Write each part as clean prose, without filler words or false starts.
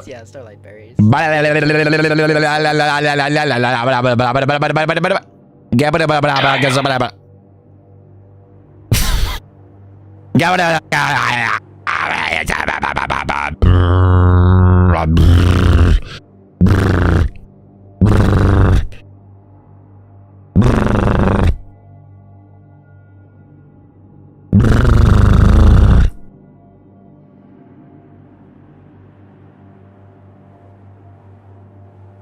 Yeah, Starlight Berries.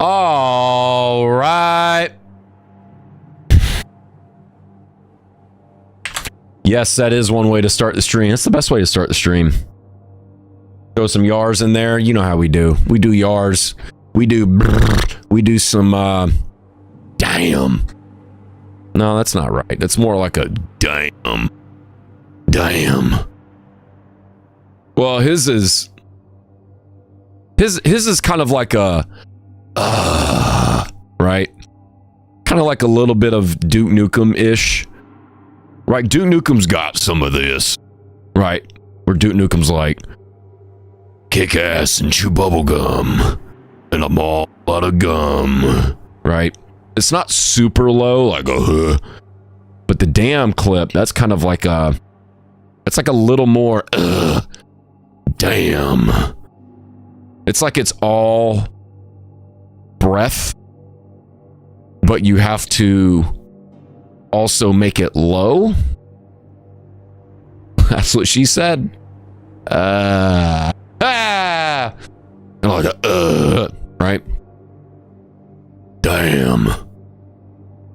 All right. Yes, that is one way to start the stream. That's the best way to start the stream. Throw some yars in there. You know how we do. We do yars. We do some damn. No, that's not right. That's more like a damn. Damn. Well, his is kind of like a right? Kind of like a little bit of Duke Nukem-ish. Right? Duke Nukem's got some of this. Right? Where Duke Nukem's like, kick ass and chew bubble gum. And I'm all out of gum. Right? It's not super low, like but the damn clip, that's kind of like a, it's like a little more damn. It's like it's all breath, but you have to also make it low. That's what she said. Like right? Damn.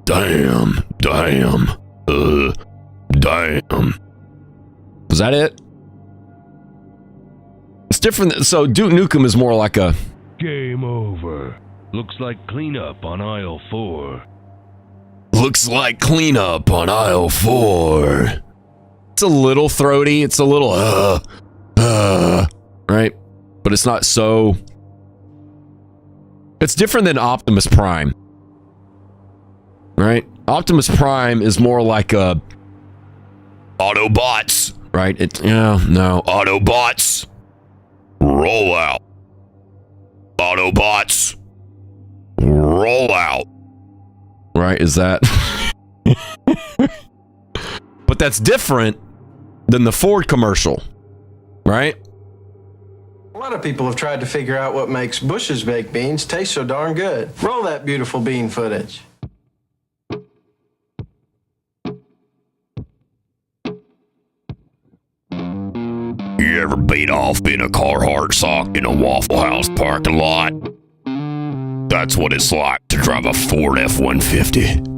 Damn. Damn. Damn. Was that it? It's different. So Duke Nukem is more like a game over. Looks like cleanup on aisle 4. Looks like cleanup on aisle 4. It's a little throaty. It's a little right? But it's not so. It's different than Optimus Prime. Right? Optimus Prime is more like a Autobots, right? It's no Autobots. Roll out. Autobots. Roll out. Right? Is that? But that's different than the Ford commercial, right? A lot of people have tried to figure out what makes Bush's baked beans taste so darn good. Roll that beautiful bean footage. You ever beat off in a Carhartt sock in a Waffle House parking lot? That's what it's like to drive a Ford F-150.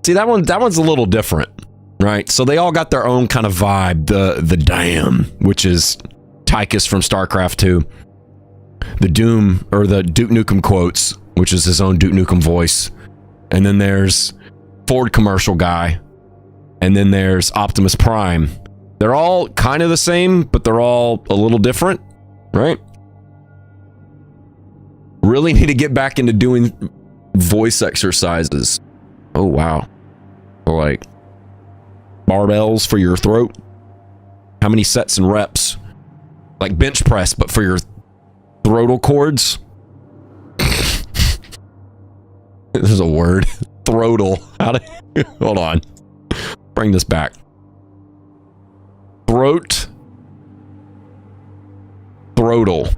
See, that one's a little different, right? So they all got their own kind of vibe. The damn, which is Tychus from StarCraft 2. The Doom, or the Duke Nukem quotes, which is his own Duke Nukem voice. And then there's Ford commercial guy. And then there's Optimus Prime. They're all kind of the same, but they're all a little different, right? Really need to get back into doing voice exercises. Oh, wow. Like barbells for your throat. How many sets and reps? Like bench press, but for your throatal cords. There's a word. Throatal. How to hold on. Bring this back. Throat. Throatal.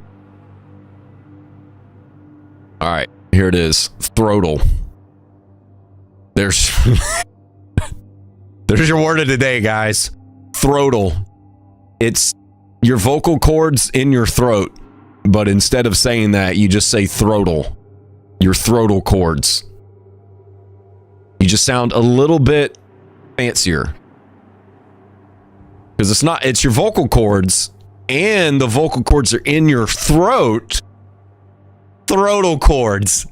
All right, here it is. Throatal. There's your word of the day, guys. Throatal. It's your vocal cords in your throat, but instead of saying that, you just say throatal. Your throatal cords. You just sound a little bit fancier. Because it's your vocal cords and the vocal cords are in your throat. Throatal cords.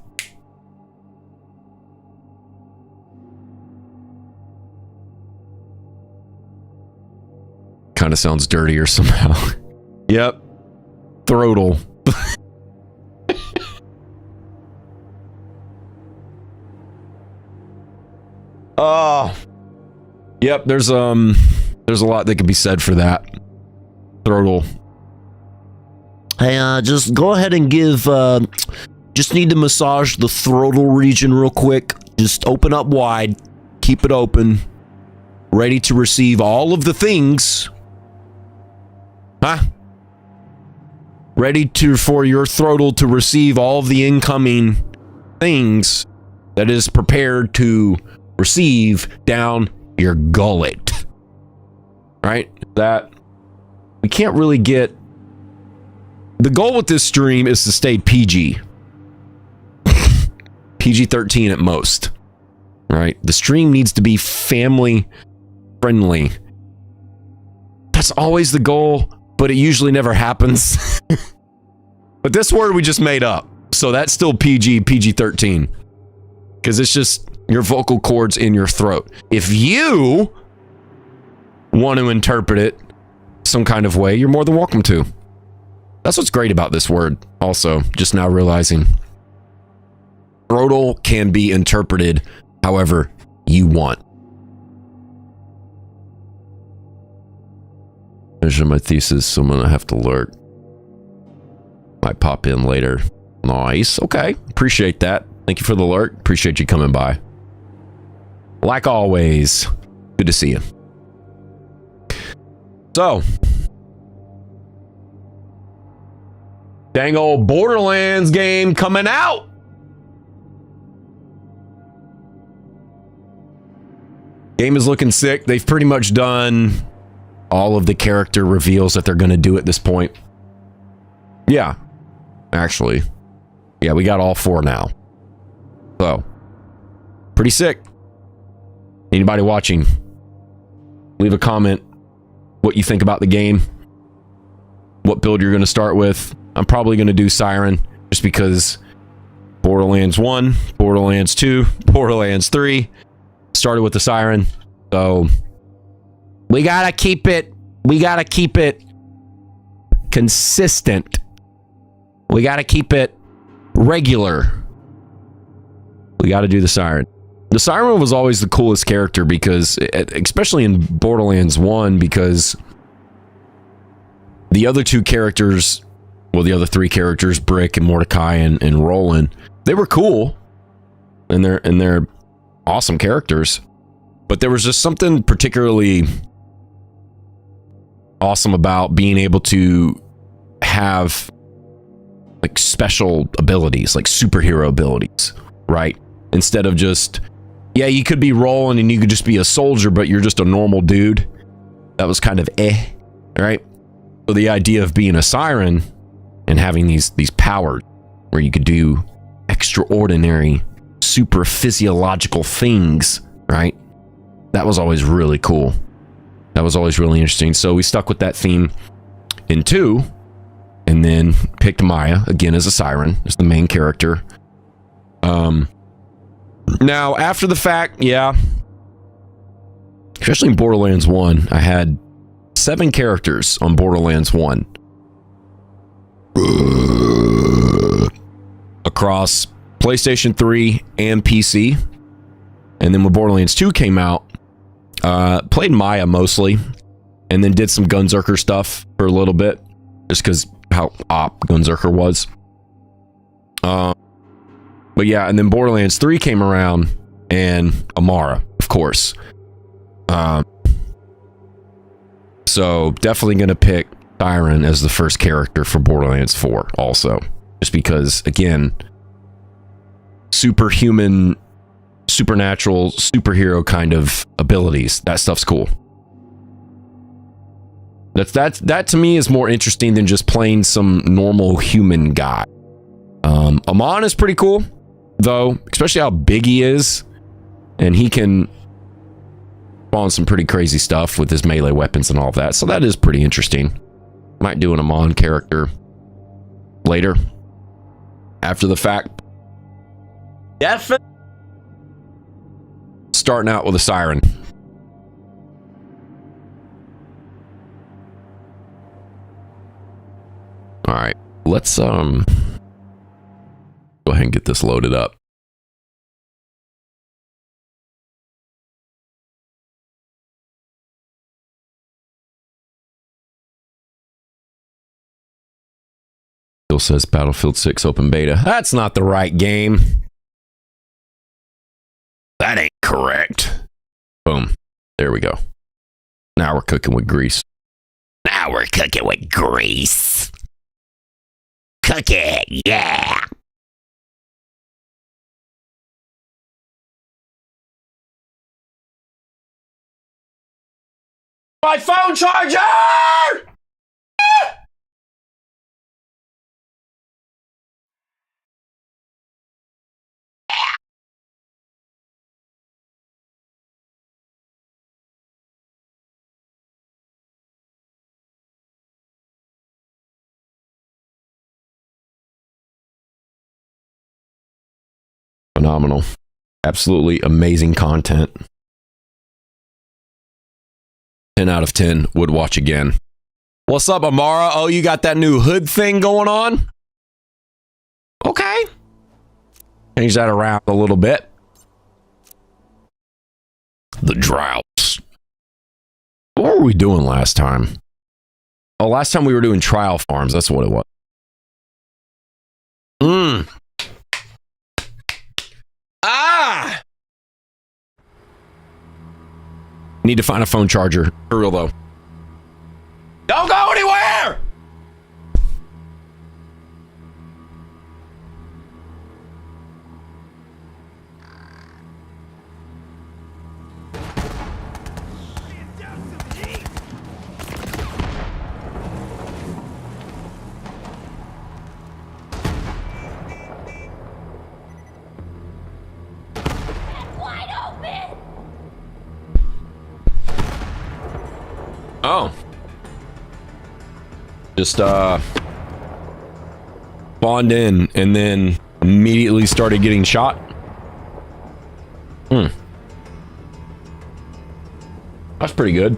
Kind of sounds dirtier somehow. Yep. Throatal. Oh. Yep, there's a lot that could be said for that. Throatal. Hey, just go ahead and give, just need to massage the throatal region real quick. Just open up wide. Keep it open. Ready to receive all of the things. Huh? Ready for your throatal to receive all of the incoming things that is prepared to receive down your gullet. Right? That we can't really get. The goal with this stream is to stay PG. PG-13 at most. Right? The stream needs to be family friendly. That's always the goal, but it usually never happens. But this word we just made up. So that's still PG-13. Because it's just your vocal cords in your throat. If you want to interpret it some kind of way, you're more than welcome to. That's what's great about this word. Also, just now realizing. Throatal can be interpreted however you want. There's my thesis, so I'm gonna have to lurk. Might pop in later. Nice. Okay. Appreciate that. Thank you for the lurk. Appreciate you coming by. Like always, good to see you. So, dang old Borderlands game coming out. Game is looking sick. They've pretty much done all of the character reveals that they're going to do at this point. Yeah, actually. Yeah, we got all 4 now. So, pretty sick. Anybody watching, leave a comment what you think about the game. What build you're going to start with. I'm probably going to do Siren just because Borderlands 1, Borderlands 2, Borderlands 3 started with the Siren. So we got to keep it consistent. We got to keep it regular. We got to do the Siren. The Siren was always the coolest character because, especially in Borderlands 1, because the other 2 characters, well, the other 3 characters, Brick and Mordecai and Roland, they were cool. And they're awesome characters. But there was just something particularly awesome about being able to have like special abilities, like superhero abilities, right? Instead of just, yeah, you could be Roland and you could just be a soldier, but you're just a normal dude. That was kind of right? So the idea of being a Siren and having these powers where you could do extraordinary, super physiological things, right? That was always really cool. That was always really interesting. So we stuck with that theme in 2, and then picked Maya again as a Siren, as the main character. Now, after the fact, yeah, especially in Borderlands 1, I had 7 characters on Borderlands 1. Across PlayStation 3 and PC. And then when Borderlands 2 came out, played Maya mostly, and then did some Gunzerker stuff for a little bit, just because how op Gunzerker was. But yeah, and then Borderlands 3 came around, and Amara, of course. So definitely going to pick Siren as the first character for Borderlands 4 also. Just because, again, superhuman, supernatural, superhero kind of abilities. That stuff's cool. That to me is more interesting than just playing some normal human guy. Amon is pretty cool, though, especially how big he is, and he can spawn some pretty crazy stuff with his melee weapons and all of that. So that is pretty interesting. Might do an Amon character later. After the fact. Definitely. Starting out with a siren. Alright. Let's go ahead and get this loaded up. Still says Battlefield 6 open beta. That's not the right game. That ain't correct. Boom. There we go. Now we're cooking with grease. Now we're cooking with grease. Cook it, yeah. My phone charger! Phenomenal. Absolutely amazing content. 10 out of 10 would watch again. What's up, Amara? Oh, you got that new hood thing going on? Okay. Change that around a little bit. The droughts. What were we doing last time? Oh, last time we were doing trial farms. That's what it was. Ah! Need to find a phone charger. For real, though. Don't go anywhere! Oh. Just, spawned in and then immediately started getting shot. That's pretty good.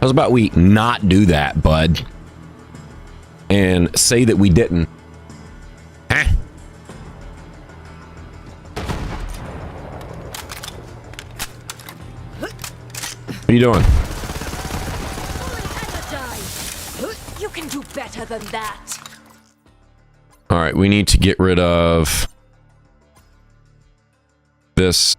How's about we not do that, bud? And say that we didn't. Huh? What are you doing? You can do better than that. All right, we need to get rid of this.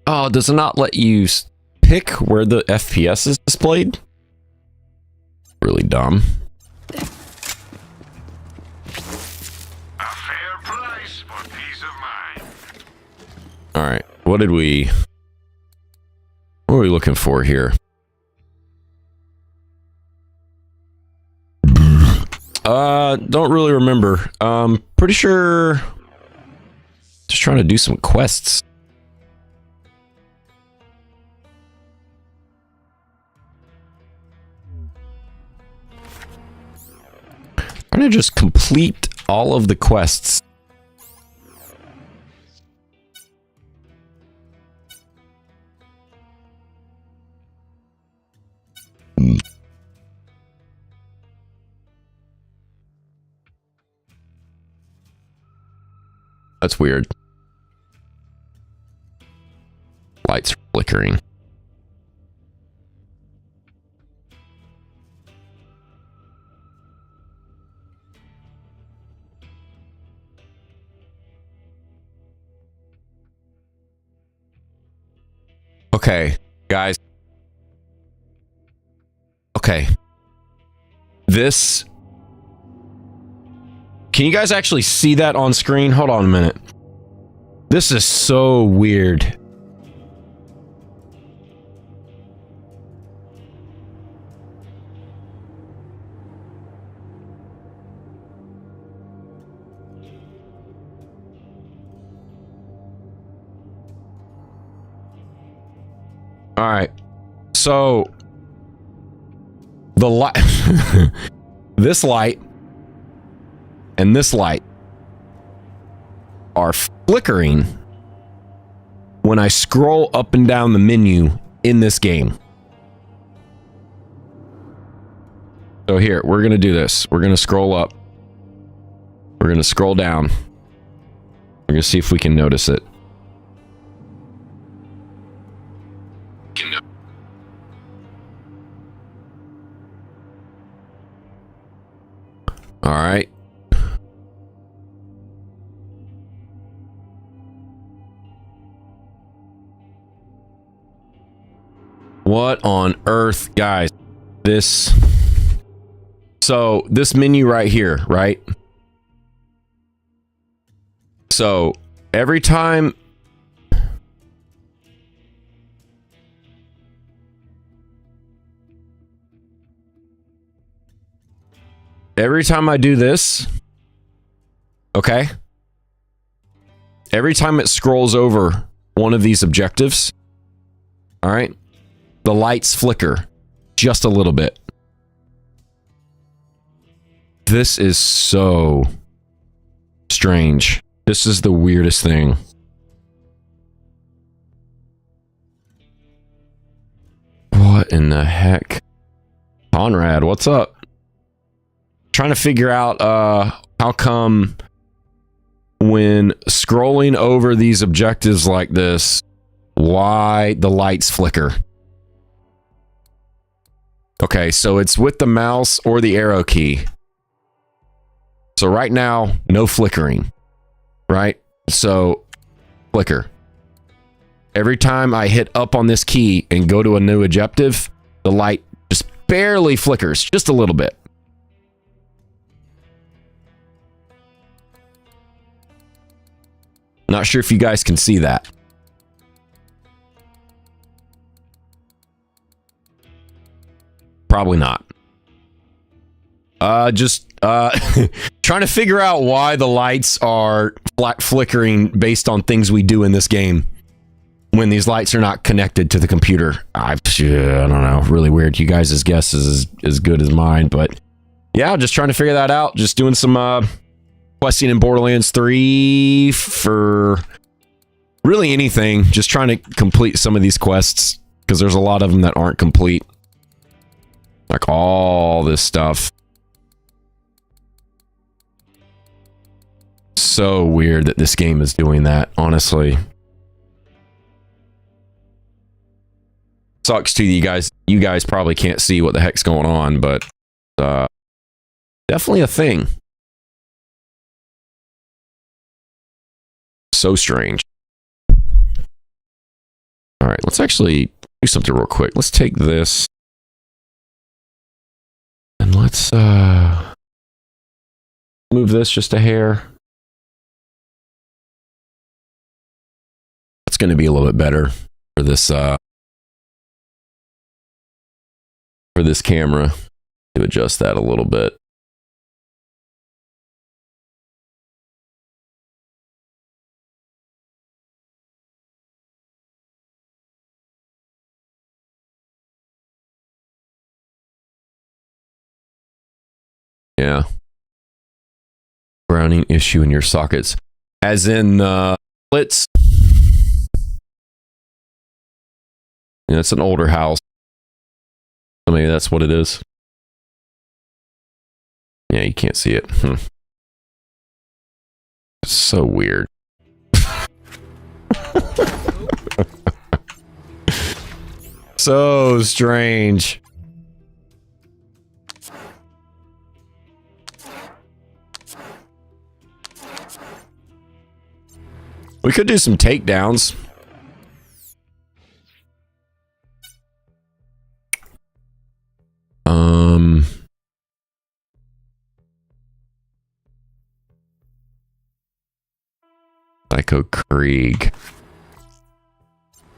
Oh, does it not let you pick where the FPS is displayed? Really dumb. A fair price for peace of mind. All right, what are we looking for here? Don't really remember. Pretty sure just trying to do some quests. I'm gonna just complete all of the quests. That's weird. Lights flickering. Okay, guys. Okay. This... Can you guys actually see that on screen? Hold on a minute. This is so weird. All right. So the light, this light and this light are flickering when I scroll up and down the menu in this game. So here, we're going to do this. We're going to scroll up. We're going to scroll down. We're going to see if we can notice it. All right. What on earth, guys? So this menu right here, right? So every time I do this, okay? Every time it scrolls over one of these objectives, all right? The lights flicker just a little bit. This is so strange. This is the weirdest thing. What in the heck? Conrad, what's up? Trying to figure out how come when scrolling over these objectives like this, why the lights flicker. Okay, so it's with the mouse or the arrow key. So right now, no flickering, right? So flicker. Every time I hit up on this key and go to a new objective, the light just barely flickers, just a little bit. Not sure if you guys can see that. Probably not. Trying to figure out why the lights are flickering based on things we do in this game when these lights are not connected to the computer. I don't know. Really weird. You guys' guess is as good as mine, but yeah, just trying to figure that out. Just doing some questing in Borderlands 3 for really anything. Just trying to complete some of these quests because there's a lot of them that aren't complete. Like all this stuff. So weird that this game is doing that, honestly. Sucks to you guys. You guys probably can't see what the heck's going on, but definitely a thing. So strange. All right, let's actually do something real quick. Let's take this and let's move this just a hair. It's going to be a little bit better for this camera to adjust that a little bit. Yeah. Browning issue in your sockets. As in splits. Yeah, it's an older house. So maybe that's what it is. Yeah, you can't see it. It's so weird. So strange. We could do some takedowns. Psycho Krieg.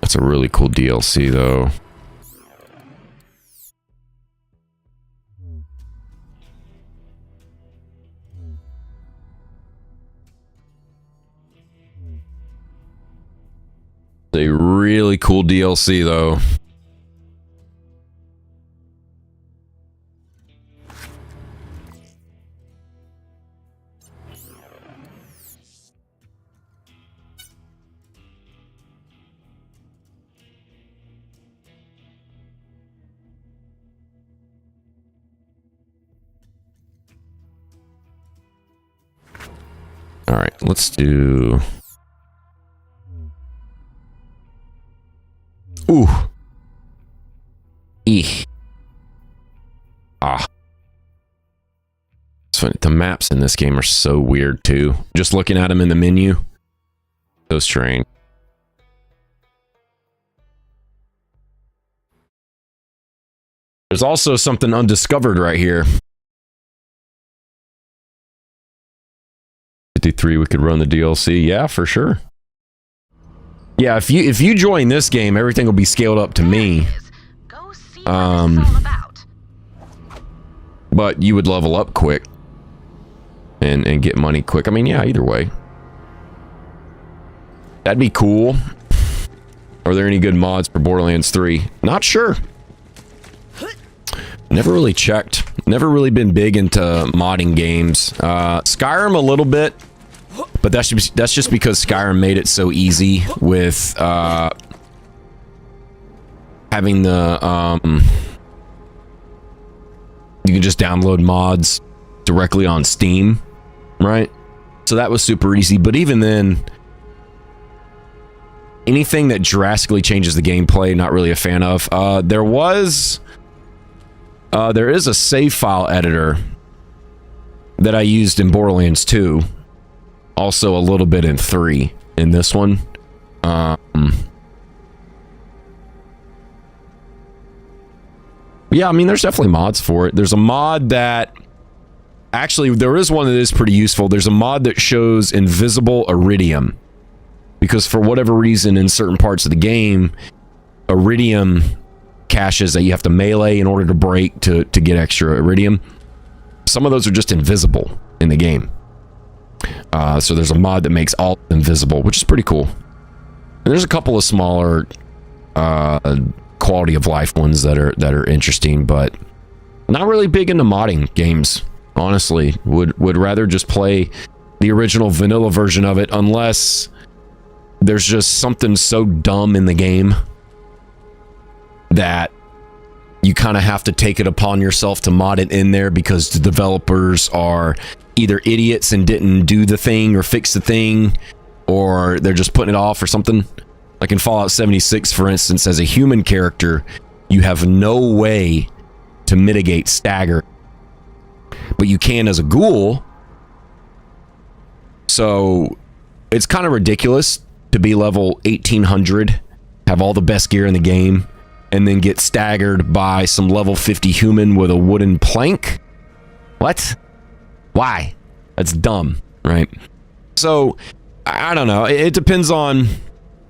That's a really cool DLC, though. A really cool DLC, though. let's do... Ooh. Eek. Ah. It's funny. The maps in this game are so weird, too. Just looking at them in the menu. So strange. There's also something undiscovered right here. 53, we could run the DLC. Yeah, for sure. Yeah, if you join this game, everything will be scaled up to me. But you would level up quick and get money quick. I mean, yeah, either way. That'd be cool. Are there any good mods for Borderlands 3? Not sure. Never really checked. Never really been big into modding games. Skyrim a little bit, but that's just because Skyrim made it so easy with having the you can just download mods directly on Steam, right? So that was super easy. But even then, anything that drastically changes the gameplay, not really a fan of. There is a save file editor that I used in Borderlands 2. Also a little bit in 3 in this one. Yeah, I mean, there's definitely mods for it. There's a mod that... Actually, there is one that is pretty useful. There's a mod that shows invisible iridium. Because for whatever reason, in certain parts of the game, iridium caches that you have to melee in order to break to get extra iridium. Some of those are just invisible in the game. So there's a mod that makes all invisible, which is pretty cool. And there's a couple of smaller quality of life ones that are interesting, but not really big into modding games, honestly. Would rather just play the original vanilla version of it, unless there's just something so dumb in the game that you kind of have to take it upon yourself to mod it in there because the developers are either idiots and didn't do the thing or fix the thing, or they're just putting it off or something. Like in Fallout 76, for instance, as a human character, you have no way to mitigate stagger, but you can as a ghoul. So it's kind of ridiculous to be level 1800, have all the best gear in the game, and then get staggered by some level 50 human with a wooden plank. What? Why? That's dumb, right? So, I don't know. It depends on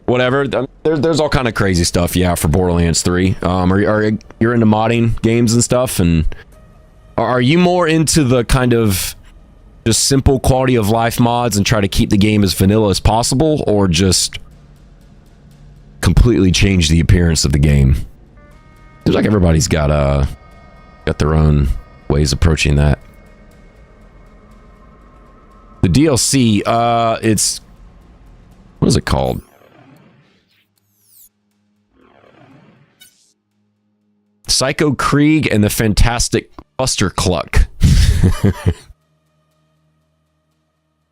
whatever. There's all kind of crazy stuff, yeah, for Borderlands 3. You're into modding games and stuff, and are you more into the kind of just simple quality of life mods and try to keep the game as vanilla as possible, or just completely change the appearance of the game? Seems like everybody's got their own ways approaching that. The DLC, it's... What is it called? Psycho Krieg and the Fantastic Buster Cluck. You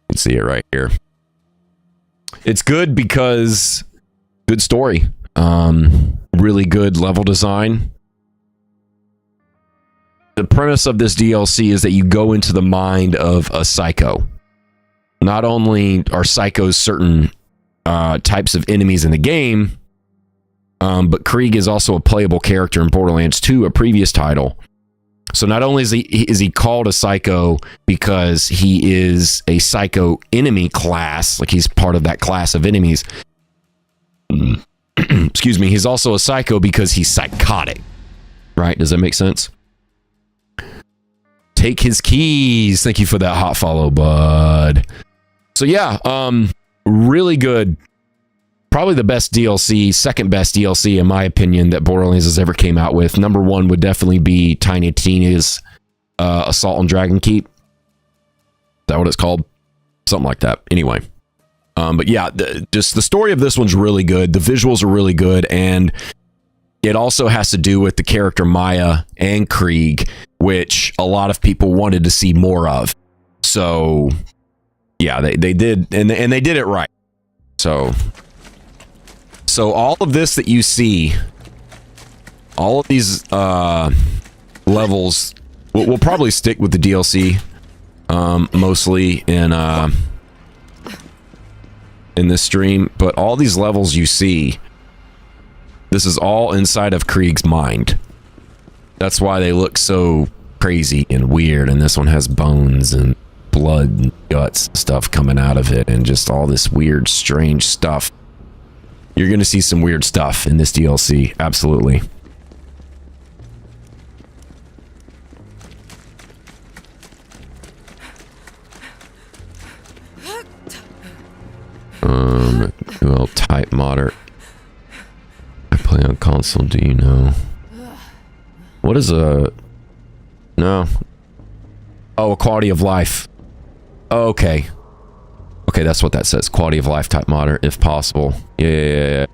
can see it right here. It's good because good story. Really good level design. The premise of this DLC is that you go into the mind of a psycho. Not only are psychos certain types of enemies in the game, but Krieg is also a playable character in Borderlands 2, a previous title. So not only is he called a psycho because he is a psycho enemy class, like he's part of that class of enemies. Excuse me, he's also a psycho because he's psychotic. Right? Does that make sense? Take his keys. Thank you for that hot follow, bud. So yeah, really good. Probably the best DLC, second best DLC in my opinion that Borderlands has ever came out with. Number one would definitely be Tiny Tina's Assault on Dragon Keep. Is that what it's called? Something like that. Anyway. But yeah, just the story of this one's really good. The visuals are really good, and it also has to do with the character Maya and Krieg, which a lot of people wanted to see more of. So yeah, they did, and they did it right. So all of this that you see, all of these levels, we'll probably stick with the DLC mostly in this stream, but all these levels you see, this is all inside of Krieg's mind. That's why they look so crazy and weird, and this one has bones and blood and guts and stuff coming out of it, and just all this weird, strange stuff. You're gonna see some weird stuff in this DLC, absolutely. Well, type modder. I play on console, do you know? What is a... No. Oh, a quality of life. Oh, okay. Okay, that's what that says. Quality of life type modder, if possible. Yeah.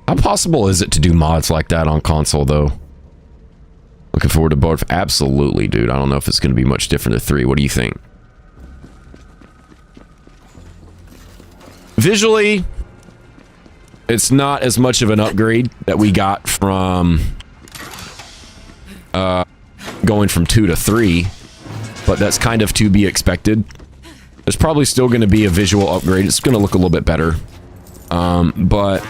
How possible is it to do mods like that on console, though? Looking forward to both. Absolutely, dude. I don't know if it's going to be much different to 3. What do you think? Visually, it's not as much of an upgrade that we got from going from 2 to 3, but that's kind of to be expected. There's probably still going to be a visual upgrade. It's going to look a little bit better, but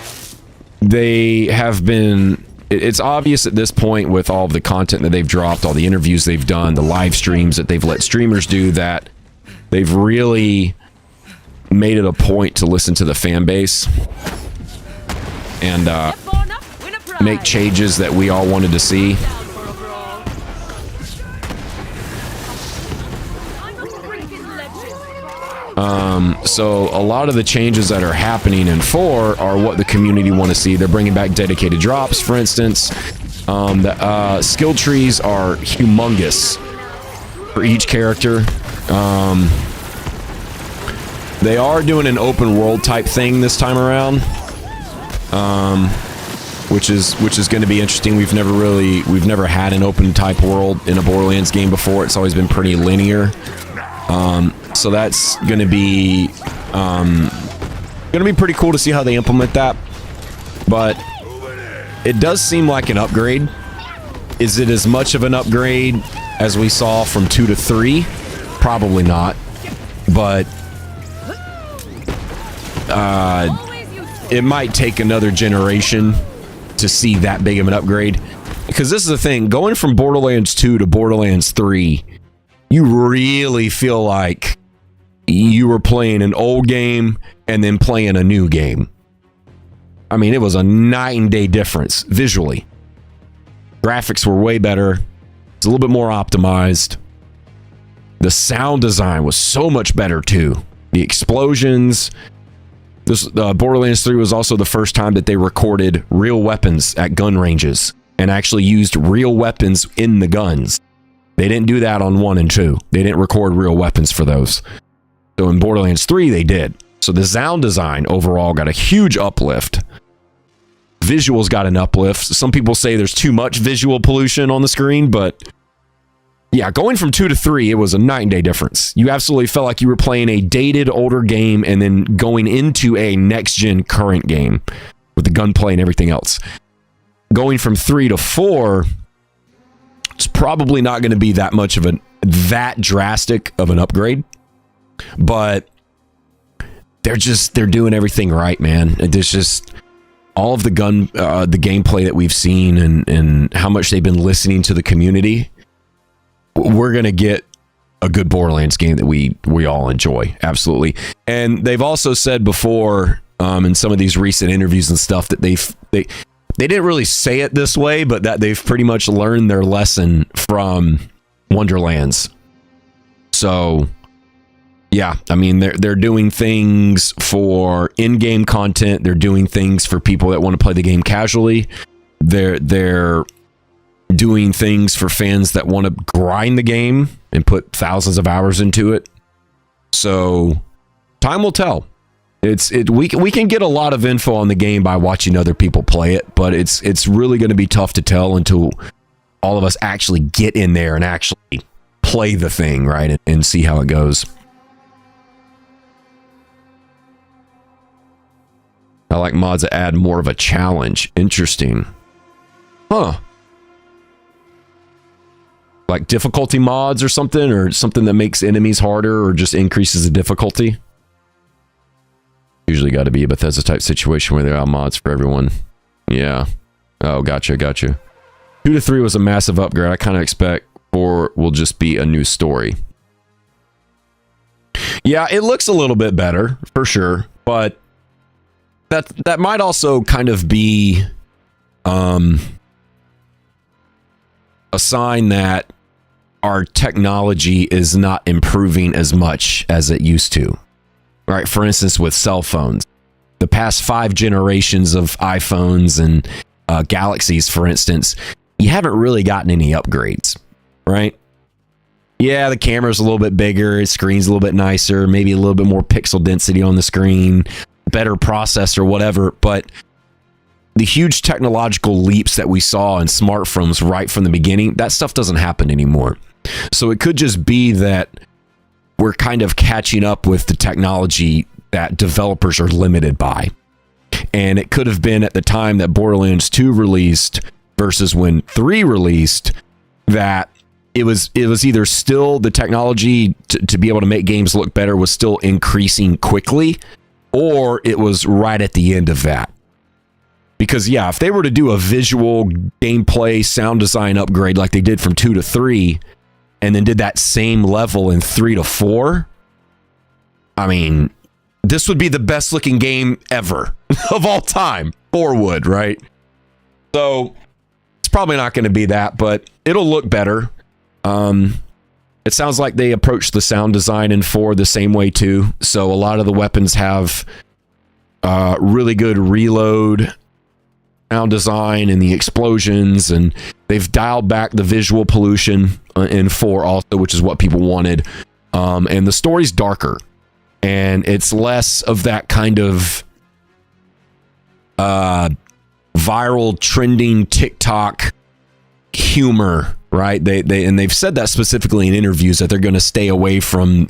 they have been... It's obvious at this point with all of the content that they've dropped, all the interviews they've done, the live streams that they've let streamers do, that they've really made it a point to listen to the fan base and make changes that we all wanted to see. So a lot of the changes that are happening in 4 are what the community want to see. They're bringing back dedicated drops, for instance. The skill trees are humongous for each character. They are doing an open world type thing this time around, which is going to be interesting. We've never had an open type world in a Borderlands game before. It's always been pretty linear. So that's going to be pretty cool to see how they implement that. But it does seem like an upgrade. Is it as much of an upgrade as we saw from 2 to 3? Probably not. But it might take another generation to see that big of an upgrade. Because this is the thing, going from Borderlands 2 to Borderlands 3, you really feel like you were playing an old game and then playing a new game. I mean, it was a night and day difference visually. Graphics were way better. It's a little bit more optimized. The sound design was so much better too. The explosions. This Borderlands 3 was also the first time that they recorded real weapons at gun ranges and actually used real weapons in the guns. They didn't do that on 1 and 2. They didn't record real weapons for those. So in Borderlands 3, they did. So the sound design overall got a huge uplift. Visuals got an uplift. Some people say there's too much visual pollution on the screen, but yeah, going from 2 to 3, it was a night and day difference. You absolutely felt like you were playing a dated, older game and then going into a next-gen current game with the gunplay and everything else. Going from 3 to 4, it's probably not going to be that much of that drastic of an upgrade, but they're doing everything right, man. There's just all of the gameplay that we've seen and how much they've been listening to the community. We're going to get a good Borderlands game that we all enjoy. Absolutely. And they've also said before in some of these recent interviews and stuff that they didn't really say it this way, but that they've pretty much learned their lesson from Wonderlands. So yeah, I mean, they're doing things for in-game content. They're doing things for people that want to play the game casually. They're doing things for fans that want to grind the game and put thousands of hours into it. So time will tell. We can get a lot of info on the game by watching other people play it, but it's really going to be tough to tell until all of us actually get in there and actually play the thing, right, and see how it goes. I like mods that add more of a challenge. Interesting. Huh. Like difficulty mods or something that makes enemies harder or just increases the difficulty. Usually got to be a Bethesda type situation where there are mods for everyone. Yeah. Oh, gotcha. 2 to 3 was a massive upgrade. I kind of expect 4 will just be a new story. Yeah, it looks a little bit better for sure, but that might also kind of be a sign that our technology is not improving as much as it used to. Right? For instance, with cell phones, the past 5 generations of iPhones and Galaxies, for instance, you haven't really gotten any upgrades, right? Yeah, the camera's a little bit bigger, the screen's a little bit nicer, maybe a little bit more pixel density on the screen, better processor, whatever, but the huge technological leaps that we saw in smartphones right from the beginning, that stuff doesn't happen anymore. So it could just be that we're kind of catching up with the technology that developers are limited by. And it could have been at the time that Borderlands 2 released versus when 3 released that it was either still the technology to be able to make games look better was still increasing quickly, or it was right at the end of that. Because yeah, if they were to do a visual gameplay sound design upgrade like they did from 2 to 3 and then did that same level in 3 to 4, I mean, this would be the best looking game ever of all time. 4 would, right? So it's probably not going to be that, but it'll look better. It sounds like they approached the sound design in 4 the same way too. So a lot of the weapons have really good reload sound design and the explosions, and they've dialed back the visual pollution in 4 also, which is what people wanted. And the story's darker, and it's less of that kind of viral trending TikTok humor, right? They've said that specifically in interviews, that they're going to stay away from.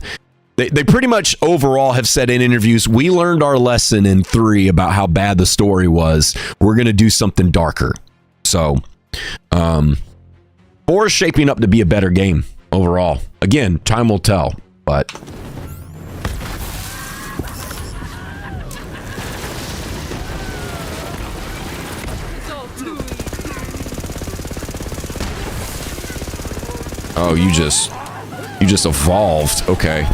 They pretty much overall have said in interviews, we learned our lesson in 3 about how bad the story was. We're going to do something darker. So 4 is shaping up to be a better game overall. Again, time will tell, but oh, you just evolved. Okay.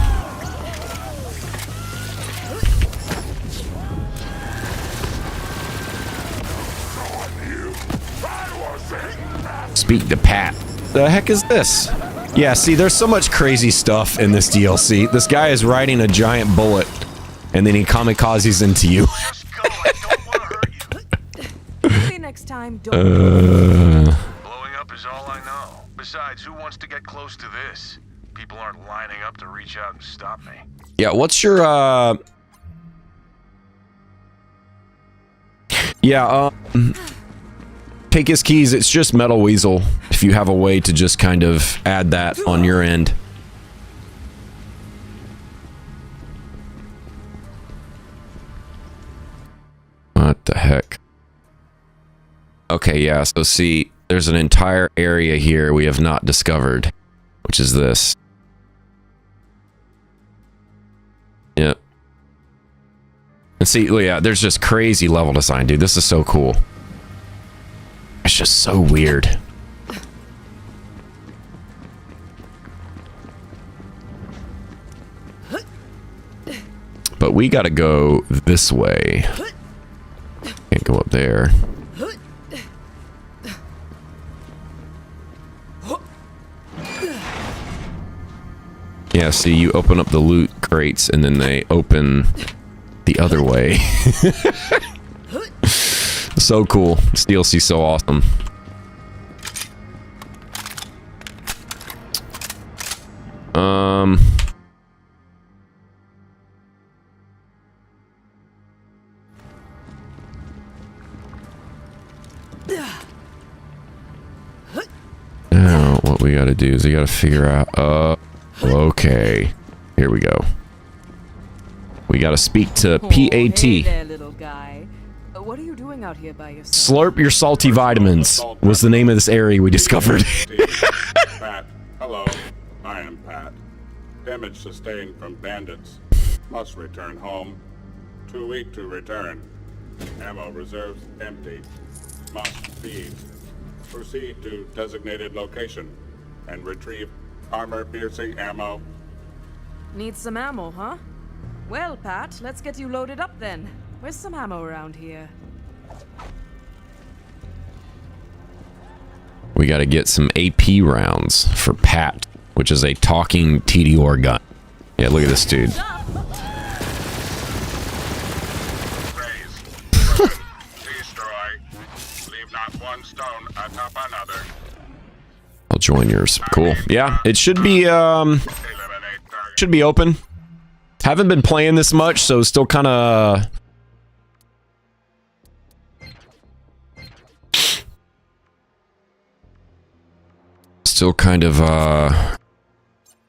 Speak to Pat. The heck is this? Yeah, see, there's so much crazy stuff in this DLC. This guy is riding a giant bullet, and then he kamikazes into you. Maybe next time, don't. Blowing up is all I know. Besides, who wants to get close to this? People aren't lining up to reach out and stop me. Yeah, what's your take his keys. It's just Metal Weasel. If you have a way to just kind of add that on your end. What the heck? Okay, yeah, so see, there's an entire area here we have not discovered, which is this. Yep. And see, yeah, there's just crazy level design, dude. This is so cool. It's just so weird. But we gotta go this way. Can't go up there. Yeah, see, you open up the loot crates and then they open the other way. So cool. This DLC's so awesome. Now, what we gotta do is we gotta figure out, okay. Here we go. We gotta speak to PAT. Hey there, little guy. what are you doing out here by yourself? Slurp your salty vitamins was the name of this area we discovered. Pat, hello. I am Pat. Damage sustained from bandits. Must return home. Too weak to return. Ammo reserves empty. Must feed. Proceed to designated location and retrieve armor-piercing ammo. Need some ammo, huh? Well, Pat, let's get you loaded up then. Where's some ammo around here? We got to get some AP rounds for Pat, which is a talking TDR gun. Yeah, look at this dude. Raise. Destroy. Leave not one stone atop another. I'll join yours. Cool. Yeah, it should be Eliminate target. should be open. Haven't been playing this much, so still kind of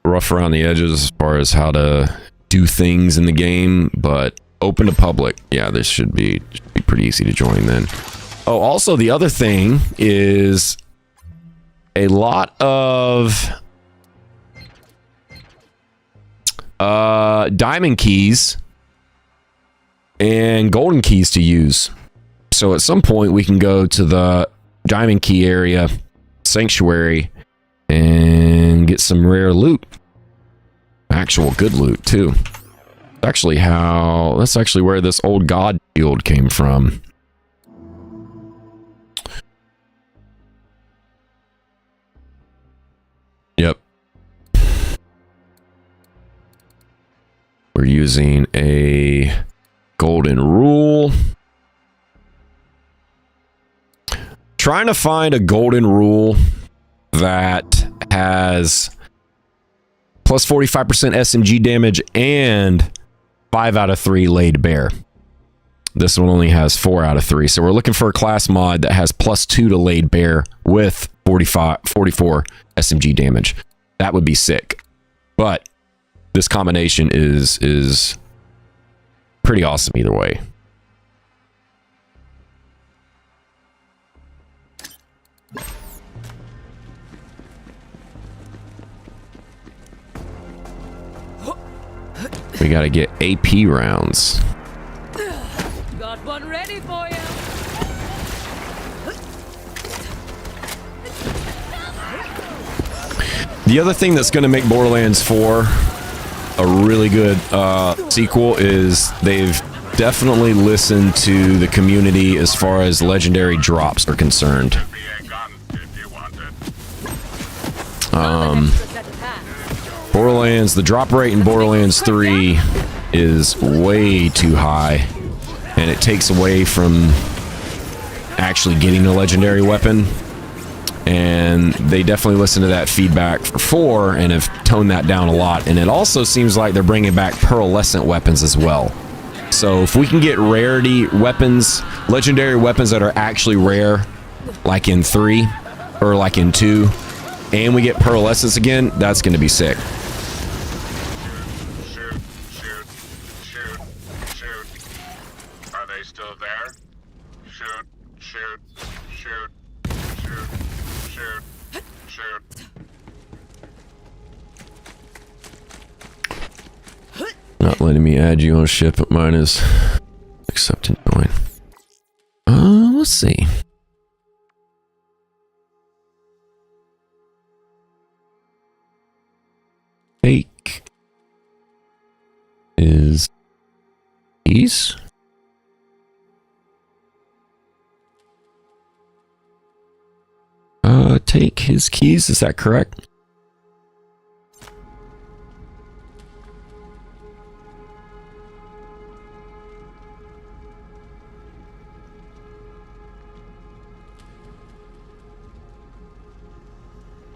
rough around the edges as far as how to do things in the game, but open to public. Yeah, this should be pretty easy to join then. Oh, also the other thing is a lot of diamond keys and golden keys to use. So at some point we can go to the diamond key area, sanctuary, and get some rare loot. Actual good loot too. That's actually where this old god shield came from. Yep. We're using a golden rule. Trying to find a golden rule that has plus 45% SMG damage and 5 out of 3 laid bare. This one only has 4 out of 3. So we're looking for a class mod that has plus 2 to laid bare with 44 SMG damage. That would be sick. But this combination is pretty awesome either way. We gotta get AP rounds. Got one ready for you. The other thing that's gonna make Borderlands 4 a really good sequel is they've definitely listened to the community as far as legendary drops are concerned. Be a gun if you want it. Borderlands, the drop rate in Borderlands 3 is way too high, and it takes away from actually getting a legendary weapon. And they definitely listened to that feedback for 4 and have toned that down a lot. And it also seems like they're bringing back pearlescent weapons as well. So if we can get rarity weapons, legendary weapons that are actually rare, like in 3 or like in 2, and we get pearlescence again, that's going to be sick. Shoot, shoot, shoot, shoot. Are they still there? Shoot, shoot, shoot, shoot, shoot, shoot. Not letting me add you on ship, but mine is accept and join. Let's see. Fake is keys. Take his keys, is that correct?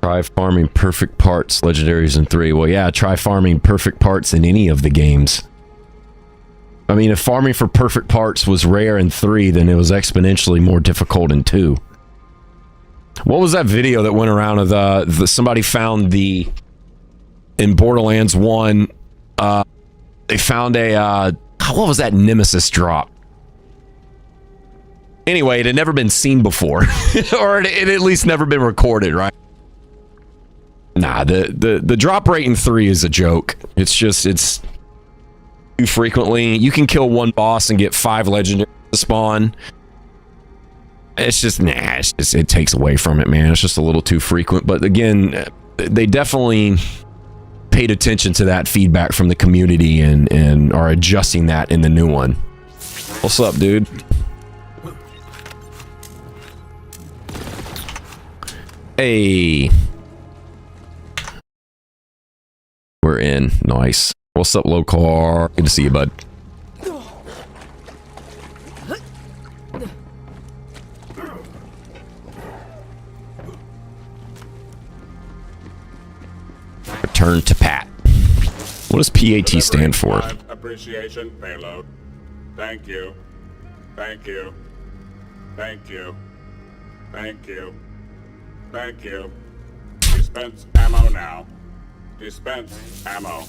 Try farming perfect parts, legendaries in 3. Well, yeah, try farming perfect parts in any of the games. I mean, if farming for perfect parts was rare in 3, then it was exponentially more difficult in 2. What was that video that went around of somebody found in Borderlands 1, they found a, what was that Nemesis drop? Anyway, it had never been seen before, or it had at least never been recorded, right? Nah, the drop rate in 3 is a joke. It's too frequently. You can kill one boss and get 5 legendaries to spawn. It's just, nah, it takes away from it, man. It's just a little too frequent. But again, they definitely paid attention to that feedback from the community and are adjusting that in the new one. What's up, dude? Hey. We're in. Nice. What's up, low car? Good to see you, bud. Return to Pat. What does PAT stand for? Appreciation payload. Thank you. Thank you. Thank you. Thank you. Thank you. Dispense ammo now. Dispense ammo.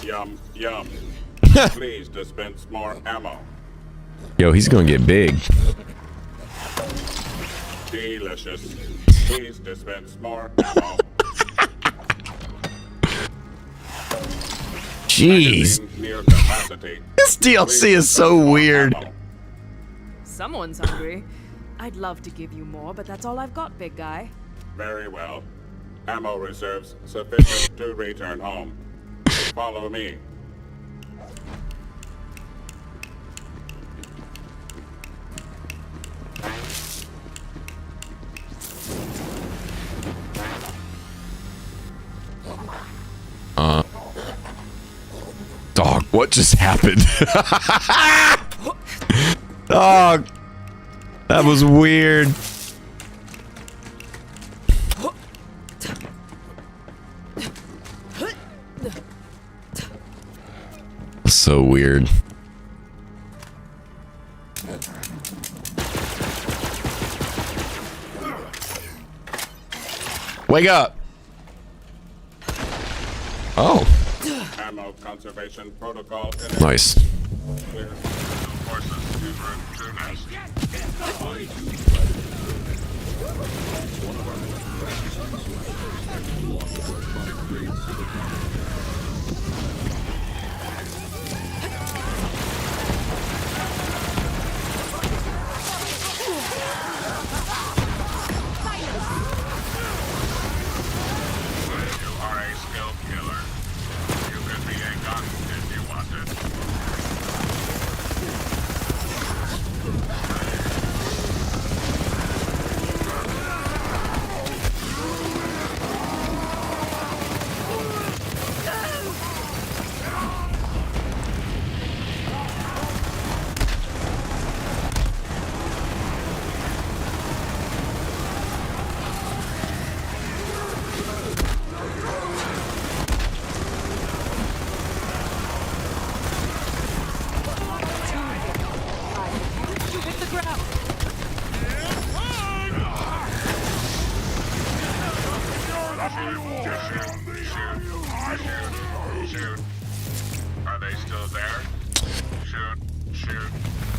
Yum, yum. Please dispense more ammo. Yo, he's gonna get big. Delicious. Please dispense more ammo. Jeez. Near capacity. This DLC is so weird. Someone's hungry. I'd love to give you more, but that's all I've got, big guy. Very well. Ammo reserves sufficient to return home. Follow me. Dog, what just happened? Dog, that was weird. So weird. Wake up. Oh. Ammo conservation protocol. Nice. Clear. Forces en route to nest.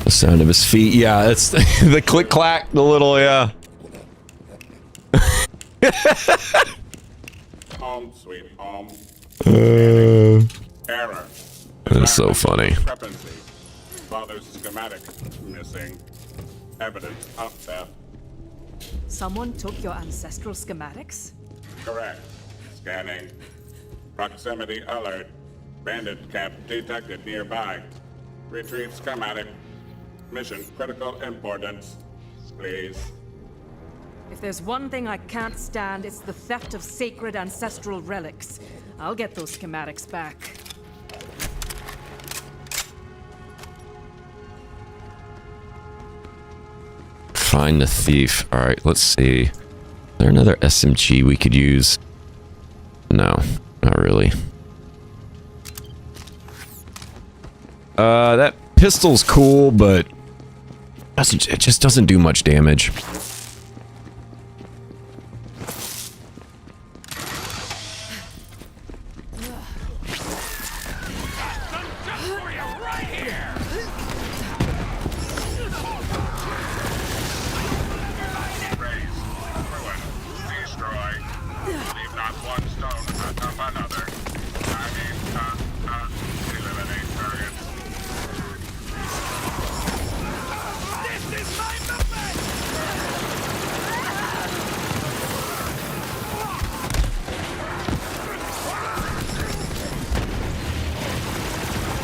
The sound of his feet. Yeah, it's the click clack, the little, yeah. Home, sweet home. Uh, Error. That's so funny. Discrepancy. Father's schematic missing. Evidence of theft. Someone took your ancestral schematics? Correct. Scanning. Proximity alert. Bandit camp detected nearby. Retrieve schematic. Mission critical importance. Please. If there's one thing I can't stand, it's the theft of sacred ancestral relics. I'll get those schematics back. Find the thief. Alright, let's see. Is there another SMG we could use? No, not really. That pistol's cool, but it just doesn't do much damage.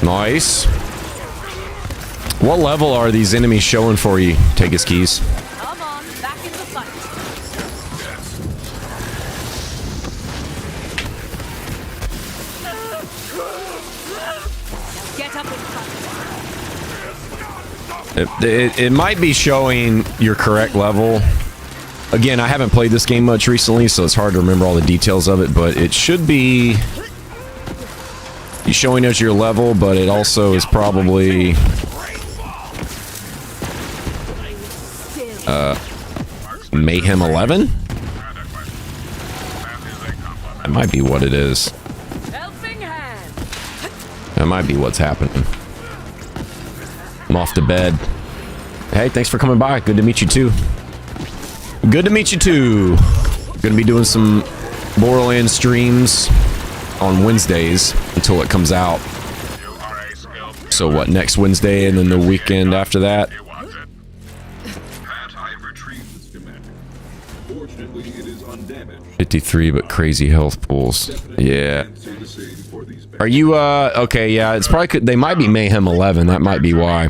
Nice. What level are these enemies showing for you? Take his keys. Come on, back in the fight. Get up and fight. It might be showing your correct level. Again, I haven't played this game much recently, so it's hard to remember all the details of it, but it should be showing as your level, but it also is probably Mayhem 11? That might be what it is. Helping hand. That might be what's happening. I'm off to bed. Hey, thanks for coming by. Good to meet you too. Good to meet you too. Gonna be doing some Borderlands streams on Wednesdays until it comes out. So what, next Wednesday and then the weekend after that? 53, but crazy health pools. Yeah. Are you, okay, yeah, it's probably, they might be Mayhem 11, that might be why.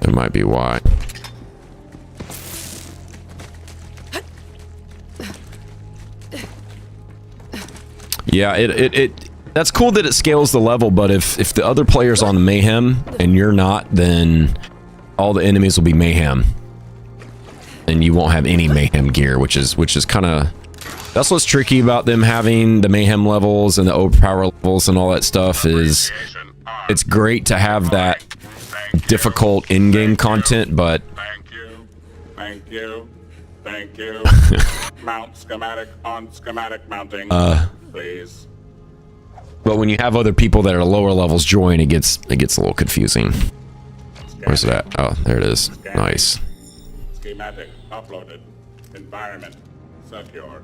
That might be why. Yeah, that's cool that it scales the level, but if the other player's on Mayhem and you're not, then all the enemies will be Mayhem. And you won't have any Mayhem gear, which is kind of... That's what's tricky about them having the Mayhem levels and the overpower levels and all that stuff is... It's great to have that difficult in-game content, but... Thank you. Mount schematic on schematic mounting, please. But when you have other people that are lower levels join, it gets a little confusing. Where's that? Oh, there it is. Nice. Schematic uploaded. Environment secure.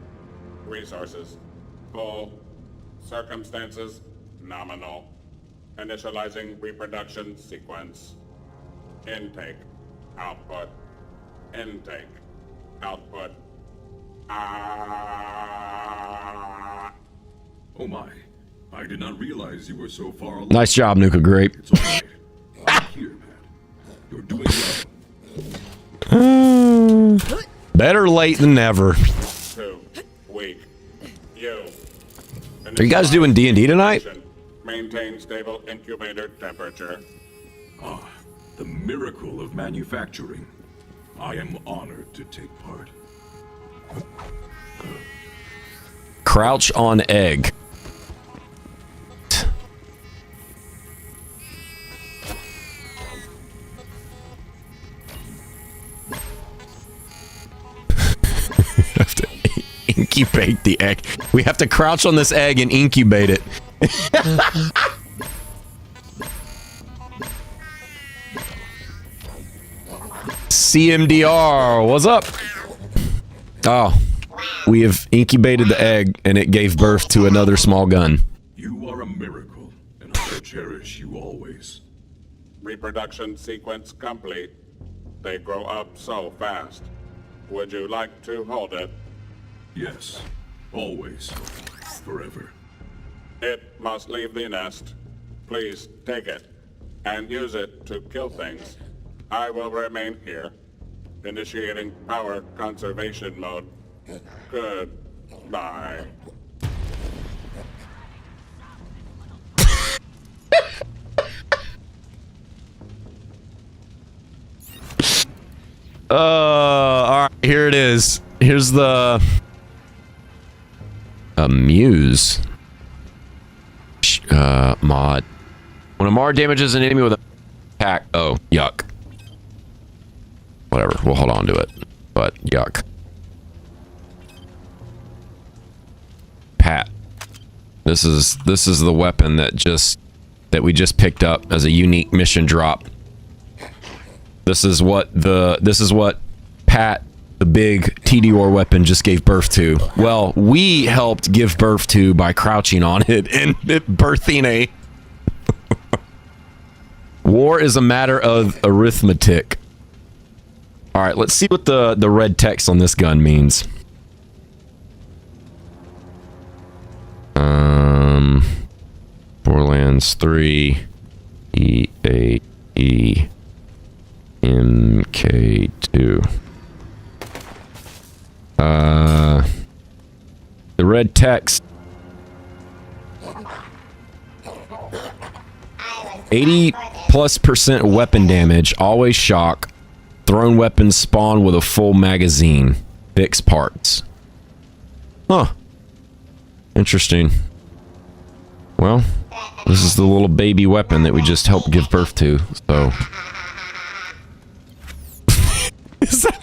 Resources full. Circumstances nominal. Initializing reproduction sequence. Intake. Output. Intake. Output. Oh my. I did not realize you were so far along. Nice job, Nuka Grape. It's all right. I'm here, man. You're doing well. Better late than never. Too weak. Are you guys doing D&D tonight? Maintain stable incubator temperature. Ah, the miracle of manufacturing. I am honored to take part. Crouch on egg. Have to incubate the egg. We have to crouch on this egg and incubate it. CMDR, what's up? Oh, we have incubated the egg and it gave birth to another small gun. You are a miracle, and I will cherish you always. Reproduction sequence complete. They grow up so fast. Would you like to hold it? Yes, always, forever. It must leave the nest. Please take it and use it to kill things. I will remain here. Initiating power conservation mode. Goodbye. All right, here it is. Here's the Muse mod. When a Mar damages an enemy with a attack, oh, yuck. Whatever, we'll hold on to it, but yuck. Pat, this is the weapon that we just picked up as a unique mission drop. This is what Pat, the big TDOR weapon, just gave birth to. Well, we helped give birth to by crouching on it and birthing a... War is a matter of arithmetic. All right, let's see what the red text on this gun means. Borderlands 3 EAE MK2. The red text. 80+% weapon damage, always shock. Thrown weapons spawn with a full magazine. Fix parts. Huh. Interesting. Well, this is the little baby weapon that we just helped give birth to, so... Is that...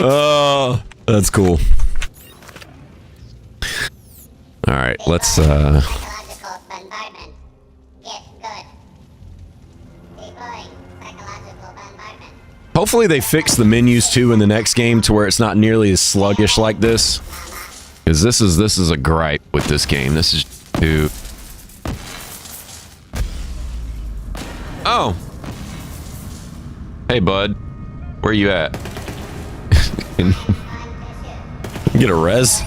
Oh, that's cool. All right, let's hopefully they fix the menus too in the next game to where it's not nearly as sluggish like this. Because this is a gripe with this game. This is too... Oh. Hey, bud. Where you at? Get a res?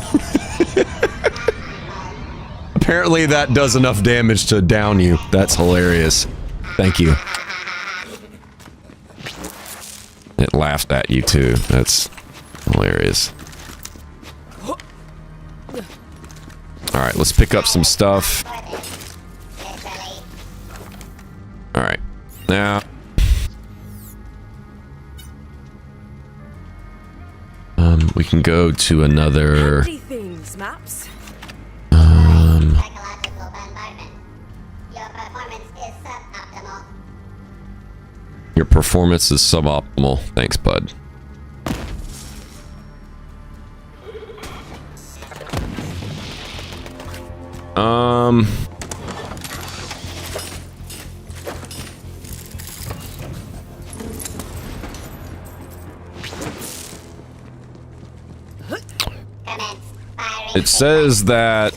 Apparently that does enough damage to down you. That's hilarious. Thank you. It laughed at you too. That's hilarious. Alright, let's pick up some stuff. Alright. Now... we can go to another... Your performance is suboptimal. Thanks, bud. It says that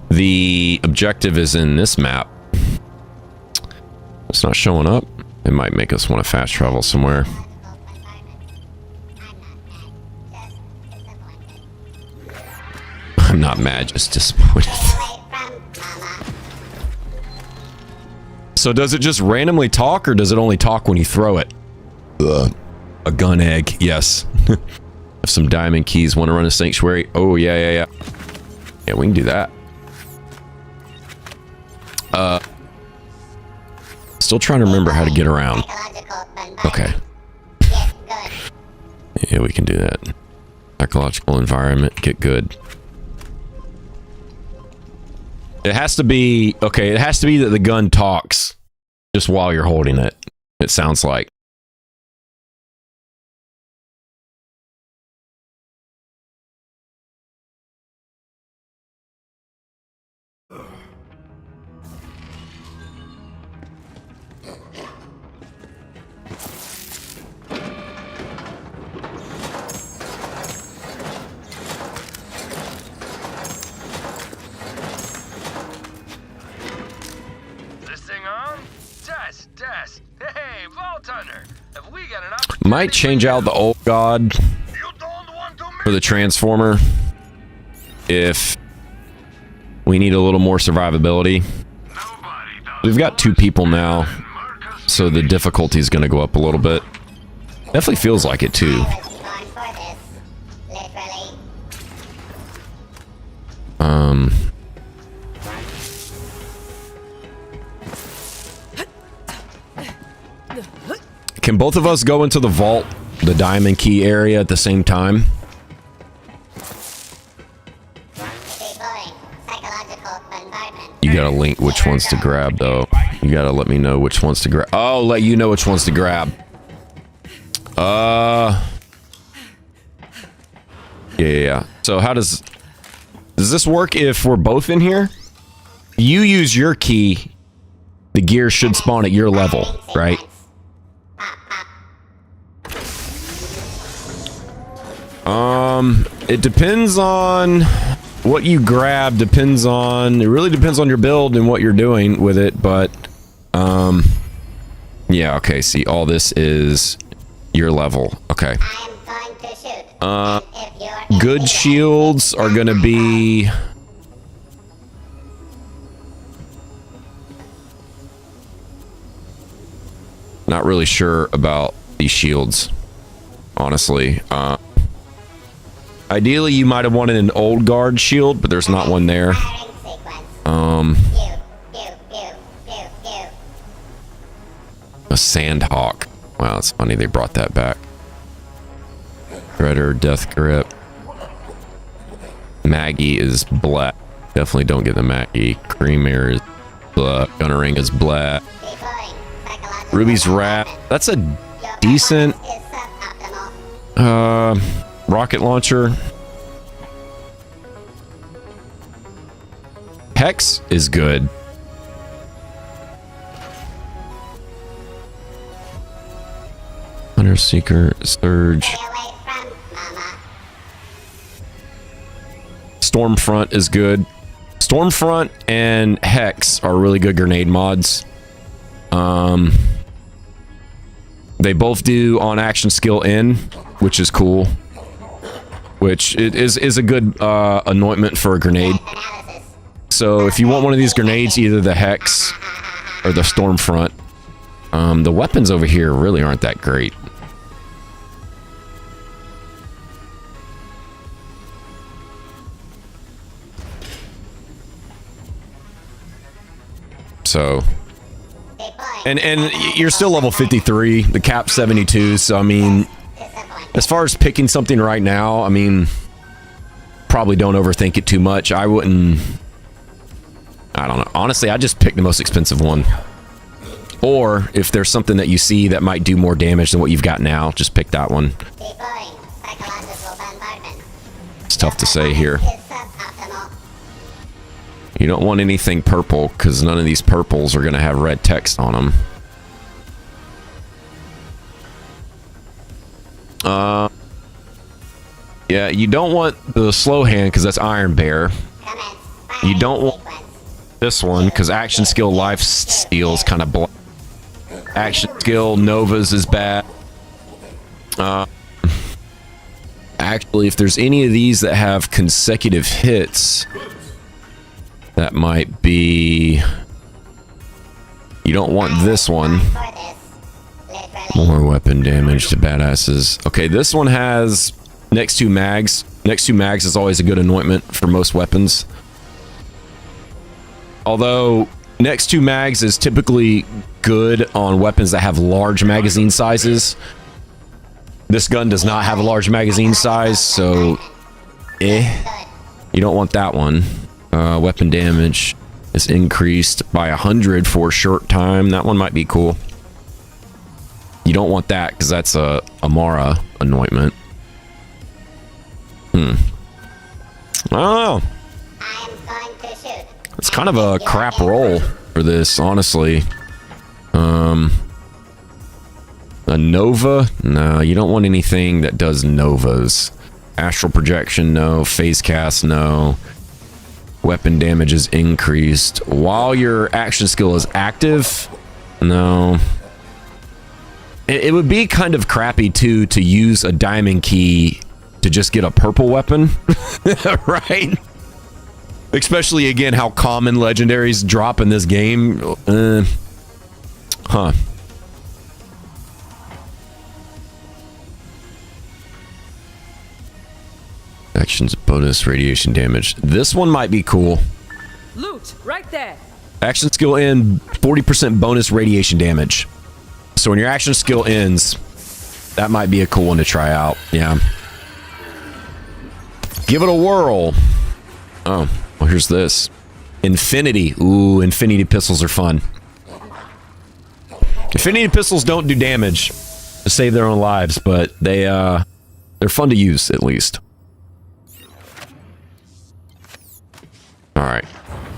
the objective is in this map. It's not showing up. It might make us want to fast travel somewhere. I'm not mad, just disappointed. So does it just randomly talk, or does it only talk when you throw it? Ugh. A gun egg, yes. Have some diamond keys. Want to run a sanctuary? Oh, yeah. Yeah, we can do that. Still trying to remember how to get around. Okay. Yeah, we can do that. Ecological environment, get good. It has to be... Okay, it has to be that the gun talks just while you're holding it. It sounds like. Might change out the old god for the transformer if we need a little more survivability. We've got 2 people now, so the difficulty is going to go up a little bit. Definitely feels like it too. Can both of us go into the vault, the diamond key area at the same time? You gotta link which ones to grab, though. You gotta let me know which ones to grab. Oh, let you know which ones to grab. Yeah. So how does... Does this work if we're both in here? You use your key, the gear should spawn at your level, right? It depends on what you grab, it really depends on your build and what you're doing with it, but, yeah, okay, see, all this is your level, okay. Good shields are gonna be... Not really sure about these shields, honestly. Ideally, you might have wanted an old guard shield, but there's not one there. A Sandhawk. Wow, it's funny they brought that back. Shredder, Death Grip. Maggie is black. Definitely don't get the Maggie. Creamer is black. Gunner Ring is black. Ruby's Wrap. That's a decent rocket launcher. Hex is good. Hunter Seeker, Surge. Stormfront is good. Stormfront and Hex are really good grenade mods. They both do on action skill in, which is cool. Which is a good anointment for a grenade. So if you want one of these grenades, either the Hex or the Stormfront. The weapons over here really aren't that great. So, and you're still level 53, the cap 72. So I mean, as far as picking something right now, I mean, probably don't overthink it too much. I wouldn't. I don't know. Honestly, I just pick the most expensive one. Or if there's something that you see that might do more damage than what you've got now, just pick that one. It's tough to say here. You don't want anything purple, because none of these purples are going to have red text on them. Yeah, you don't want the slow hand, because that's Iron Bear. You don't want this one, because Action Skill Life Steal is kind of black. Action Skill Novas is bad. Actually, if there's any of these that have consecutive hits... That might be... You don't want this one. More weapon damage to badasses. Okay, this one has next two mags. Next two mags is always a good anointment for most weapons. Although, next two mags is typically good on weapons that have large magazine sizes. This gun does not have a large magazine size, so... You don't want that one. Weapon damage is increased by 100 for a short time. That one might be cool. You don't want that because that's a Amara anointment. I don't know. It's kind of a crap roll for this, honestly. A Nova? No, you don't want anything that does Novas. Astral projection, no. Phase cast, no. Weapon damage is increased while your action skill is active. No. It would be kind of crappy too to use a diamond key to just get a purple weapon. Right? Especially again how common legendaries drop in this game. Huh. Actions bonus radiation damage. This one might be cool. Loot right there. Action skill end 40% bonus radiation damage. So when your action skill ends, that might be a cool one to try out. Yeah. Give it a whirl. Oh, well, here's this. Infinity. Ooh, infinity pistols are fun. Infinity pistols don't do damage to save their own lives, but they're fun to use at least. All right,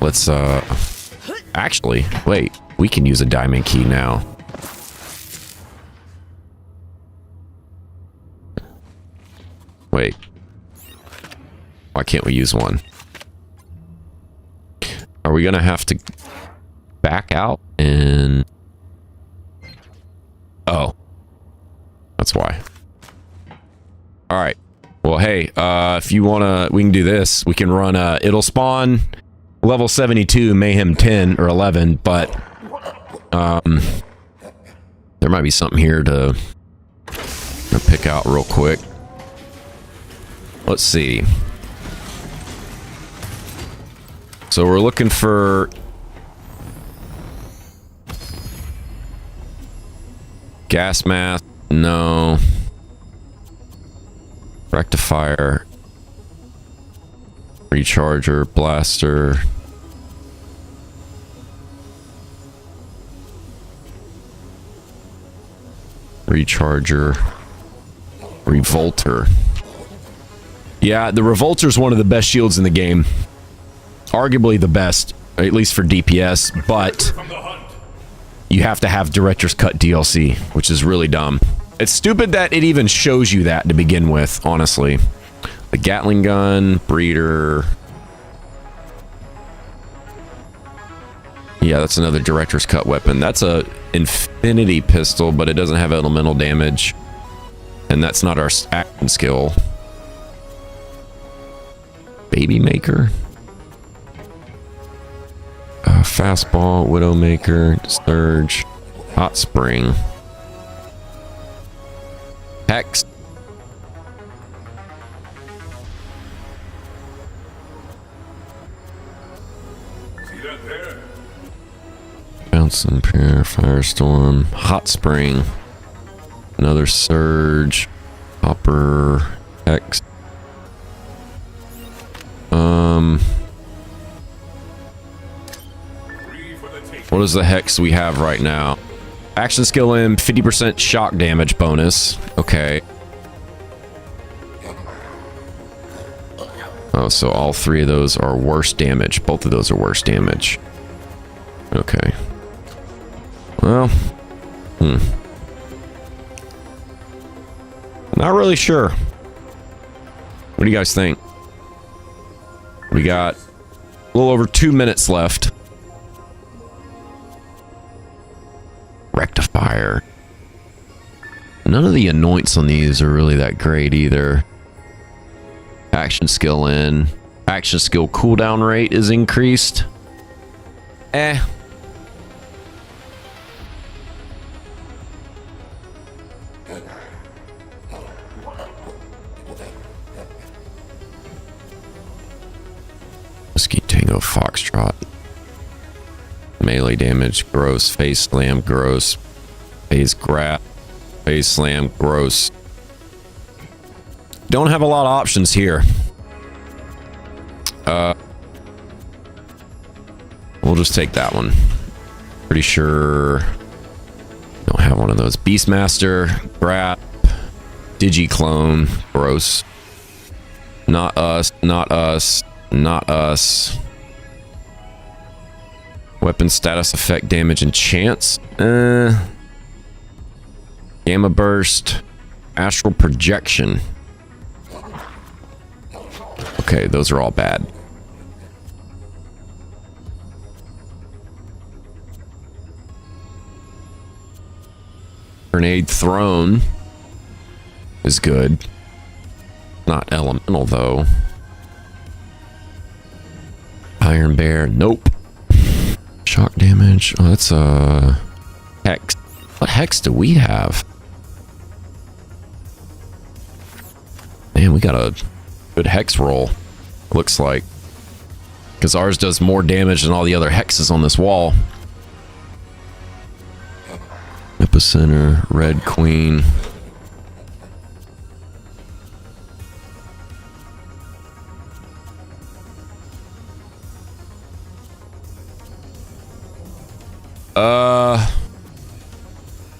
let's actually wait. We can use a diamond key now. Wait, why can't we use one? Are we gonna have to back out and... Oh, that's why. All right. Well, hey, if you wanna, we can do this. We can run. It'll spawn level 72 Mayhem 10 or 11, but there might be something here to pick out real quick. Let's see. So we're looking for gas mask. No. Rectifier. Recharger. Blaster. Recharger. Revolter. Yeah, the Revolter's one of the best shields in the game. Arguably the best, at least for DPS, but you have to have Director's Cut DLC, which is really dumb. It's stupid that it even shows you that to begin with, honestly. The Gatling gun, breeder. Yeah, that's another Director's Cut weapon. That's a infinity pistol, but it doesn't have elemental damage. And that's not our action skill. Baby Maker. Fastball, Widowmaker, Surge, Hot Spring. Hex. See that there? Bouncing Pier, Firestorm, Hot Spring. Another Surge, Hopper, Hex. What is the hex we have right now? Action skill M, 50% shock damage bonus. Okay. Oh, so all three of those are worse damage. Both of those are worse damage. Okay. Well. Not really sure. What do you guys think? We got a little over 2 minutes left. Rectifier. None of the anoints on these are really that great either. Action skill in. Action skill cooldown rate is increased. Whiskey Tango Foxtrot. Melee damage, gross. Phase slam, gross. Phase grab, phase slam, gross. Don't have a lot of options here. We'll just take that one. Pretty sure don't have one of those. Beastmaster, grab, Digiclone, gross. Not us, not us, not us. Weapon status, effect, damage, and chance. Gamma burst, astral projection. Okay, those are all bad. Grenade thrown is good. Not elemental though. Iron Bear, nope. Shock damage. Oh, that's a hex. What hex do we have? Man, we got a good hex roll. Looks like, because ours does more damage than all the other hexes on this wall. Epicenter, Red Queen.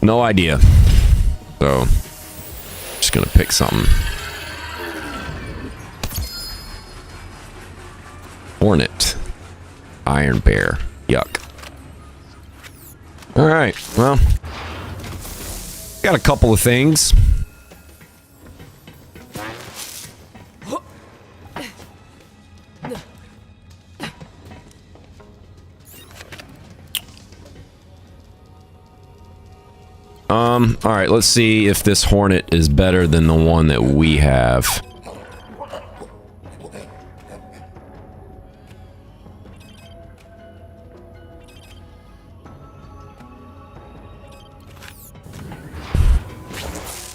No idea. So, just gonna pick something. Hornet. Iron Bear. Yuck. All right. Well, got a couple of things. All right, let's see if this Hornet is better than the one that we have.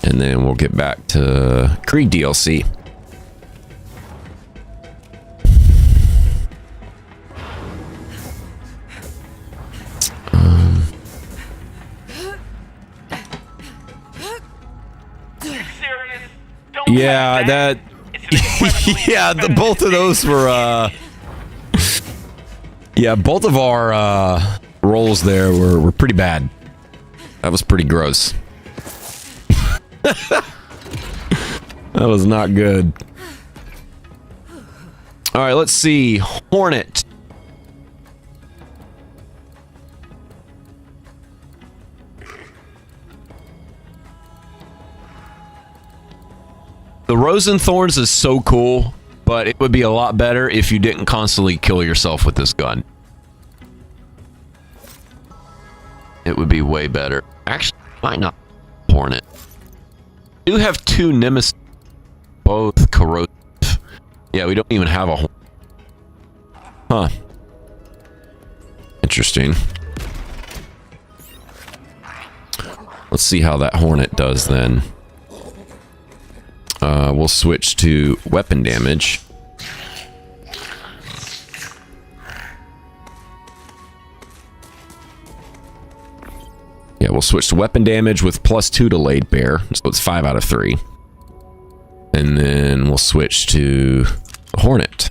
And then we'll get back to Krieg DLC. Yeah, that... yeah, both of those were, yeah, both of our, rolls there were pretty bad. That was pretty gross. That was not good. Alright, let's see. Hornet. The Rose and Thorns is so cool, but it would be a lot better if you didn't constantly kill yourself with this gun. It would be way better. Actually, might not Hornet. We do have two Nemesis, both corrosive. Yeah, we don't even have a Hornet. Huh. Interesting. Let's see how that Hornet does then. We'll switch to weapon damage. Yeah, we'll switch to weapon damage with +2 to laid bear, so it's 5 out of 3. And then we'll switch to Hornet.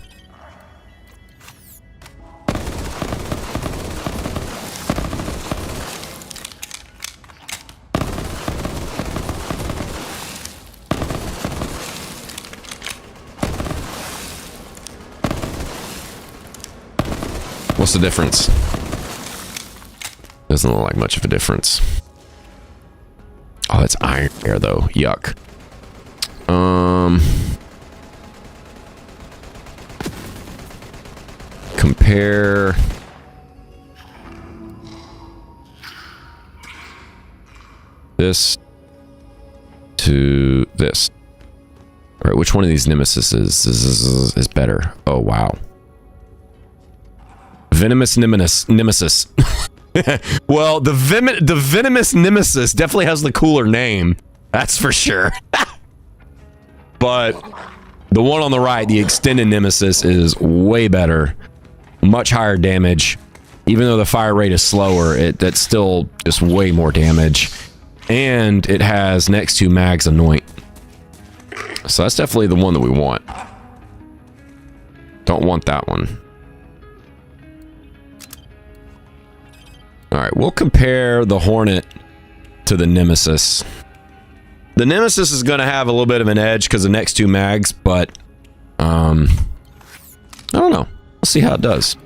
What's the difference? Doesn't look like much of a difference. Oh, that's Iron Bear though. Yuck. Compare this to this. All right, which one of these Nemesis is better? Oh wow. Venomous Nemesis. Well, the Venomous Nemesis definitely has the cooler name. That's for sure. But the one on the right, the extended Nemesis, is way better. Much higher damage. Even though the fire rate is slower, that's still just way more damage. And it has next to mags anoint. So that's definitely the one that we want. Don't want that one. Alright, we'll compare the Hornet to the Nemesis. The Nemesis is going to have a little bit of an edge because of next 2 mags, but I don't know. We'll see how it does.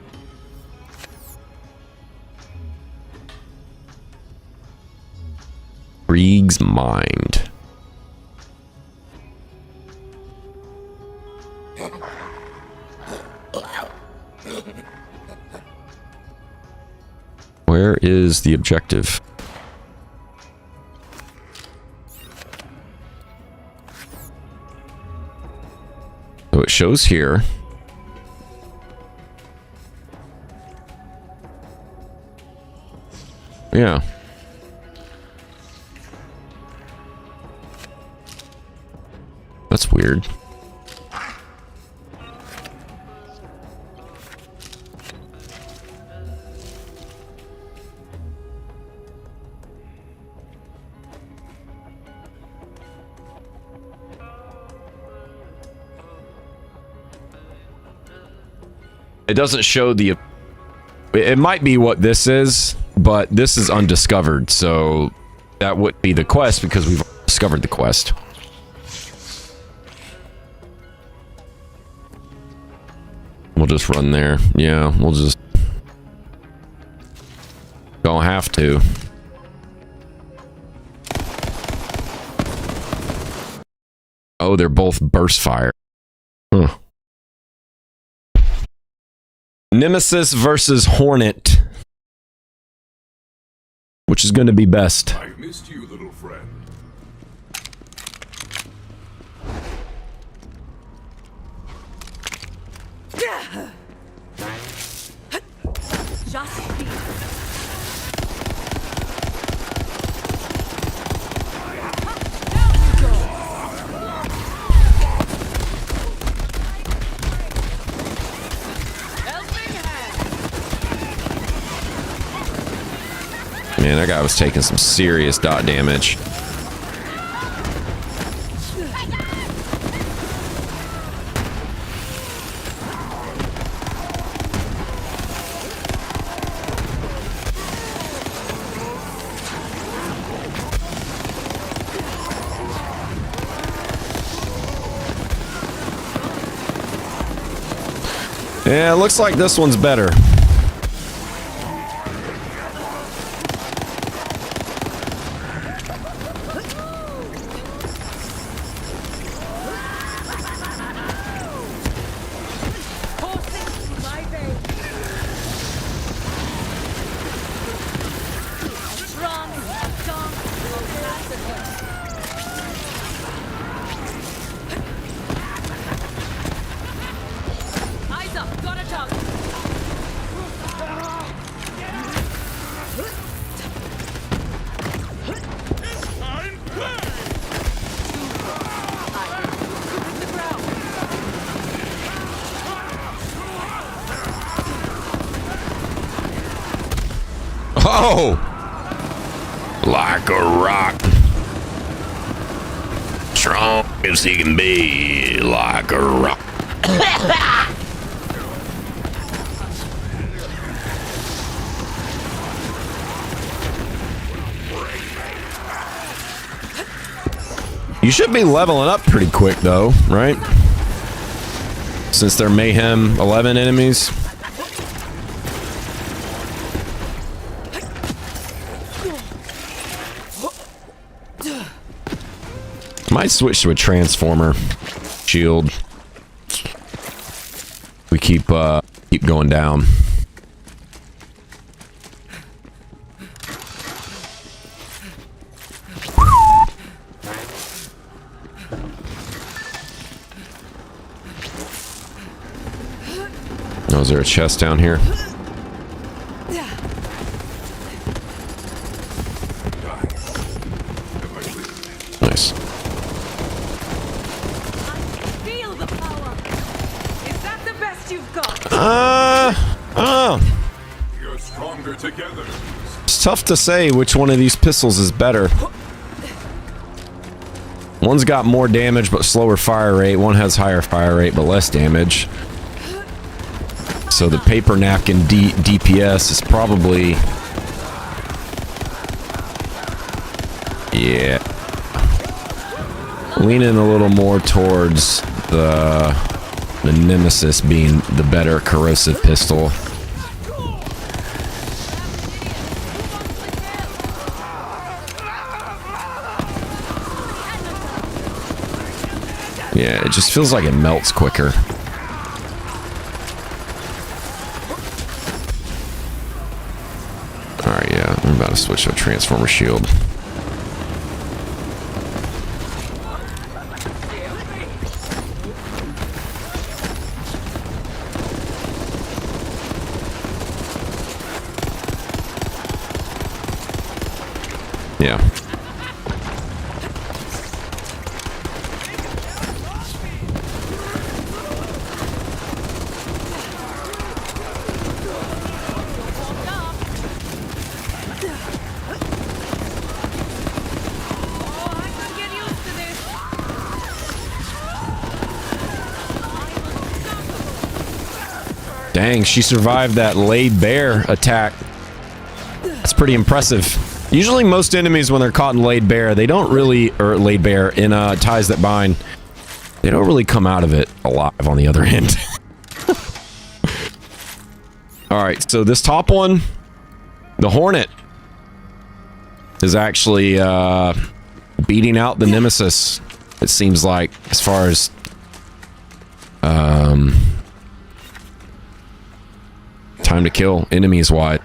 Krieg's Mind. Where is the objective? So it shows here. Yeah. That's weird. It doesn't show the... It might be what this is, but this is undiscovered, so that would be the quest because we've discovered the quest. We'll just run there. Yeah, we'll just... too. Oh, they're both burst fire. Huh. Nemesis versus Hornet. Which is going to be best? I missed you, little friend. Just be. Man, that guy was taking some serious dot damage. Yeah, it looks like this one's better. Oh! Like a rock. Strong as he can be, like a rock. You should be leveling up pretty quick though, right? Since they're Mayhem 11 enemies. Might switch to a transformer shield. We keep going down. Oh, is there a chest down here? Nice. Feel the power. Is that the best you've got? You're stronger together. It's tough to say which one of these pistols is better. One's got more damage but slower fire rate. One has higher fire rate but less damage. So the paper napkin DPS is probably... Yeah. Leaning a little more towards the Nemesis being the better corrosive pistol. Yeah, it just feels like it melts quicker. Alright, yeah, I'm about to switch to a transformer shield. Yeah. Dang, she survived that laid bear attack. That's pretty impressive. Usually most enemies, when they're caught in laid bear, they don't really, or laid bear in ties that bind, they don't really come out of it alive on the other end. Alright, so this top one, the Hornet. is actually beating out the Nemesis, it seems like, as far as time to kill enemies wide.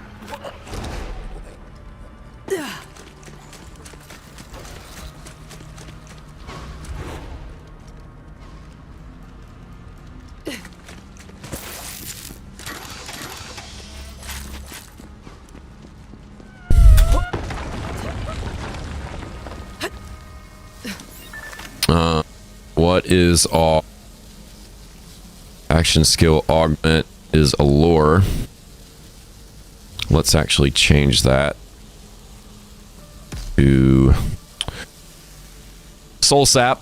What is all action skill augment is allure. Let's actually change that to soul sap.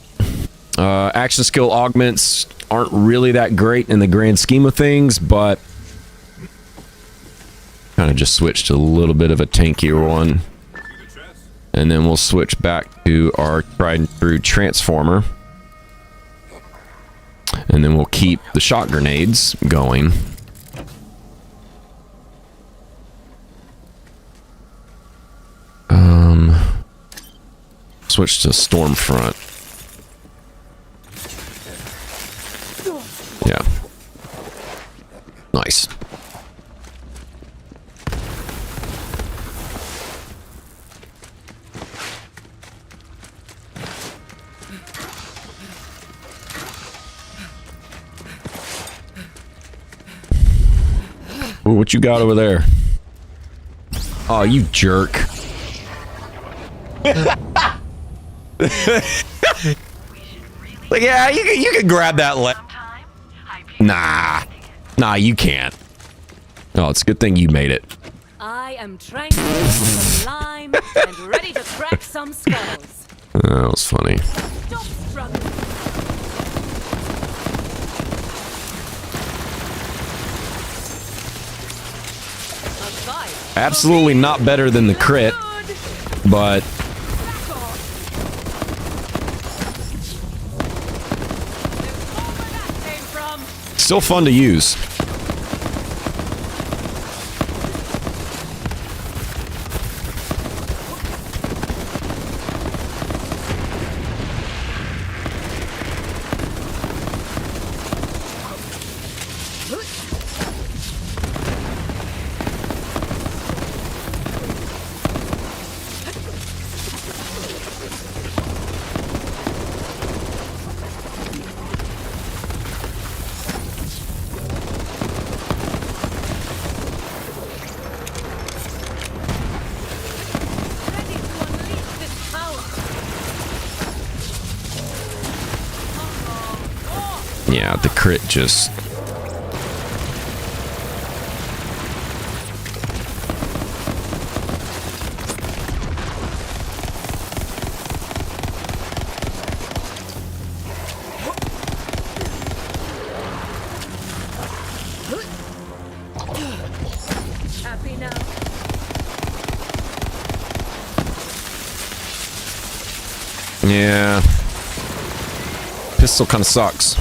Action skill augments aren't really that great in the grand scheme of things, but kind of just switched to a little bit of a tankier one. And then we'll switch back to our tried and true transformer. And then we'll keep the shot grenades going. Switch to Stormfront. Yeah. Nice. Ooh, what you got over there? Oh, you jerk. Like, yeah, you can grab that leg. Nah, you can't. Oh, it's a good thing you made it. I am tranquil as a lime and ready to crack some skulls. That was funny. Stop struggling. Absolutely not better than the crit, but still fun to use. Yeah, the crit just... Happy now? Yeah. Pistol kind of sucks.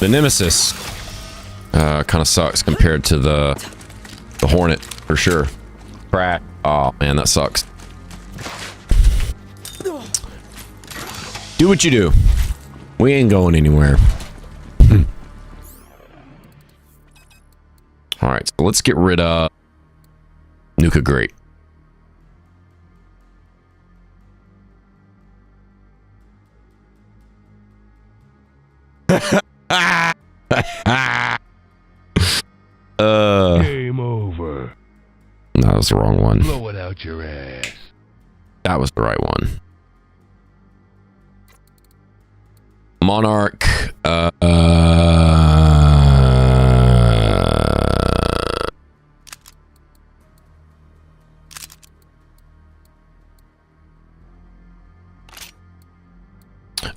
The Nemesis kind of sucks compared to the Hornet, for sure. Crack. Oh, man, that sucks. Do what you do. We ain't going anywhere. Alright, so let's get rid of Nuka Great. Game over. No, that was the wrong one. Blow it out your ass. That was the right one. Monarch.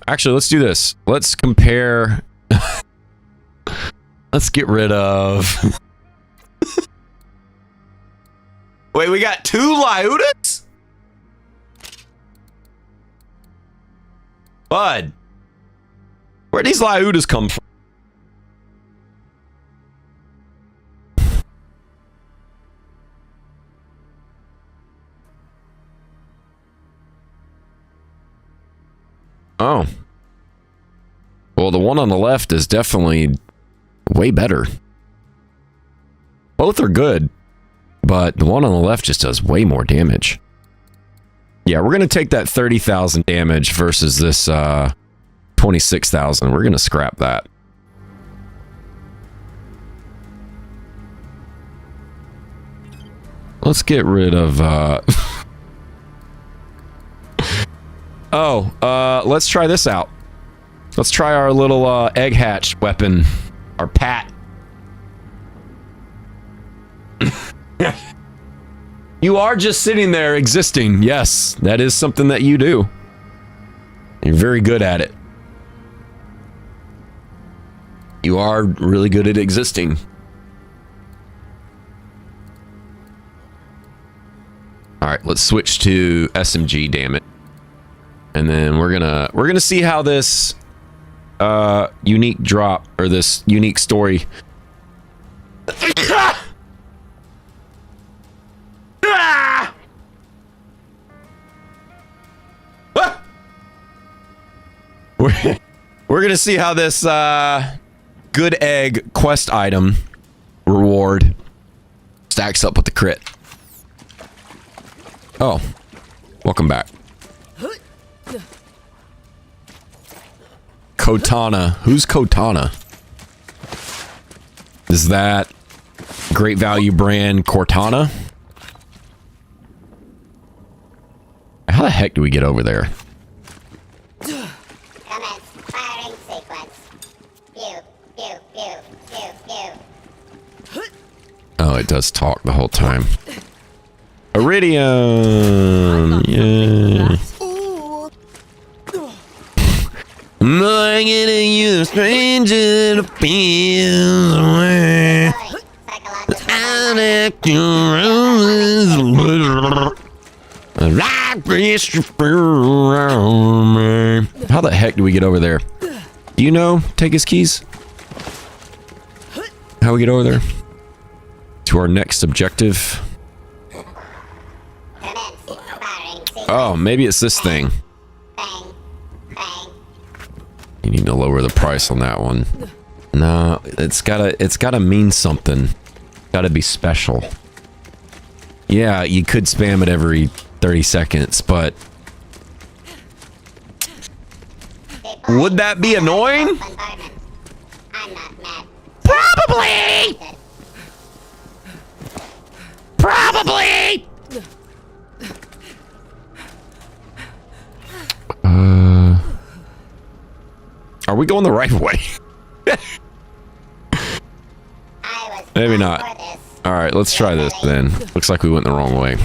Actually, let's do this. Let's compare. Let's get rid of. Wait, we got 2 Lyudas? Bud. Where'd these Lyudas come from? Oh. Well, the one on the left is definitely way better. Both are good, but the one on the left just does way more damage. Yeah, we're going to take that 30,000 damage versus this 26,000. We're going to scrap that. Let's get rid of... let's try this out. Let's try our little egg hatch weapon. Our Pat. You are just sitting there existing. Yes, that is something that you do. You're very good at it. You are really good at existing. All right, let's switch to SMG, damn it. And then we're gonna see how this unique drop, or this unique story. We're gonna see how this good egg quest item reward stacks up with the crit. Oh, welcome back. Cortana. Who's Cortana? Is that great value brand Cortana? How the heck do we get over there? Firing sequence. Pew, pew, pew, pew, pew. Oh, it does talk the whole time. Iridium! Yeah. I'm getting you the stranger that feels away. How the heck do we get over there? Do you know? Take his keys. How we get over there? To our next objective. Oh, maybe it's this thing. You need to lower the price on that one. No, it's gotta mean something. Gotta be special. Yeah, you could spam it every 30 seconds, but would that be annoying? Probably! Probably! Are we going the right way? Maybe not. Alright, let's try this then. Looks like we went the wrong way.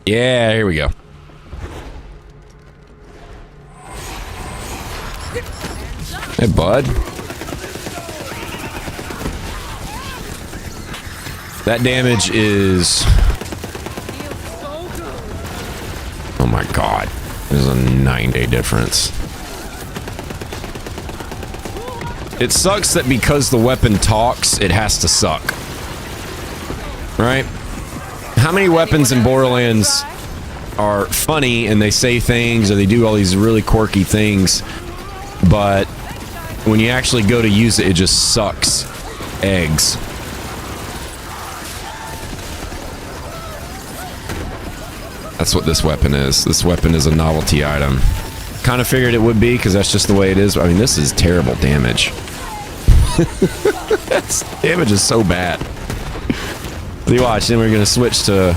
Yeah, here we go. Hey, bud. That damage is... Oh my god. There's a 9-day difference. It sucks that because the weapon talks, it has to suck. Right? How many weapons in Borderlands are funny and they say things or they do all these really quirky things, but when you actually go to use it, it just sucks eggs. That's what this weapon is. This weapon is a novelty item. Kind of figured it would be because that's just the way it is. I mean, this is terrible damage. This damage is so bad. You watch, then we're gonna switch to...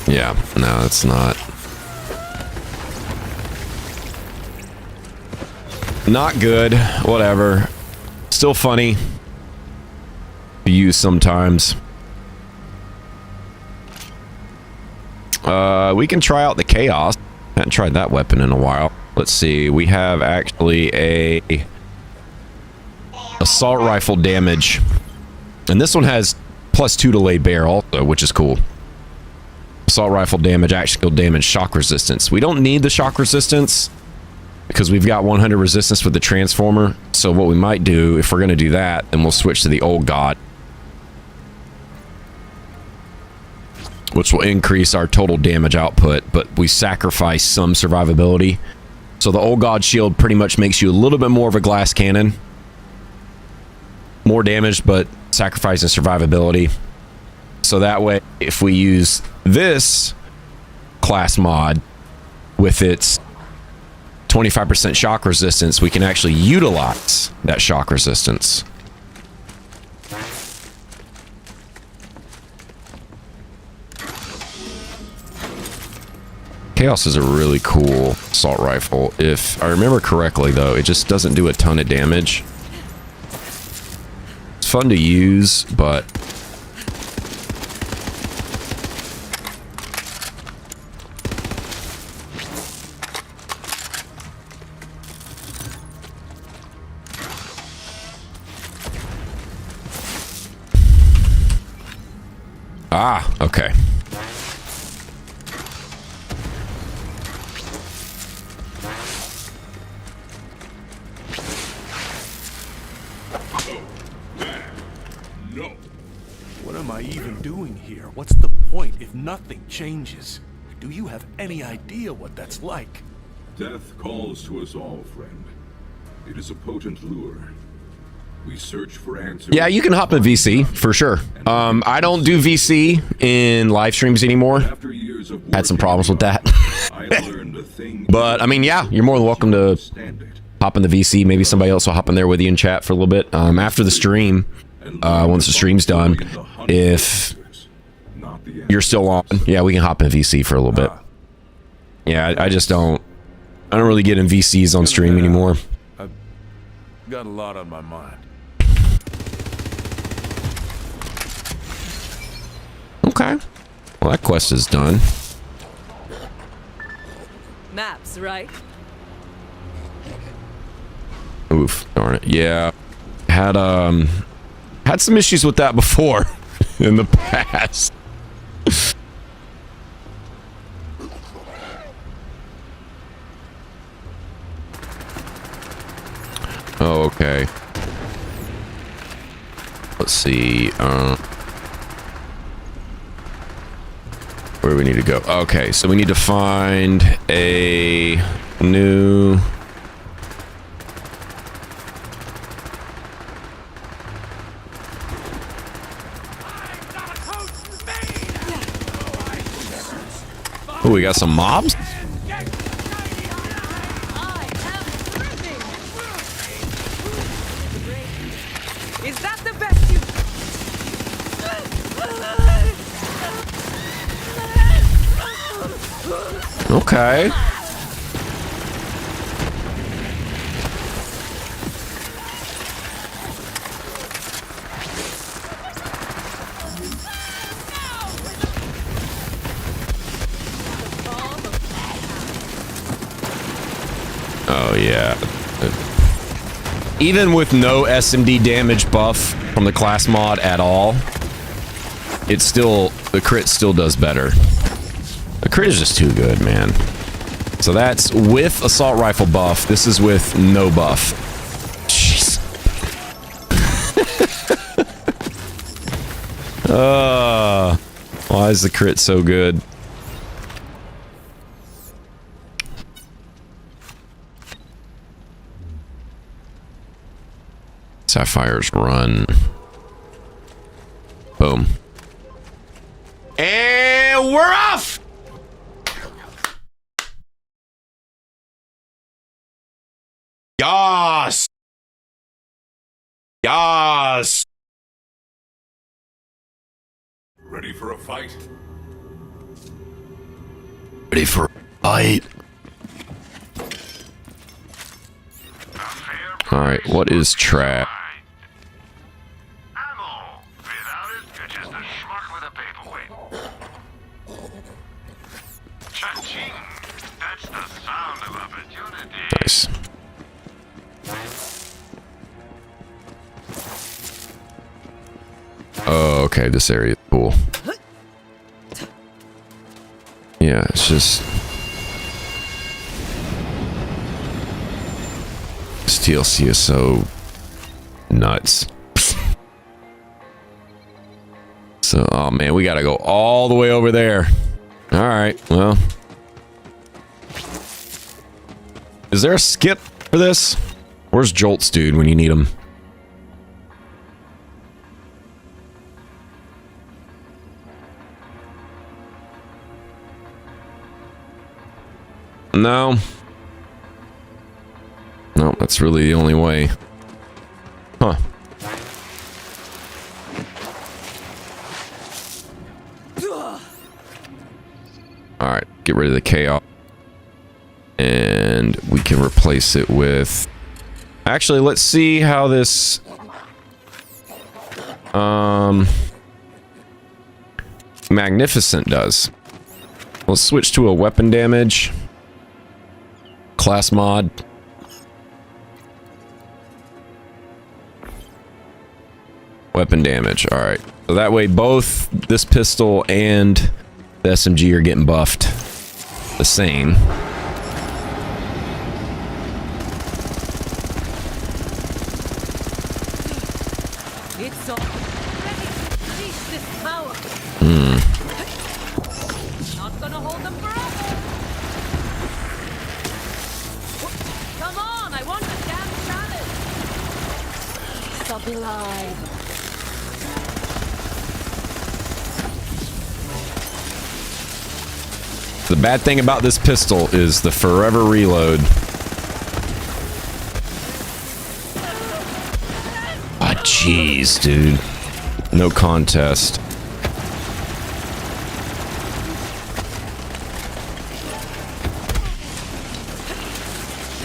Yeah, no, it's not. Not good, whatever. Still funny to use sometimes. We can try out the chaos. Hadn't tried that weapon in a while. Let's see. We have actually a assault rifle damage, and this one has +2 to lay bare also, which is cool. Assault rifle damage, axial damage, shock resistance. We don't need the shock resistance because we've got 100 resistance with the transformer. So what we might do, if we're going to do that, then we'll switch to the old god, which will increase our total damage output, but we sacrifice some survivability. So the old god shield pretty much makes you a little bit more of a glass cannon. More damage, but sacrificing survivability. So that way, if we use this class mod with its 25% shock resistance, we can actually utilize that shock resistance. Chaos is a really cool assault rifle. If I remember correctly, though, it just doesn't do a ton of damage. It's fun to use, but okay. No. What am I even doing here? What's the point if nothing changes? Do you have any idea what that's like? Death calls to us all, friend. It is a potent lure. We search for answers. Yeah, you can hop in VC for sure. I don't do VC in live streams anymore. Had some problems with that. But I mean, yeah, you're more than welcome to hop in the VC. Maybe somebody else will hop in there with you and chat for a little bit after the stream. Once the stream's done, if you're still on, yeah, we can hop in VC for a little bit. Yeah, I just don't. I don't really get in VCs on stream anymore. I've got a lot on my mind. Okay. Well, that quest is done. Maps, right? Oof, darn it. Yeah. Had some issues with that before in the past. Oh, okay. Let's see. Where do we need to go? Okay, so we need to find a new... Oh, we got some mobs? Is that the best you... Okay. Oh, yeah. Even with no SMD damage buff from the class mod at all, it's still, the crit still does better. The crit is just too good, man. So that's with assault rifle buff. This is with no buff. Jeez. Why is the crit so good? Sapphires run. Boom. And we're off! Yas! Yas! Ready for a fight? Ready for a fight. Alright, what is trap? Ammo! Without it, you're just a schmuck with a paperweight. Cha-ching! That's the Nice. Oh, okay, this area is cool. Yeah, it's just... This TLC is so... nuts. So, oh man, we gotta go all the way over there. Alright, well... Is there a skip for this? Where's Jolts, dude, when you need him? No. No, that's really the only way. Huh. Alright, get rid of the chaos. And we can replace it with... Actually, let's see how this... Magnificent does. Let's switch to a weapon damage. Class mod. Weapon damage, alright. So that way both this pistol and the SMG are getting buffed the same. It's all ready to unleash this power. Not gonna hold them forever. Come on, I want the damn challenge. Sublime. The bad thing about this pistol is the forever reload. Ah, jeez, dude. No contest.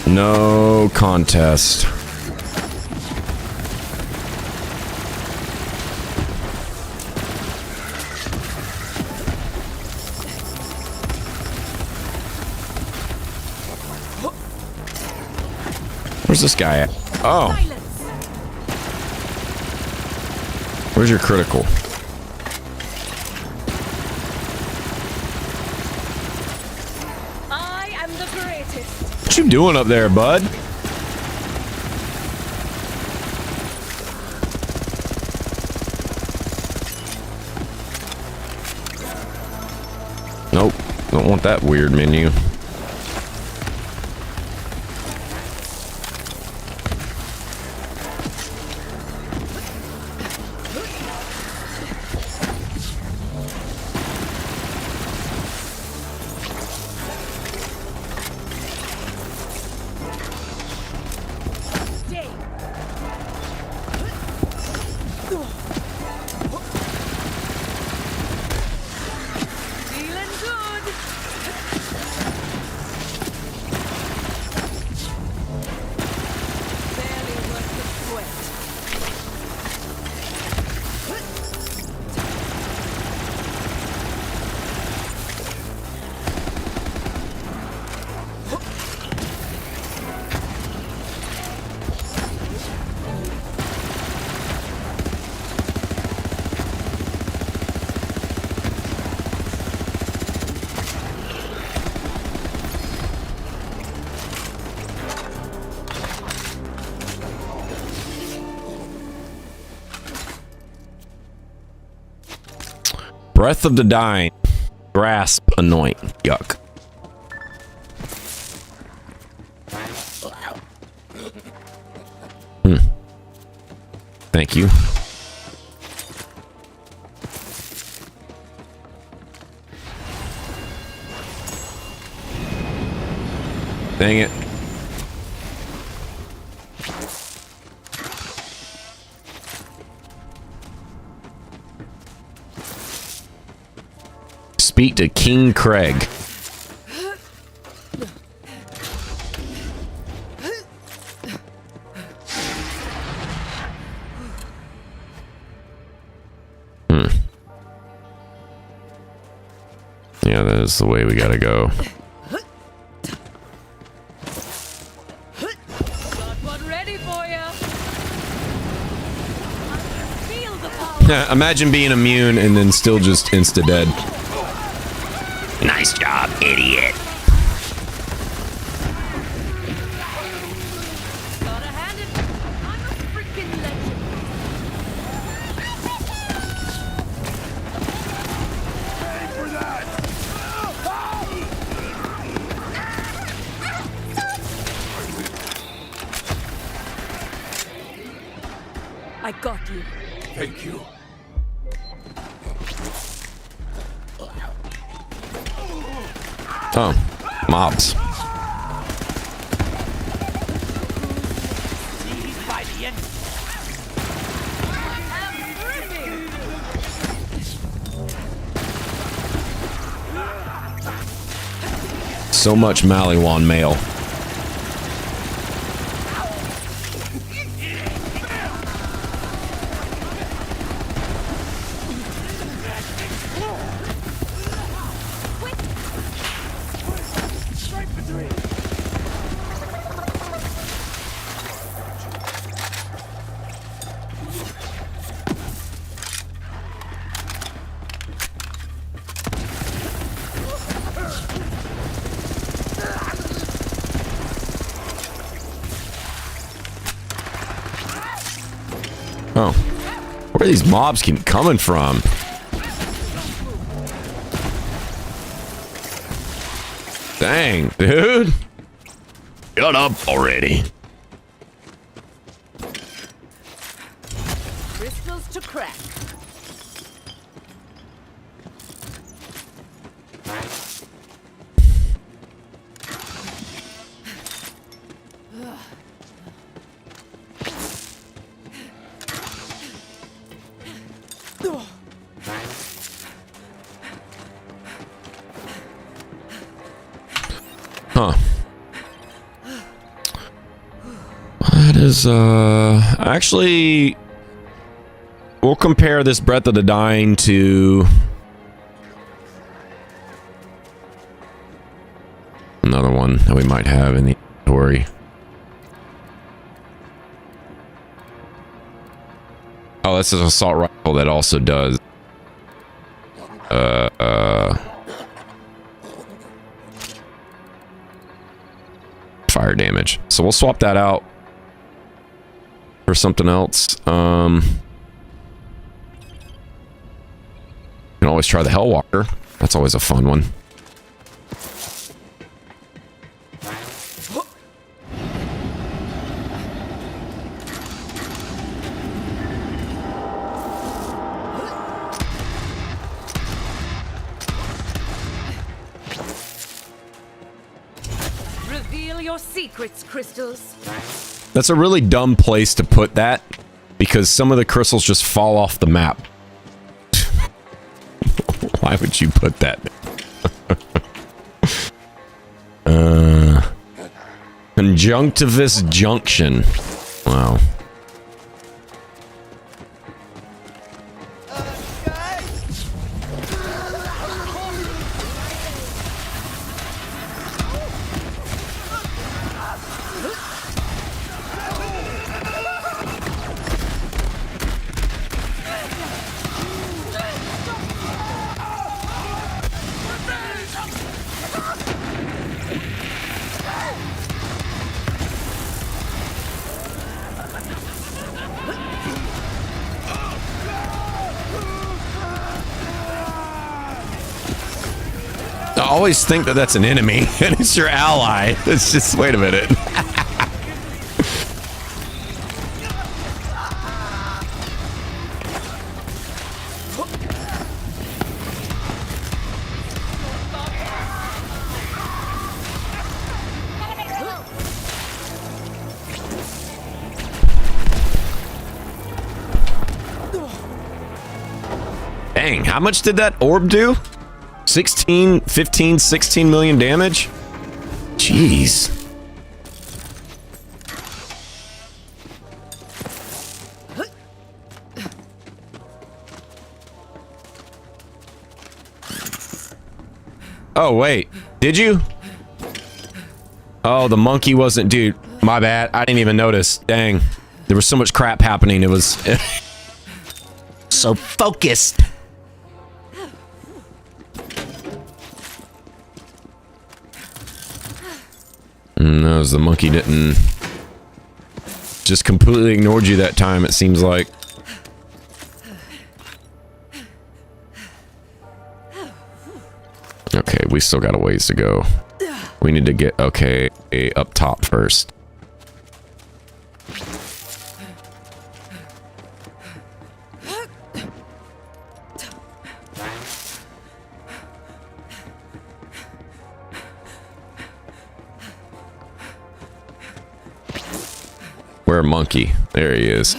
No contest. Where's this guy at? Oh. Where's your critical? I am the greatest. What you doing up there, bud? Nope. Don't want that weird menu. Breath of the Dying. Grasp, anoint. Yuck. Thank you. Dang it. Speak to King Craig. Yeah, that is the way we gotta go. ready for you. Feel the power. Yeah, imagine being immune and then still just insta-dead. Nice job, idiot. Gotta hand it. I'm a freaking legend. I got you. Thank you. Oh, mobs. By the end. So much Maliwan mail. Oh, where are these mobs keep coming from? Dang, dude. Shut up already. Crystals to crack. Huh. That is, actually, we'll compare this Breath of the Dying to another one that we might have in the inventory. Oh, this is an assault rifle that also does fire damage. So we'll swap that out for something else. You can always try the Hellwalker. That's always a fun one. Reveal your secrets, crystals. That's a really dumb place to put that, because some of the crystals just fall off the map. Why would you put that? Conjunctivus junction. Wow. I always think that that's an enemy, and it's your ally. It's just, wait a minute. Dang, how much did that orb do? 16, 15, 16 million damage? Jeez. Oh, wait. Did you? Oh, the monkey wasn't... Dude, my bad. I didn't even notice. Dang. There was so much crap happening. It was... so focused. No, the monkey didn't... Just completely ignored you that time, it seems like. Okay, we still got a ways to go. We need to get, okay, up top first. Where monkey? There he is.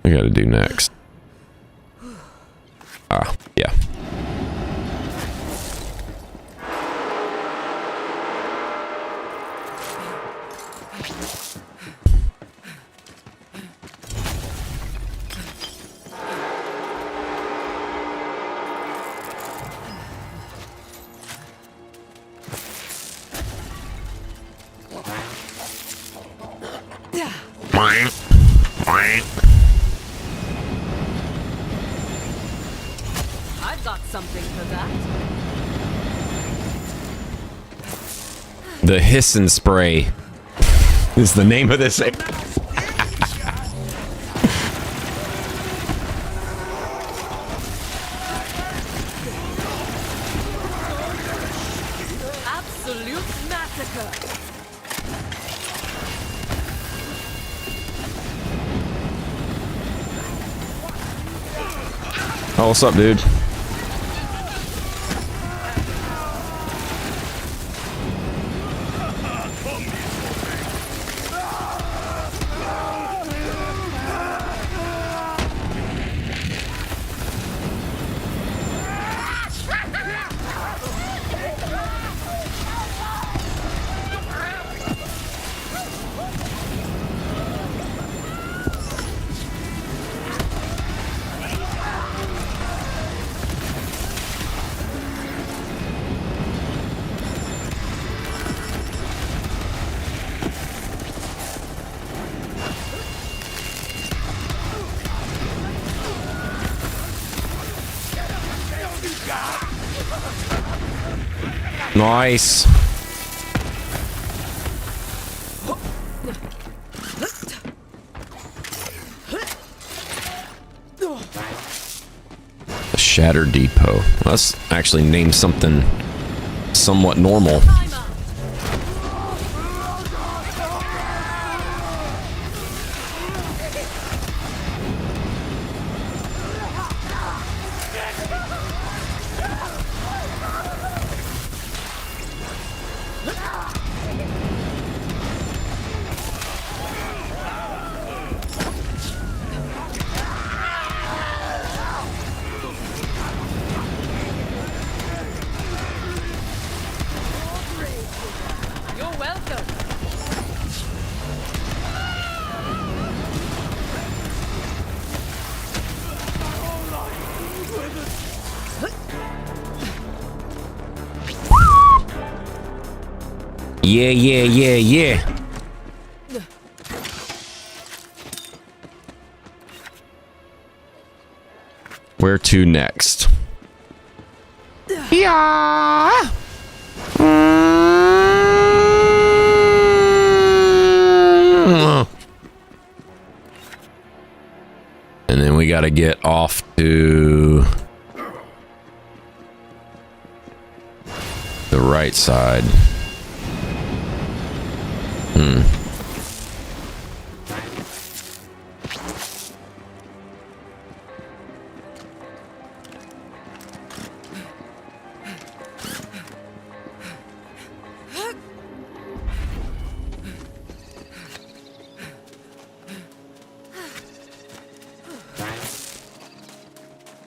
We gotta do next. Ah, yeah. I've got something for that. The Hissin Spray is the name of this. Absolute massacre. Oh, what's up, dude? Nice. A Shatter Depot. Let's actually name something somewhat normal. You're welcome. Yeah, yeah, yeah, yeah. Where to next? Yeah. And then we got to get off to the right side.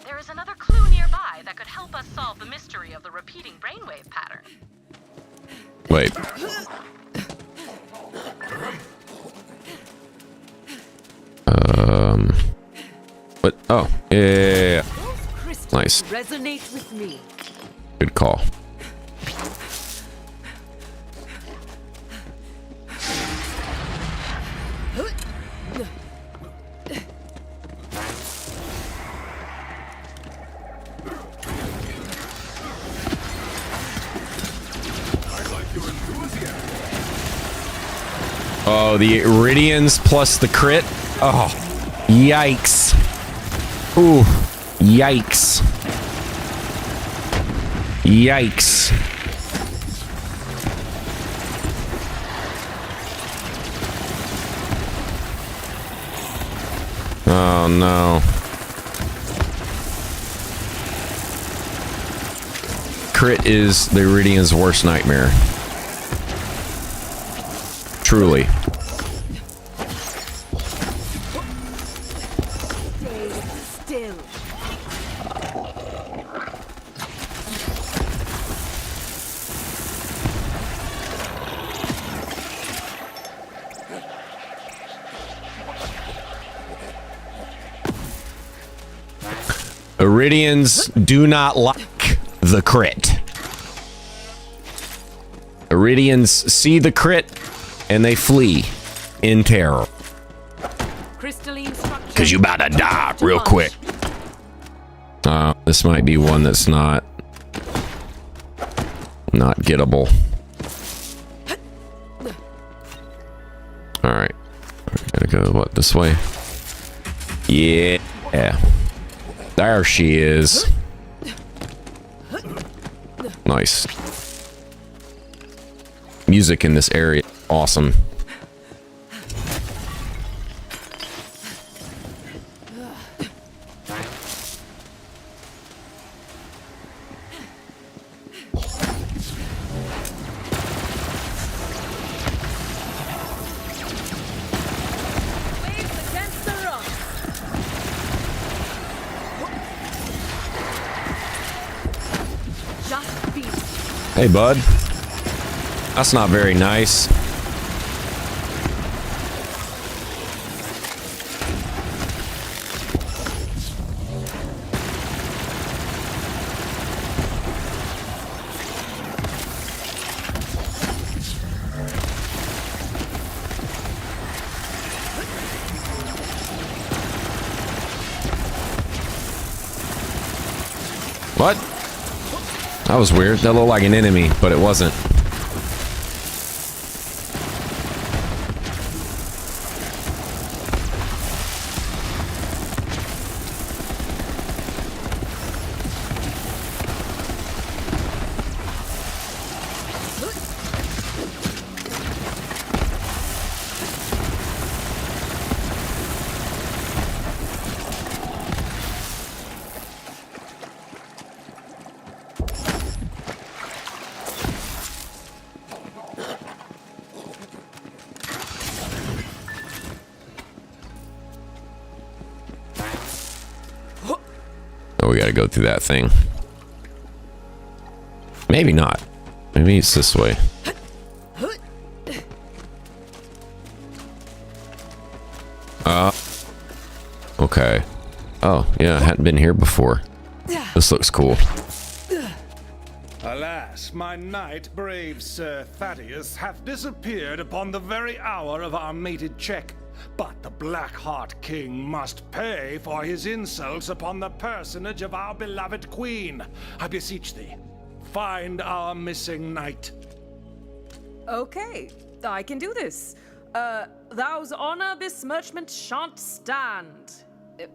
There is another clue nearby that could help us solve the mystery of the repeating brainwave pattern. Wait. Oh, yeah. Those crystals Nice. resonate with me. Good call. Oh, the Iridians plus the crit. Oh, yikes. Ooh, yikes. Yikes. Oh, no. Crit is the Iridian's worst nightmare. Truly. Stay still. Iridians do not like the crit. Iridians see the crit and they flee in terror. Crystalline structure. Because you about to die real quick. This might be one that's not gettable. Alright. Gotta go, what, this way? Yeah. There she is. Nice. Music in this area, awesome. Waves against the rock. Just beat. Hey, bud. That's not very nice. What? That was weird. That looked like an enemy, but it wasn't. Oh, we gotta go through that thing. Maybe not. Maybe it's this way. Okay. Oh, yeah, I hadn't been here before. This looks cool. Alas, my knight, brave Sir Thaddeus, hath disappeared upon the very hour of our mated check. But the Blackheart King must pay for his insults upon the personage of our beloved queen. I beseech thee, find our missing knight. Okay, I can do this. Thou's honor besmirchment shan't stand.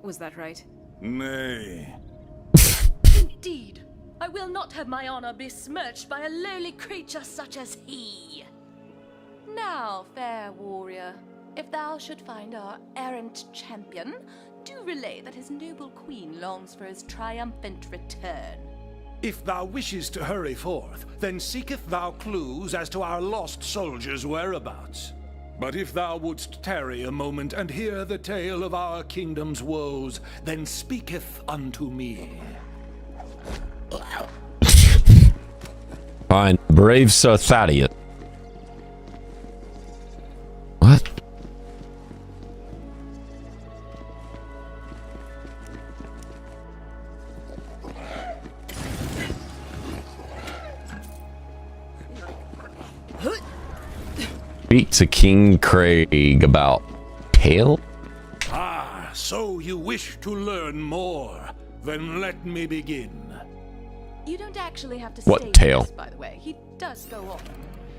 Was that right? Nay. Indeed, I will not have my honor besmirched by a lowly creature such as he. Now, fair warrior, if thou should find our errant champion, do relay that his noble queen longs for his triumphant return. If thou wishes to hurry forth, then seeketh thou clues as to our lost soldiers' whereabouts. But if thou wouldst tarry a moment and hear the tale of our kingdom's woes, then speaketh unto me. Fine. Brave Sir Thaddeus. What? Speak to King Craig about Tail? Ah, so you wish to learn more. Then let me begin. You don't actually have to What stay tale? with us, by the way. He does go on.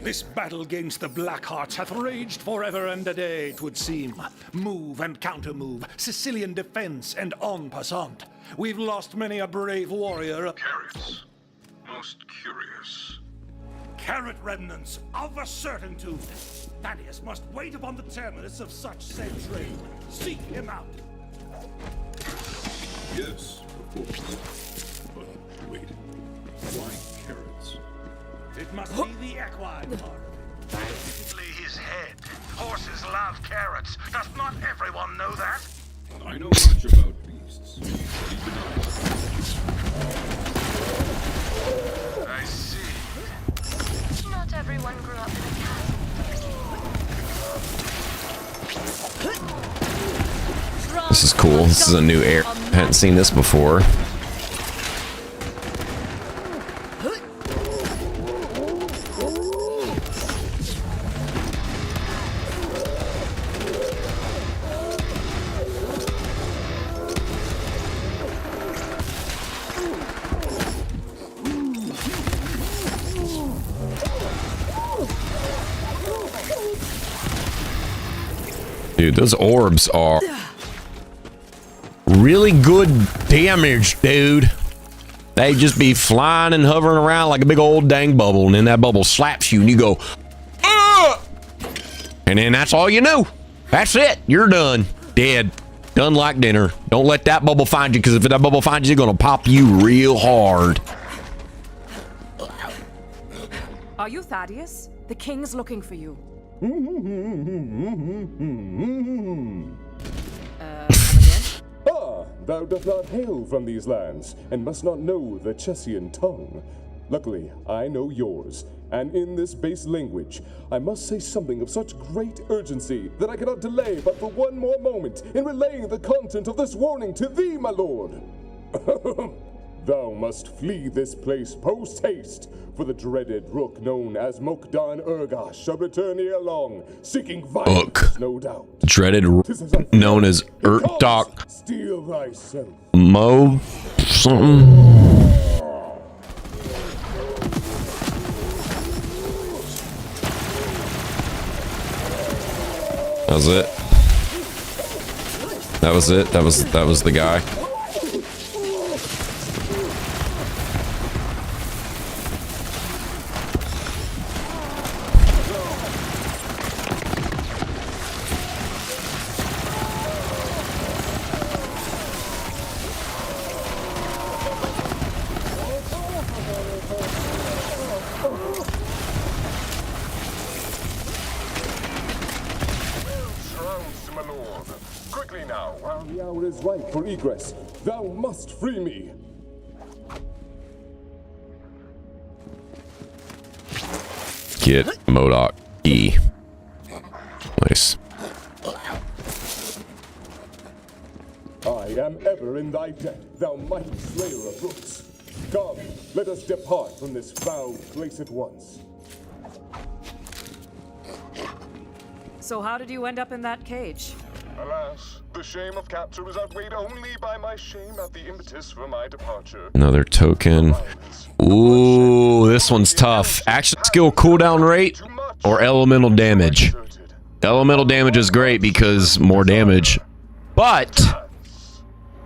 This battle against the Blackhearts hath raged forever and a day, 'twould seem. Move and counter-move, Sicilian defense and en passant. We've lost many a brave warrior. Carrots. Most curious. Carrot remnants of a certitude. Thaddeus must wait upon the terminus of such said trade. Seek him out. Yes, of course. But wait. Why carrots? It must be the equine part. His head. Horses love carrots. Does not everyone know that? I know much about beasts. Keep an eye. I see. Not everyone grew up in a castle. This is cool. This is a new air. I hadn't seen this before. Dude, those orbs are really good damage, dude. They just be flying and hovering around like a big old dang bubble, and then that bubble slaps you and you go, "Ugh!" And then that's all you know. That's it. You're done. Dead. Done like dinner. Don't let that bubble find you, because if that bubble finds you, it's gonna pop you real hard. Are you Thaddeus? The king's looking for you. Come again? Ah, thou dost not hail from these lands, and must not know the Chessian tongue. Luckily, I know yours, and in this base language, I must say something of such great urgency that I cannot delay but for one more moment in relaying the content of this warning to thee, my lord. Thou must flee this place post-haste, for the dreaded rook known as Mokdan Urgash shall return ere long, seeking violence, no doubt. Dreaded, known as Urtok. Steel thyself. Mo something. That was it. That was it. That was the guy. The hour is ripe for egress. Thou must free me. Get Modoc E. Nice. I am ever in thy debt, thou mighty slayer of rooks. Come, let us depart from this foul place at once. So how did you end up in that cage? Alas, the shame of capture was outweighed only by my shame at the impetus for my departure. Another token. Ooh, this one's tough. Action skill cooldown rate or elemental damage? Elemental damage is great because more damage. But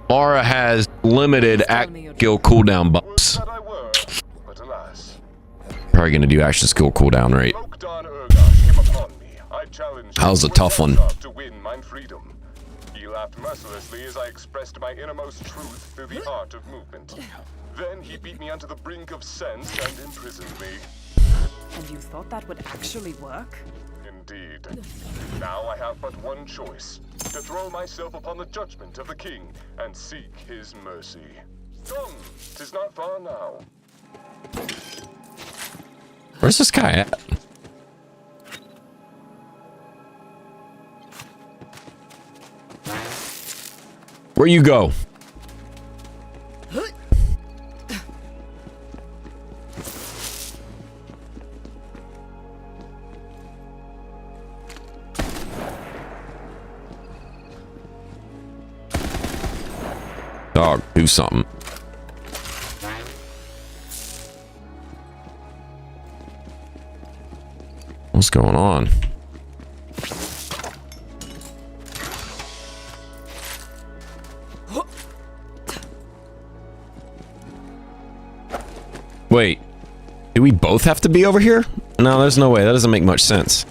Mara has limited action skill cooldown buffs. Probably gonna do action skill cooldown rate. That was a tough one. He laughed mercilessly as I expressed my innermost truth through the art of movement. Then he beat me onto the brink of sense and imprisoned me. And you thought that would actually work? Indeed. Now I have but one choice: to throw myself upon the judgment of the king and seek his mercy. Come, 'tis not far now. Where's this guy at? Where you go? dog do something. What's going on? Wait, do we both have to be over here? No, there's no way. That doesn't make much sense.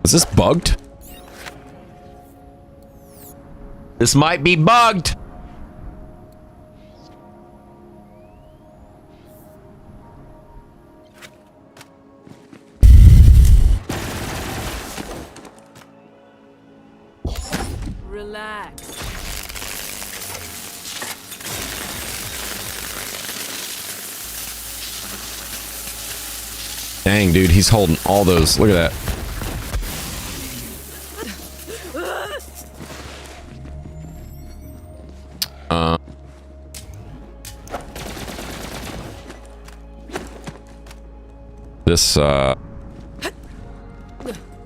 Is this bugged? This might be bugged. Relax. Dang, dude, he's holding all those. Look at that.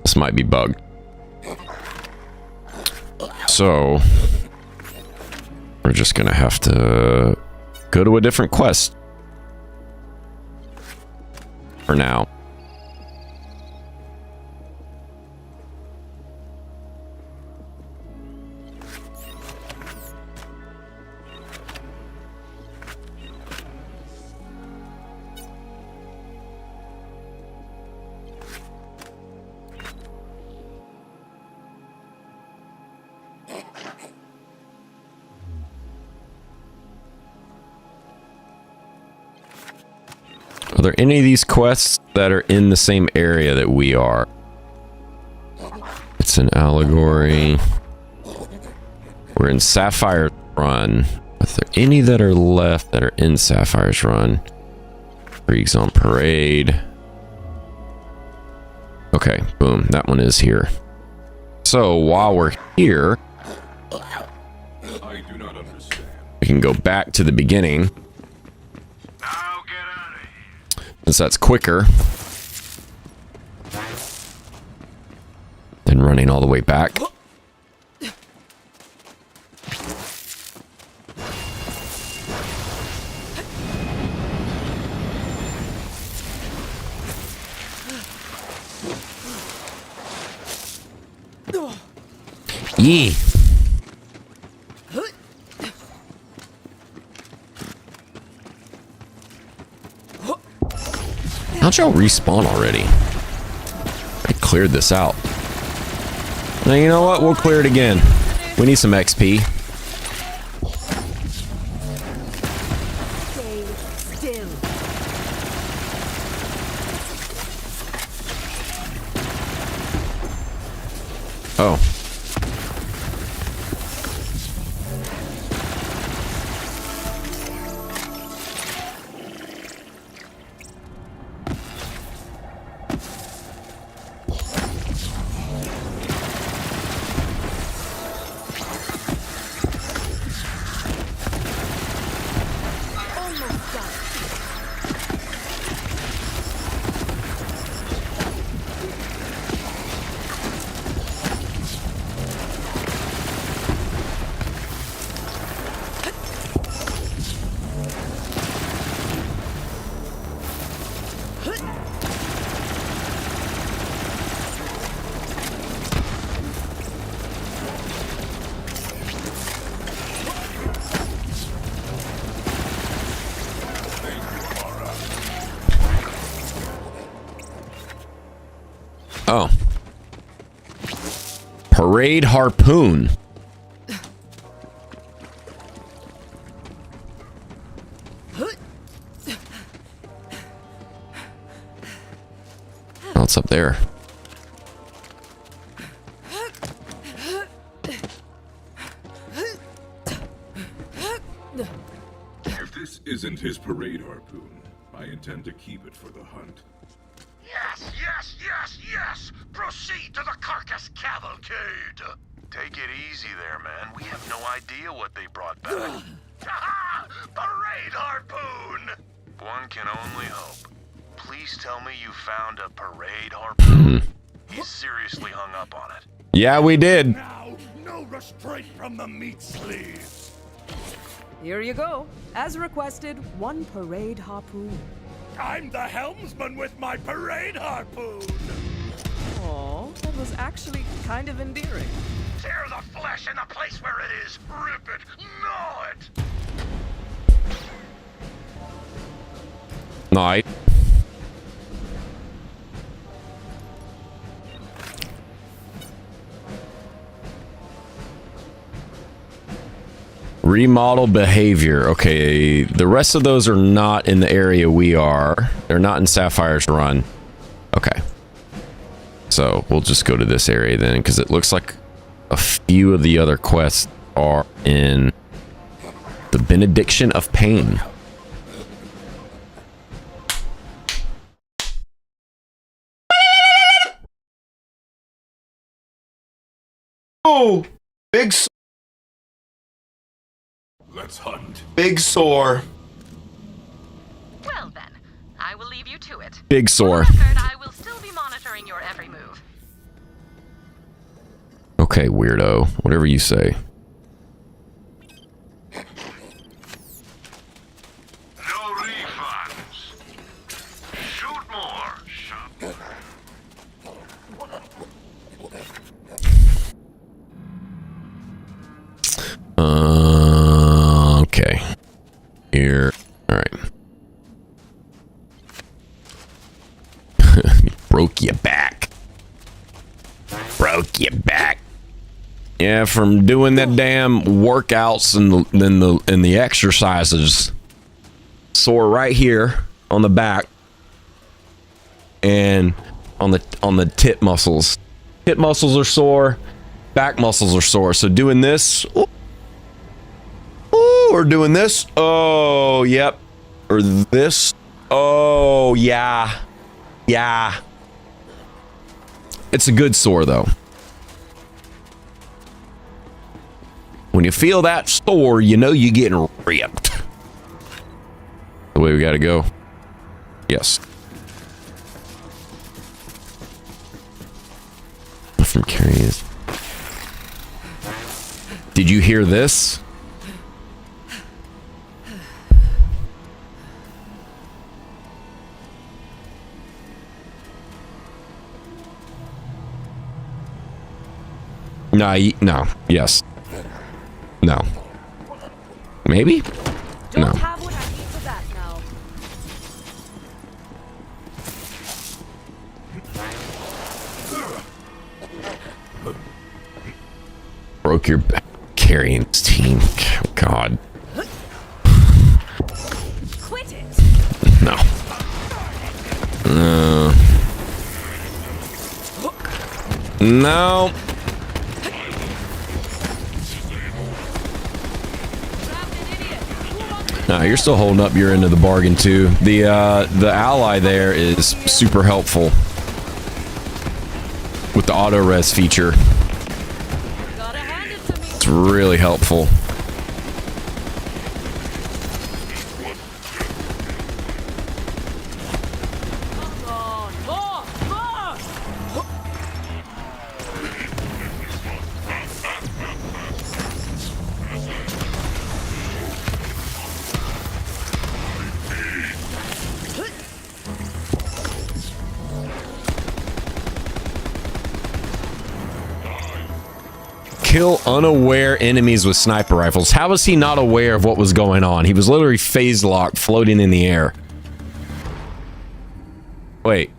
This might be bugged. So we're just gonna have to go to a different quest for now. Are there any of these quests that are in the same area that we are? It's an allegory. We're in Sapphire Run. Are there any that are left that are in Sapphire's Run? Freaks on Parade. Okay, boom. That one is here. So while we're here, I do not understand. we can go back to the beginning. Since that's quicker than running all the way back. Yee. How'd y'all respawn already? I cleared this out. Now, you know what? We'll clear it again. We need some XP. Stay still. Oh. Oh. Parade Harpoon. Oh, it's up there. If this isn't his parade harpoon, I intend to keep it for the hunt. Yes, yes, yes, yes! Proceed to the carcass cavalcade! Take it easy there, man. We have no idea what they brought back. Ha! Parade harpoon! One can only hope. Please tell me you found a parade harpoon. He's seriously hung up on it. Yeah, we did. Now, no restraint from the meat sleeves. Here you go. As requested, 1 parade harpoon. I'm the helmsman with my parade harpoon! Aw, that was actually kind of endearing. Tear the flesh in the place where it is. Rip it. Gnaw it. Nice. Remodel behavior. Okay, the rest of those are not in the area we are. They're not in Sapphire's run. Okay. So we'll just go to this area then, because it looks like a few of the other quests are in the Benediction of Pain. Oh, big. Let's hunt. Big sore. Well then, I will leave you to it. Big sore. For the record, I will still be monitoring your every move. Okay, weirdo. Whatever you say. No refunds. Shoot more. Shot. Okay. Here. All right. Broke your back. Broke your back. Yeah, from doing that damn workouts and the exercises. Sore right here on the back and on the tit muscles. Hip muscles are sore, back muscles are sore. So doing this, or doing this, oh, yep, or this, oh, yeah, yeah. It's a good sore though. When you feel that sore, you know you're getting ripped. The way we gotta go. Yes. From curious. Did you hear this? No, no, yes. No. Maybe? Don't No. have what I need for that now. Broke your back carrying this team. God. Quit it. No. No. No, you're still holding up your end of the bargain too. The ally there is super helpful with the auto res feature. It's really helpful. Kill unaware enemies with sniper rifles. How was he not aware of what was going on? He was literally phase locked, floating in the air. Wait.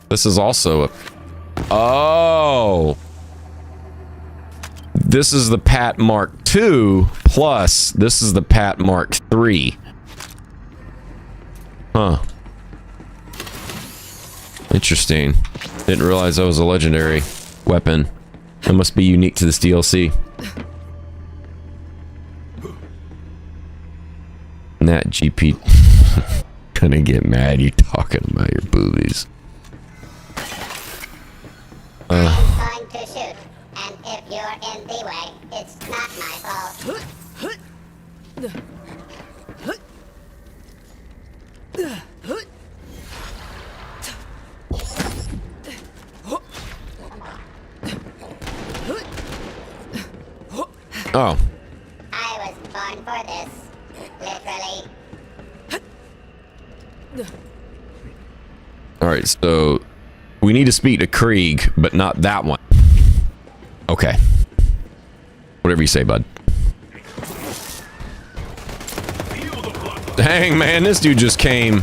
This is also a... Oh! This is the Pat Mark II, plus this is the Pat Mark III. Huh. Interesting. Didn't realize that was a legendary weapon. That must be unique to this DLC. Nat GP. Gonna get mad you talking about your boobies. I'm going to shoot, and if you're in the way, it's not my fault. Oh. I was born for this. Literally. Alright, so we need to speak to Krieg, but not that one. Okay. Whatever you say, bud. Dang, man, this dude just came.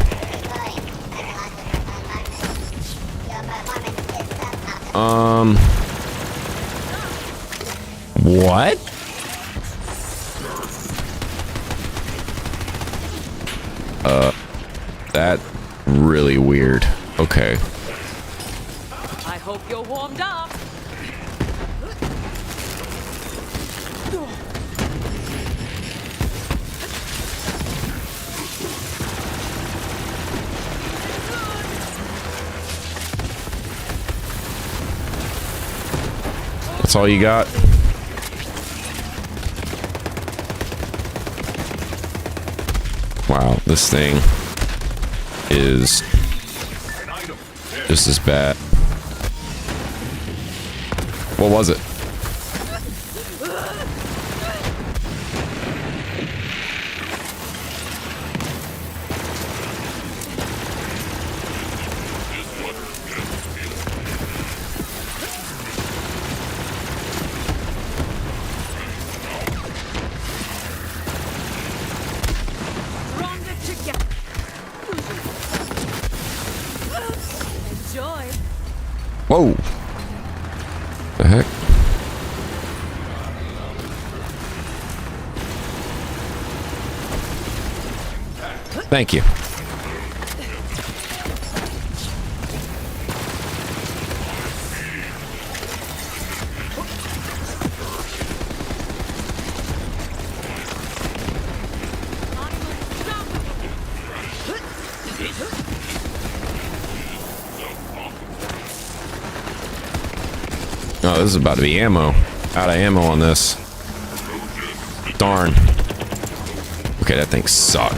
What? That really weird. Okay. I hope you're warmed up. That's all you got? Wow, this thing is just as bad. What was it? Whoa. The heck? Thank you. Oh, this is about to be ammo. Out of ammo on this. Darn. Okay, that thing sucked.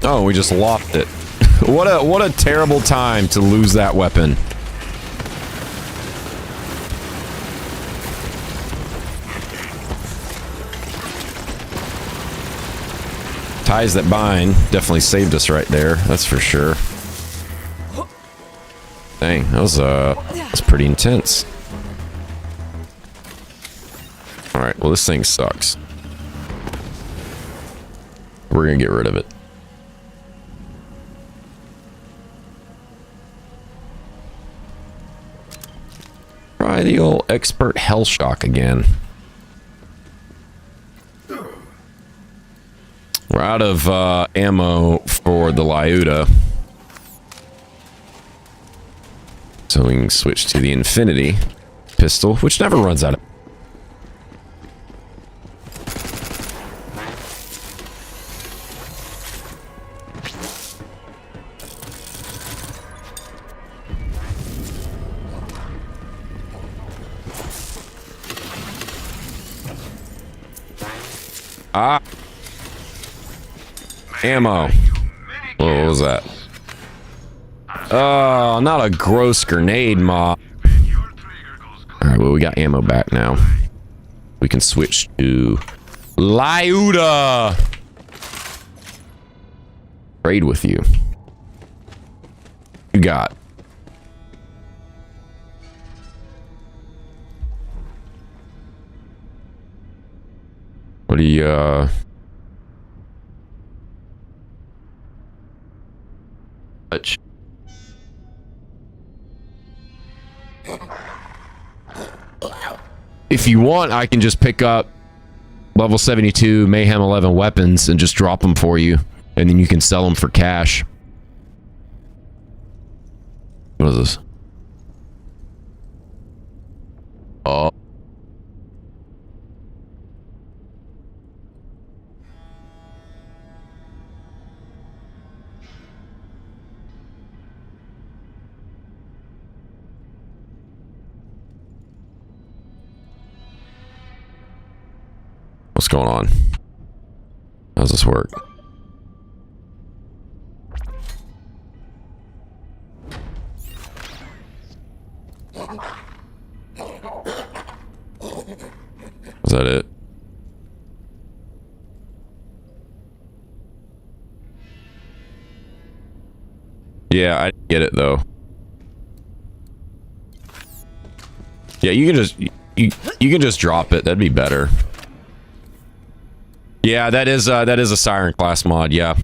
Oh, we just lost it. What a terrible time to lose that weapon. Ties that bind definitely saved us right there. That's for sure. Dang, that was pretty intense. All right, well this thing sucks. We're gonna get rid of it. Try the old expert hell shock again. We're out of ammo for the Lyuda. So we can switch to the Infinity pistol, which never runs out of... Ah! Ammo. What was that? Oh, not a gross grenade mob. Alright, well, we got ammo back now. We can switch to Lyuda. Trade with you. You got. What do you, touch. If you want, I can just pick up level 72 Mayhem 11 weapons and just drop them for you, and then you can sell them for cash. What is this? Oh. What's going on? How's this work? Yeah, I get it though. Yeah, you can just you can just drop it. That'd be better. Yeah, that is a Siren class mod. Yeah.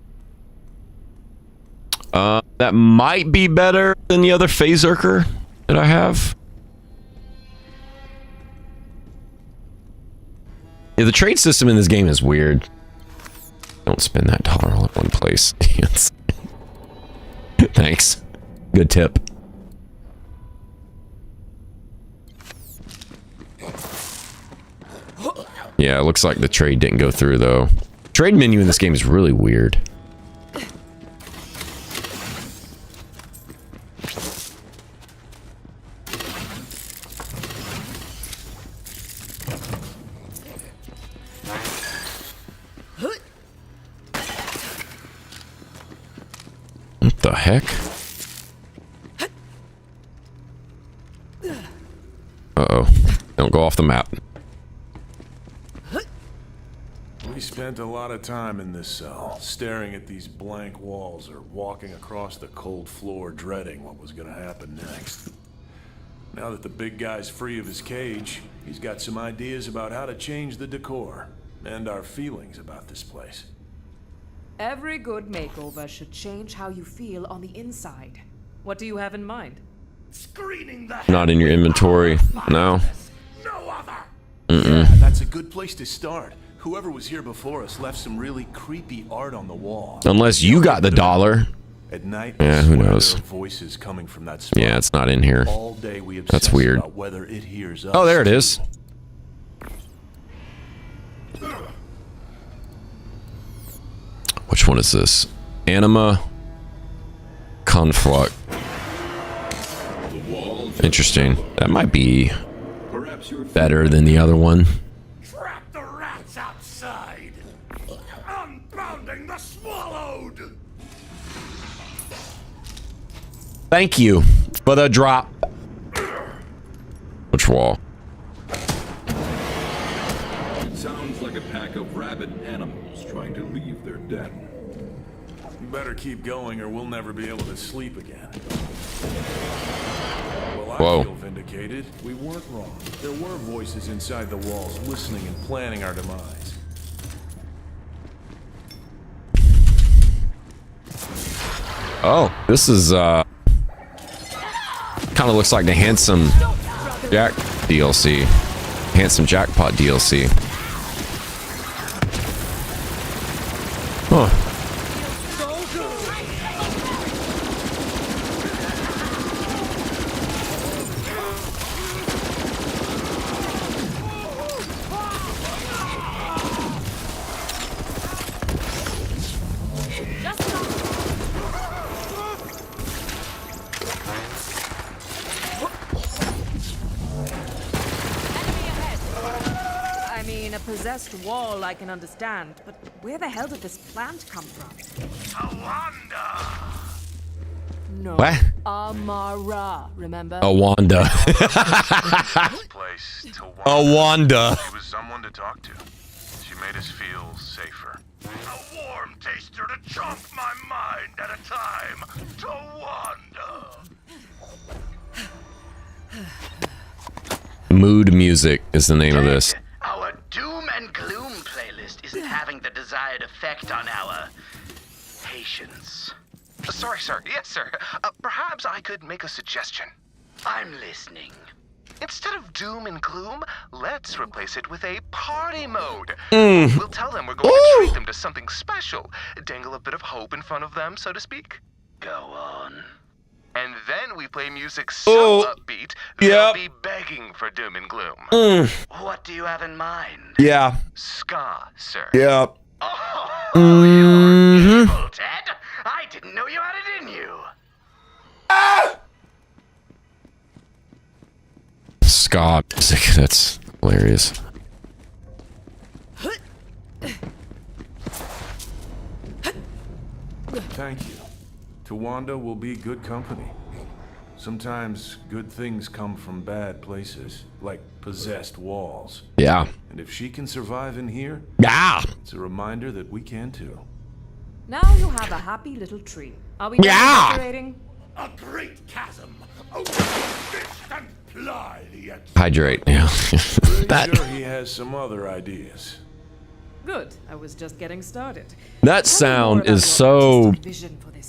That might be better than the other Phaserker that I have. Yeah, the trade system in this game is weird. Don't spend that dollar all at one place. Thanks. Good tip. Yeah, it looks like the trade didn't go through though. Trade menu in this game is really weird. What the heck? Uh-oh. Don't go off the map. We spent a lot of time in this cell, staring at these blank walls or walking across the cold floor, dreading what was gonna happen next. Now that the big guy's free of his cage, he's got some ideas about how to change the decor and our feelings about this place. Every good makeover should change how you feel on the inside. What do you have in mind? Screening the Not in your inventory. No. no other. Mm-mm. Yeah, that's a good place to start. Whoever was here before us left some really creepy art on the wall. Unless you got the dollar. At night, Yeah, who knows? there are voices coming from that spot. Yeah, it's not in here. All day we That's obsess weird. about whether it hears us. Oh, there it is. Which one is this? Anima Conflict. Interesting. That might be better than the other one. Trap the rats outside. Unbounding the swallowed. Thank you for the drop. Which wall? It sounds like a pack of rabid animals trying to leave their den. You better keep going or we'll never be able to sleep again. Well, I Whoa. feel vindicated. We weren't wrong. There were voices inside the walls listening and planning our demise. Oh, this is kind of looks like the Handsome Jack DLC. Handsome Jackpot DLC. Huh. I mean, a possessed wall I can understand, but where the hell did this plant come from? No. What? Amara, remember? A Wanda. Place to A Wanda. She was someone to talk to. She made us feel safer. A warm taster to chomp my mind at a time. To Wanda. Mood Music is the name of this. Our doom and gloom playlist isn't having the desired effect on our patience. Sorry, sir. Yes, sir. Perhaps I could make a suggestion. I'm listening. Instead of doom and gloom, let's replace it with a party mode. Mm. We'll tell them we're going to treat them to something special. Dangle a bit of hope in front of them, so to speak. Go on. And then we play music so upbeat, they'll Yep. be begging for doom and gloom. Mm. What do you have in mind? Yeah. Ska, sir. Yep. Evil, Ted. I didn't know you had it in you. Ska music. That's hilarious. Thank you. Tawanda will be good company. Sometimes good things come from bad places, like possessed walls. Yeah. And if she can survive in here, Yeah. it's a reminder that we can too. Now you have a happy little tree. Are we Yeah. decorating? A great chasm, open fist and ply the Hydrate. Yeah. that Sure, he has some other ideas. Good. I was just getting started. that sound is so. Vision for this.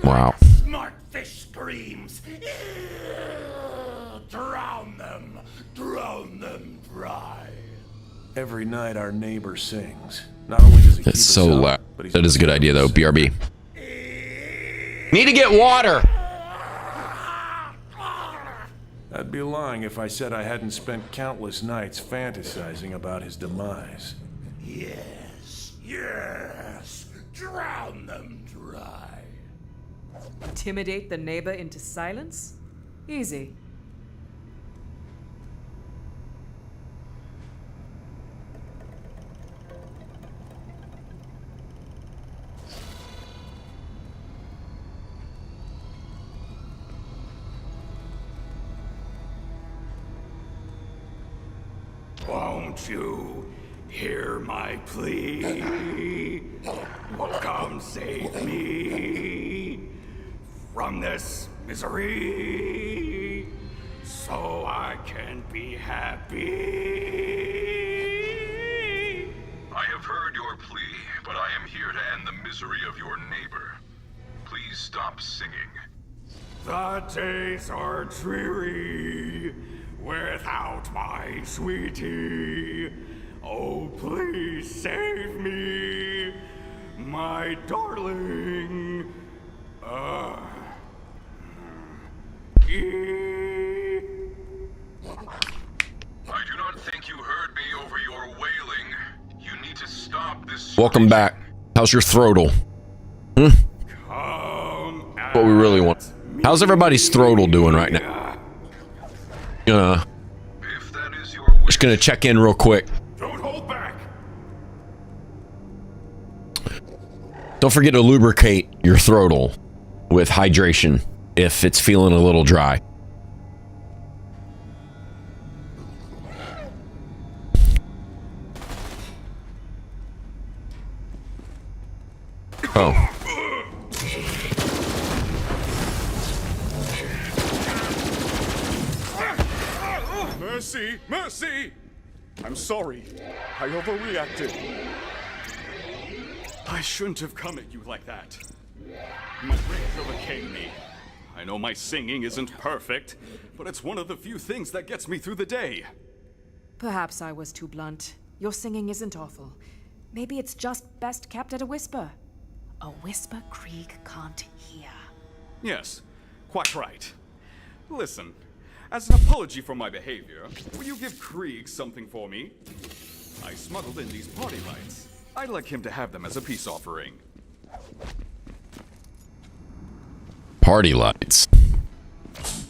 Wow. smart fish screams. Drown them dry. Every night our neighbor sings. Not only does he keep That's us so up, loud. but he's That is a good idea though. BRB. Need to get water. I'd be lying if I said I hadn't spent countless nights fantasizing about his demise. Yes, drown them dry. Intimidate the neighbor into silence? Easy. Won't you hear my plea? Come save me from this misery so I can be happy. I have heard your plea, but I am here to end the misery of your neighbor. Please stop singing. The days are dreary without my sweetie. Oh, please save me, my darling. I do not think you heard me over your wailing. You need to stop this. Welcome back. How's your throatle? What we really want. How's everybody's throatle doing right now? Just gonna check in real quick. Don't hold back. Don't forget to lubricate your throatle with hydration if it's feeling a little dry. Oh. Mercy! Mercy! I'm sorry. I overreacted. I shouldn't have come at you like that. My rage overcame me. I know my singing isn't perfect, but it's one of the few things that gets me through the day. Perhaps I was too blunt. Your singing isn't awful. Maybe it's just best kept at a whisper. A whisper Krieg can't hear. Yes, quite right. Listen, as an apology for my behavior, will you give Krieg something for me? I smuggled in these party lights. I'd like him to have them as a peace offering. Party lights.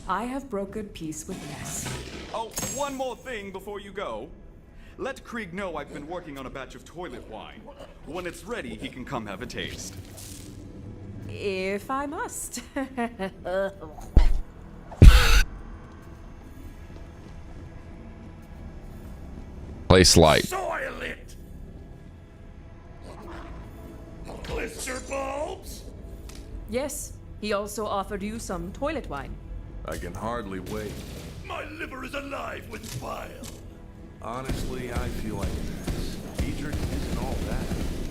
I have brokered peace with Ness. Oh, one more thing before you go. Let Krieg know I've been working on a batch of toilet wine. When it's ready, he can come have a taste. If I must. Place light. Soil it. Blister bulbs. Yes, he also offered you some toilet wine. I can hardly wait. My liver is alive with bile. Honestly, I feel like this. Diedrich isn't all that.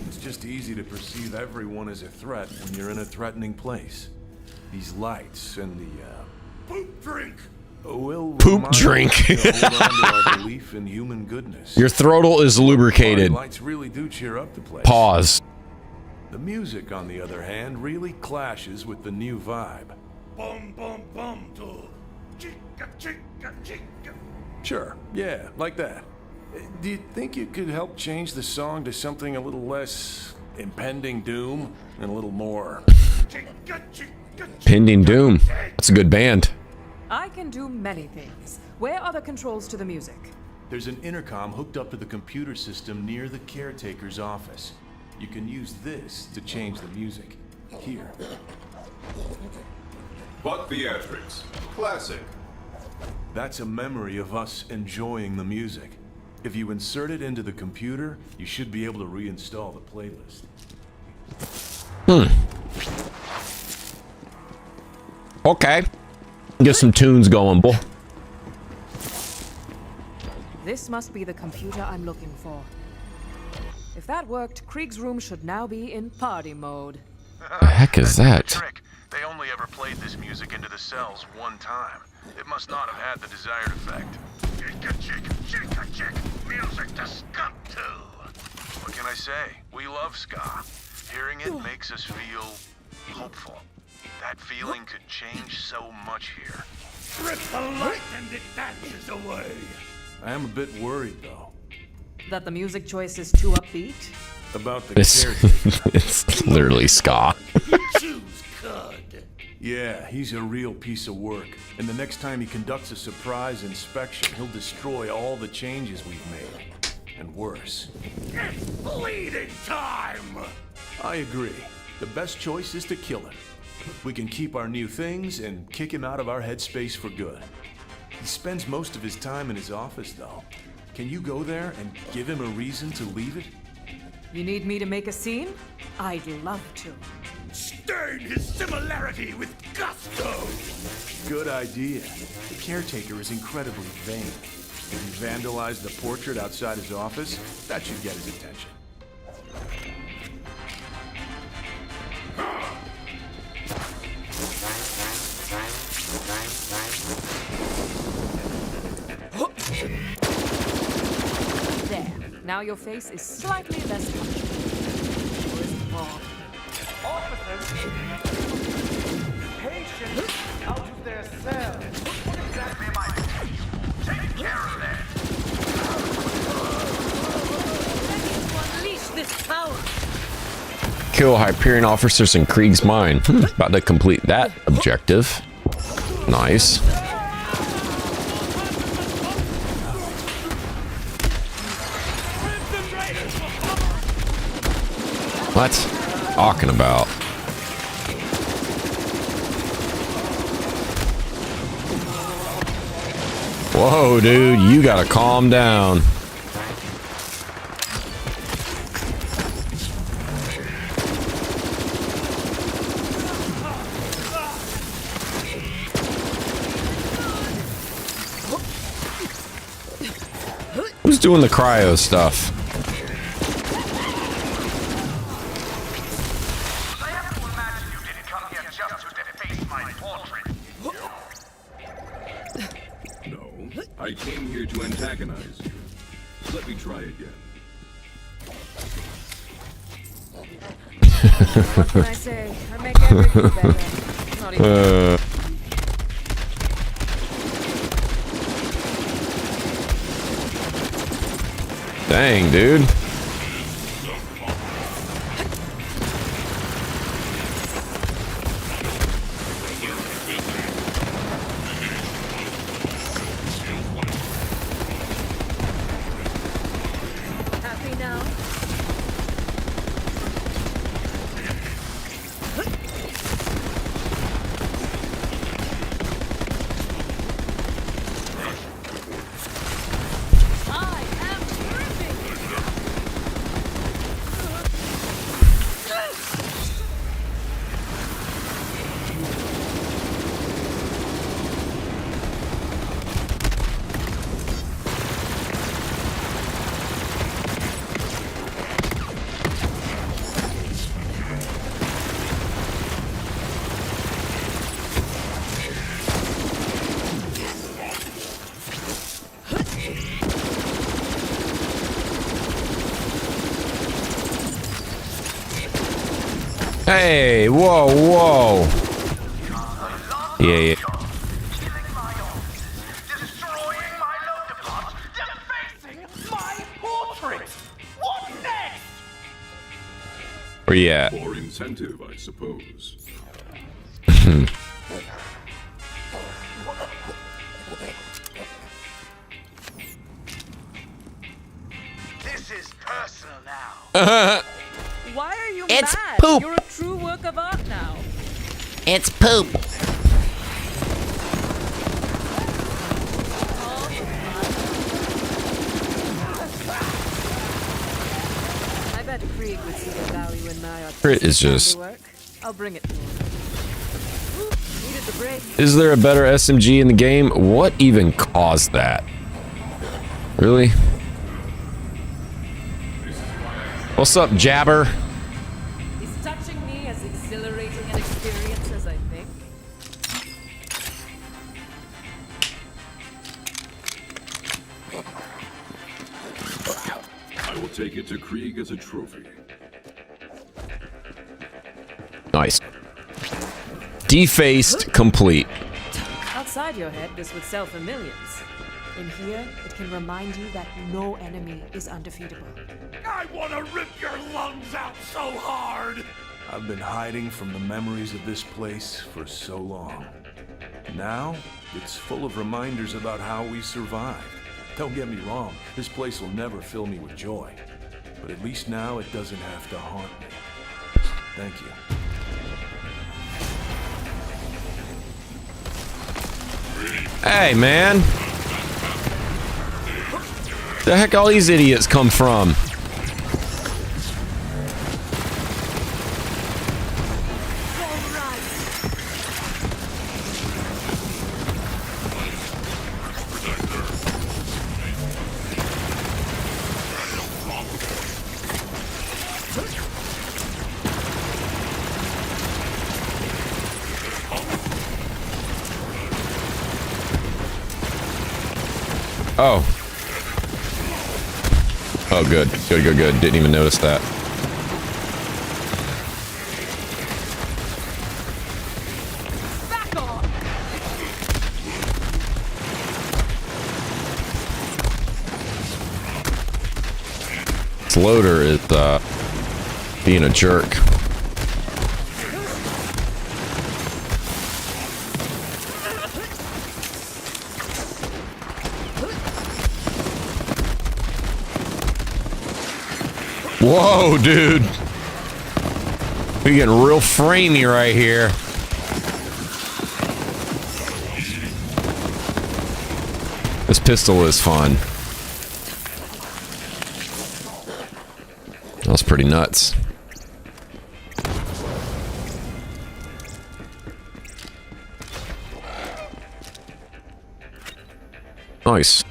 It's just easy to perceive everyone as a threat when you're in a threatening place. These lights and the, Poop drink. will Poop remind drink. us to hold on to our belief in human goodness. Your throatle is lubricated. Lights really do cheer up the place. Pause. The music, on the other hand, really clashes with the new vibe. Bum bum bum to chica chica chica. Sure, yeah, like that. Do you think you could help change the song to something a little less impending doom and a little more? Pending Doom. That's a good band. I can do many things. Where are the controls to the music? There's an intercom hooked up to the computer system near the caretaker's office. You can use this to change the music. Here. But theatrics. Classic. That's a memory of us enjoying the music. If you insert it into the computer, you should be able to reinstall the playlist. Okay. Get some tunes going, boy. This must be the computer I'm looking for. If that worked, Krieg's room should now be in party mode. The heck is that? Trick. They only ever played this music into the cells one time. It must not have had the desired effect. Music to ska to. What can I say? We love ska. Hearing it makes us feel hopeful. That feeling could change so much here. Rip the light and it vanishes away. I am a bit worried, though. That the music choice is too upbeat? About the It's, caretaker. it's literally ska. Yeah, he's a real piece of work. And the next time he conducts a surprise inspection, he'll destroy all the changes we've made. And worse. It's bleeding time! I agree. The best choice is to kill him. We can keep our new things and kick him out of our headspace for good. He spends most of his time in his office, though. Can you go there and give him a reason to leave it? You need me to make a scene? I'd love to. Stain his similarity with gusto! Good idea. The caretaker is incredibly vain. If you vandalize the portrait outside his office, that should get his attention. There. Now your face is slightly less wrong. Officers! Patients out of their cells! What exactly am I doing? Take care of that! Unleash this power! Kill Hyperion officers in Krieg's mine. About to complete that objective. Nice. What? Talking about. Whoa, dude, you gotta calm down. Who's doing the cryo stuff? I came here to antagonize you. Let me try again. What can I say? I make everything better. Not even Dang, dude. Happy now? I am Hey, whoa, whoa. Yeah. Where you at? For incentive, I suppose. This is personal now. Why are you It's mad? poop. You're a true work of art now. It's poop. I bet Krieg would see the value in my It is just work. I'll bring it. Needed the break. Is there a better SMG in the game? What even caused that? Really? What's up, Jabber? Is touching me as exhilarating an experience as I think? I will take it to Krieg as a trophy. Nice. Defaced complete. Outside your head, this would sell for millions. In here, it can remind you that no enemy is undefeatable. I want to rip your lungs out so hard! I've been hiding from the memories of this place for so long. Now, it's full of reminders about how we survived. Don't get me wrong, this place will never fill me with joy. But at least now it doesn't have to haunt me. Thank you. Hey, man. The heck all these idiots come from? Oh. Oh, good. Good, good, good. Didn't even notice that. Back off! This loader is, being a jerk. Whoa, dude. We're getting real framey right here. This pistol is fun. That's pretty nuts. Nice.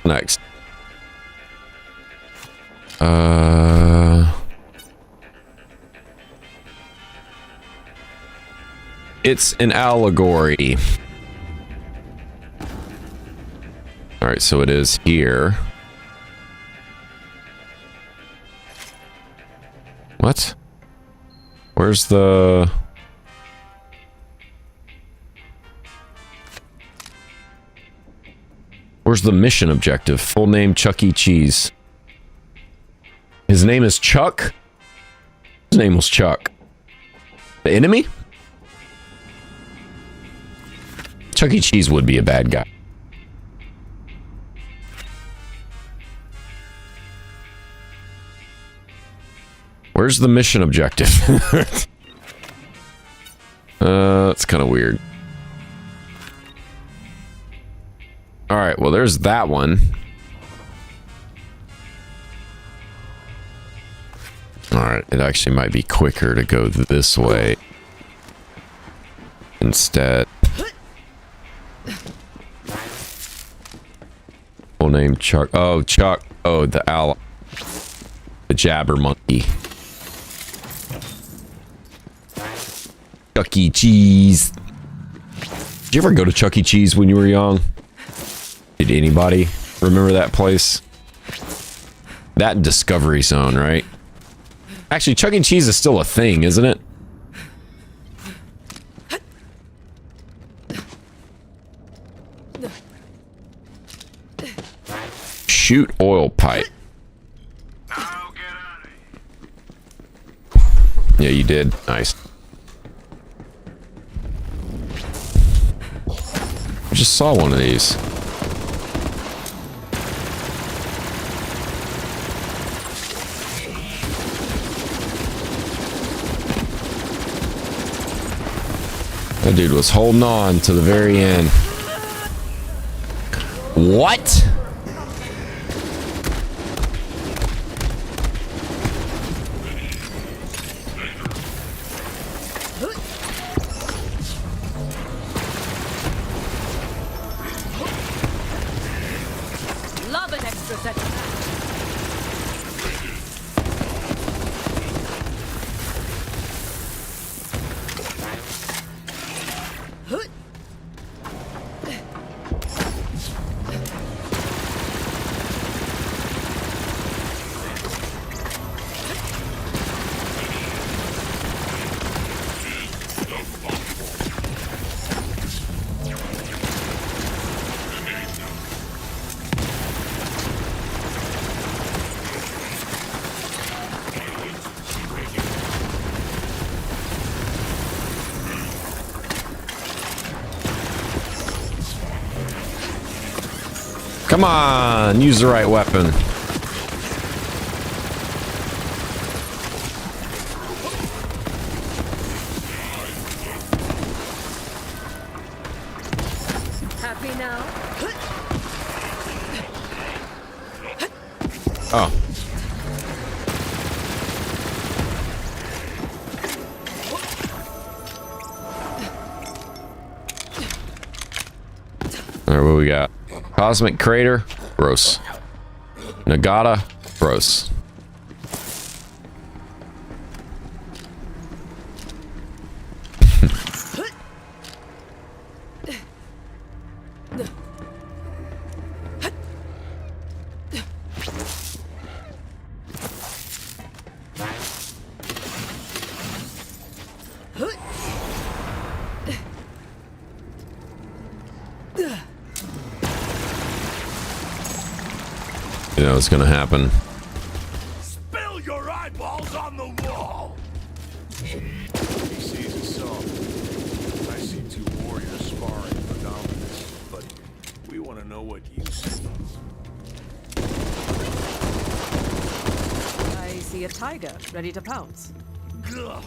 Next. It's an allegory. All right, so it is here. What? Where's the... Where's the mission objective? Full name, Chuck E. Cheese. His name is Chuck? His name was Chuck. The enemy? Chuck E. Cheese would be a bad guy. Where's the mission objective? That's kind of weird. Alright, well there's that one. Alright, it actually might be quicker to go this way. Instead. Full name Chuck. Oh, Chuck. Oh, the owl. The jabber monkey. Chuck E. Cheese. Did you ever go to Chuck E. Cheese when you were young? Did anybody remember that place? That and Discovery Zone, right? Actually, Chuck E. Cheese is still a thing, isn't it? Shoot oil pipe. Yeah, you did. Nice. I just saw one of these. That dude was holding on to the very end. What? Come on, use the right weapon. Happy now? Oh. All right, what we got? Cosmic Crater, gross. Nagata, gross. You know what's gonna happen. Spill your eyeballs on the wall! He sees us all. I see two warriors sparring for dominance, but we want to know what you see. I see a tiger, ready to pounce. Ugh.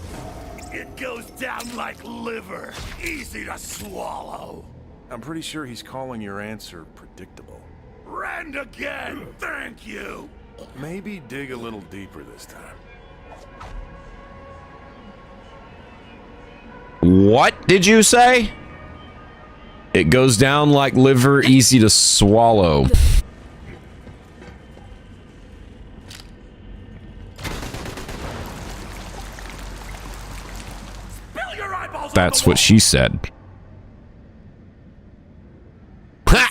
It goes down like liver. Easy to swallow. I'm pretty sure he's calling your answer predictable. And again, thank you. Maybe dig a little deeper this time. What did you say? It goes down like liver, easy to swallow. That's what she said.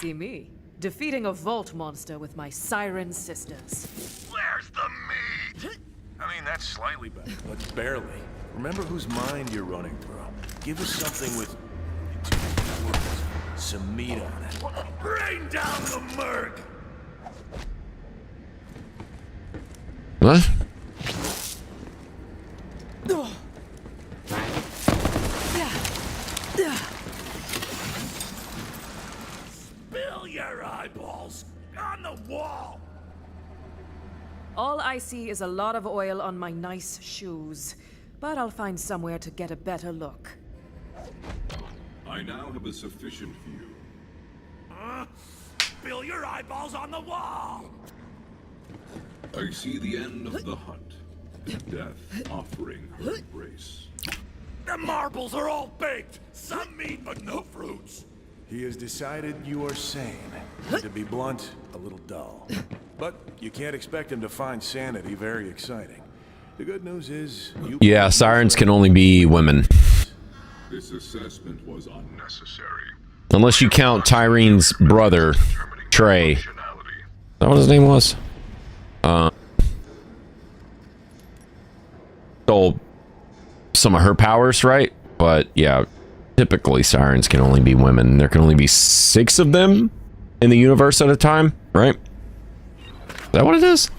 See me, defeating a vault monster with my siren sisters. Where's the meat? I mean, that's slightly better, but barely. Remember whose mind you're running through. Give us something with some meat on it. Rain down the murk. What? Spill your eyeballs on the wall. All I see is a lot of oil on my nice shoes, but I'll find somewhere to get a better look. I now have a sufficient view. Spill your eyeballs on the wall. I see the end of the hunt. Death offering her embrace. The marbles are all baked. Some meat, but no fruits. He has decided you are sane. To be blunt, a little dull. But you can't expect him to find sanity very exciting. The good news is... Yeah, sirens can only be women. This assessment was unnecessary. Unless you count Tyrene's brother, Trey. Is that what his name was? Stole some of her powers, right? But yeah, typically sirens can only be women. There can only be 6 of them in the universe at a time, right? Is that what it is?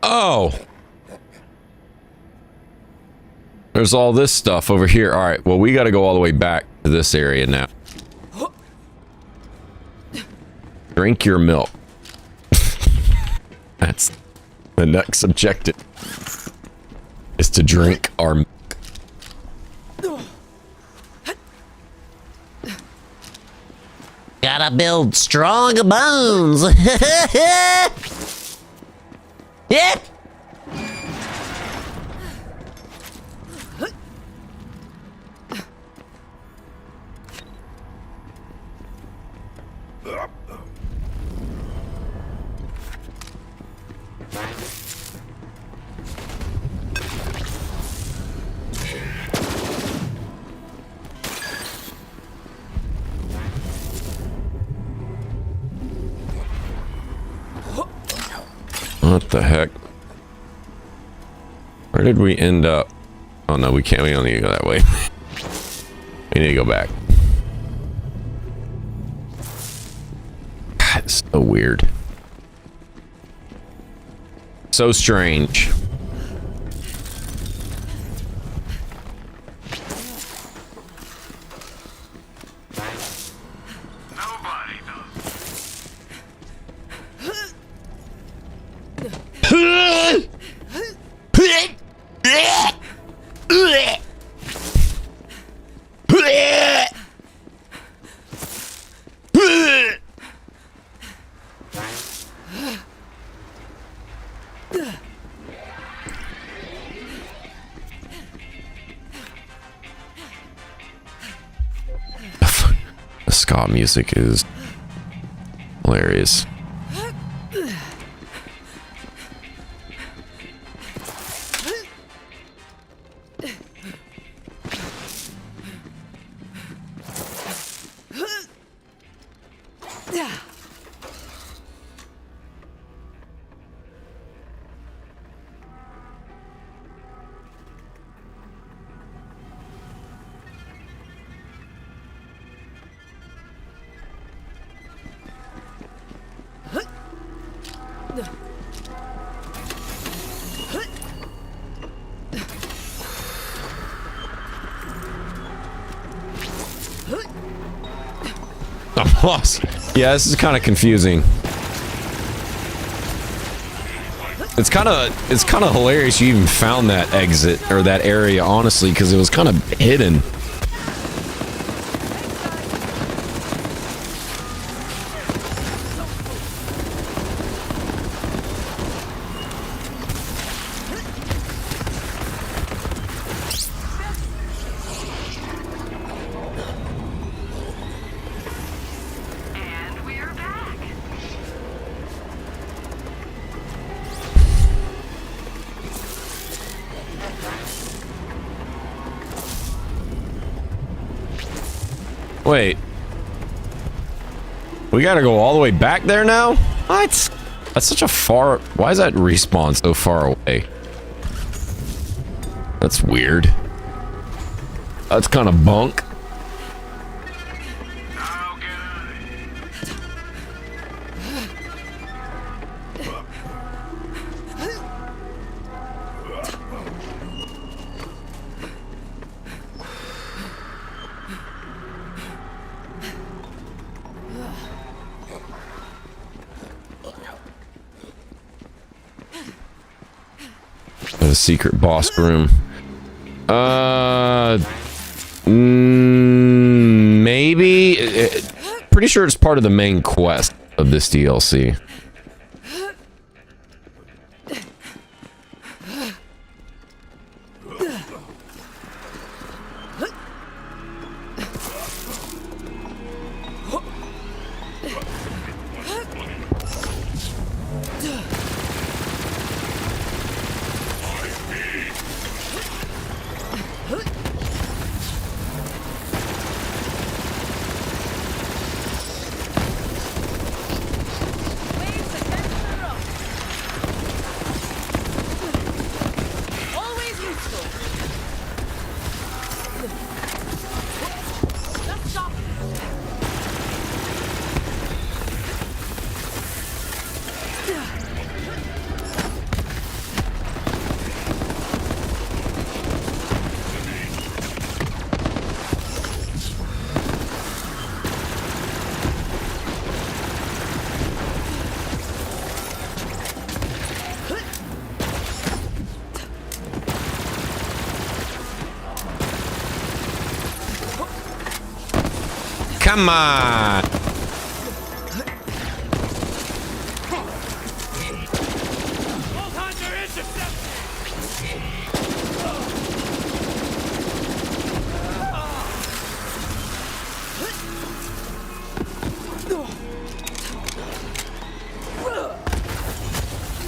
Oh, there's all this stuff over here. All right, well, we got to go all the way back to this area now. Drink your milk. That's the next objective, is to drink our milk. Gotta build strong bones. Yep. What the heck? Where did we end up? Oh no, we can't. We don't need to go that way. We need to go back. God, it's so weird. So strange. The ska music is hilarious. I'm lost. Yeah, this is kind of confusing. It's kind of hilarious you even found that exit or that area, honestly, because it was kind of hidden. Wait. We gotta go all the way back there now? What? That's such a far... Why is that respawn so far away? That's weird. That's kind of bunk. The secret boss room. Maybe. Pretty sure it's part of the main quest of this DLC. Come on.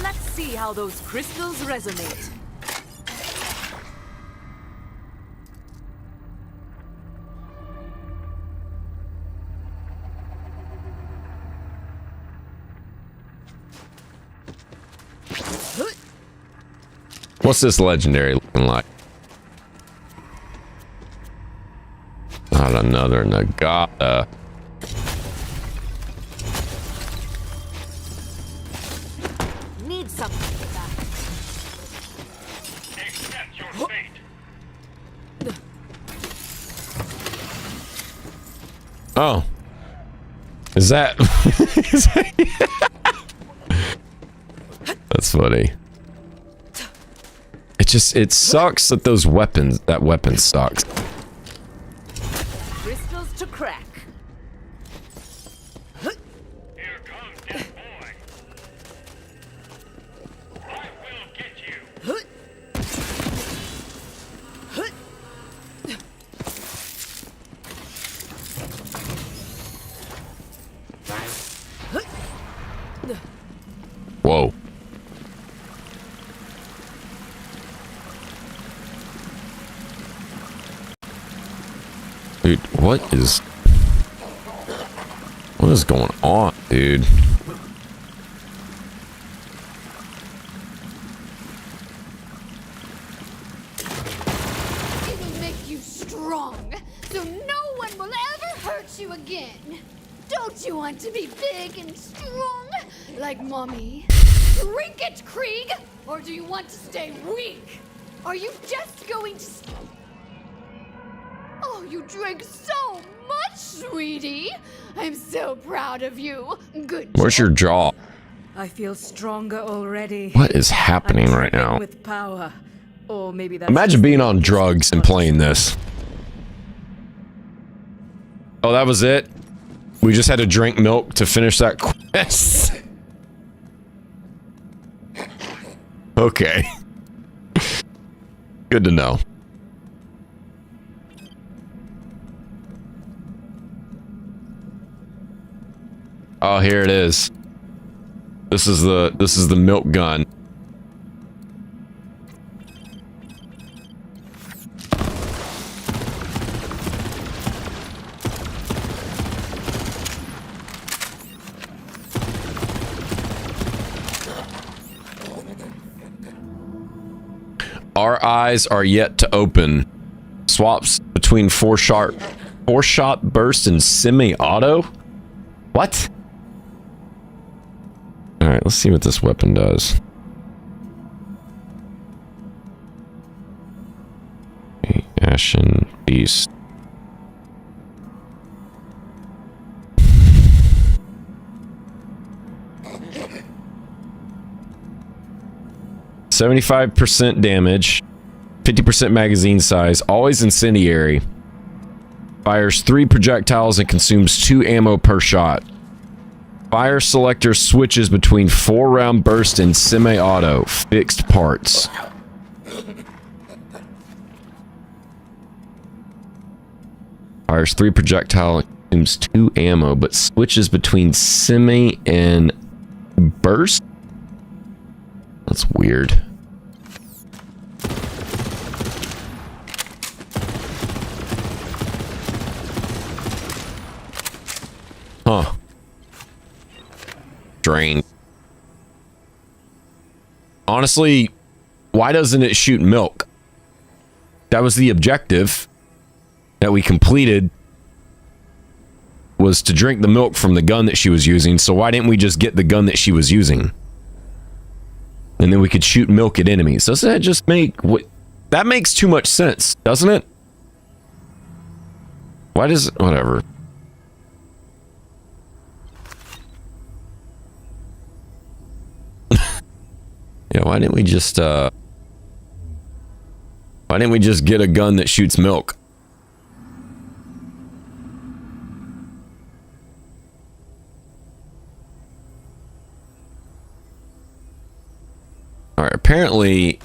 Let's see how those crystals resonate. What's this legendary looking like? Not another Nagata. Need something for that. Accept your fate. Oh. Is that... That's funny. It sucks that that weapon sucks. Crystals to crack. Here comes that boy. I will get you. Whoa. Dude, what is going on, dude? It'll make you strong, so no one will ever hurt you again. Don't you want to be big and strong, like Mommy? Drink it, Krieg! Or do you want to stay weak? Are you just going to... Oh, you drank so much, sweetie! I'm so proud of you. Good Where's your jaw? I feel stronger already. What is happening right now? With power. Or maybe that's Imagine being on drugs and playing this. Oh, that was it? We just had to drink milk to finish that quest? Okay. Good to know. Oh, here it is. This is the milk gun. Our eyes are yet to open. Swaps between four-shot burst and semi-auto? What? Alright, let's see what this weapon does. Okay, Ashen Beast. %75% damage, 50% magazine size, always incendiary. Fires 3 projectiles and consumes 2 ammo per shot. Fire selector switches between 4-round burst and semi-auto. Fixed parts. Fires 3 projectile and consumes 2 ammo, but switches between semi and burst? That's weird. Huh. Drain. Honestly, why doesn't it shoot milk? That was the objective that we completed, was to drink the milk from the gun that she was using. So why didn't we just get the gun that she was using? And then we could shoot milk at enemies. Doesn't that just make... that makes too much sense, doesn't it? Why does... whatever. Yeah, why didn't we just get a gun that shoots milk? Alright, apparently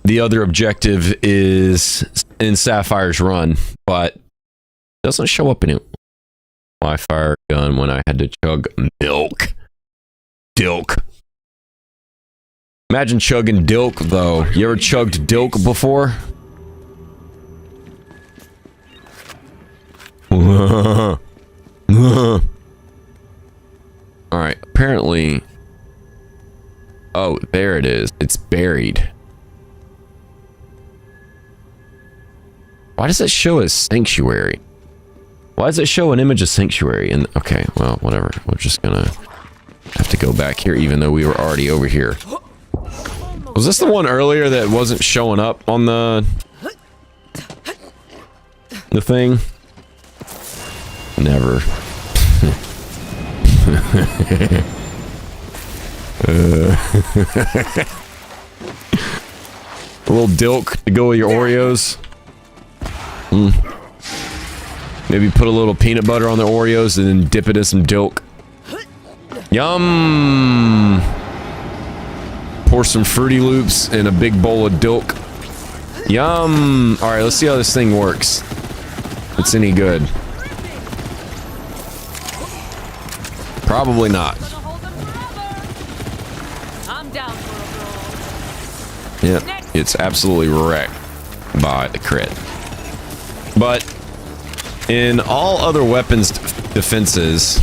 the other objective is in Sapphire's Run, but it doesn't show up in it. Why fire a gun when I had to chug milk? Dilk. Imagine chugging Dilk, though. You ever chugged Dilk before? Alright, apparently... oh, there it is. It's buried. Why does it show as Sanctuary? Why does it show an image of Sanctuary? And okay, well, whatever. We're just gonna have to go back here, even though we were already over here. Was this the one earlier that wasn't showing up on the thing? Never. A little dilk to go with your Oreos. Maybe put a little peanut butter on the Oreos and then dip it in some dilk. Yum! Pour some Fruity Loops in a big bowl of dilk. Yum! Alright, let's see how this thing works. If it's any good. Probably not. Yep, it's absolutely wrecked by the crit. But in all other weapons defenses,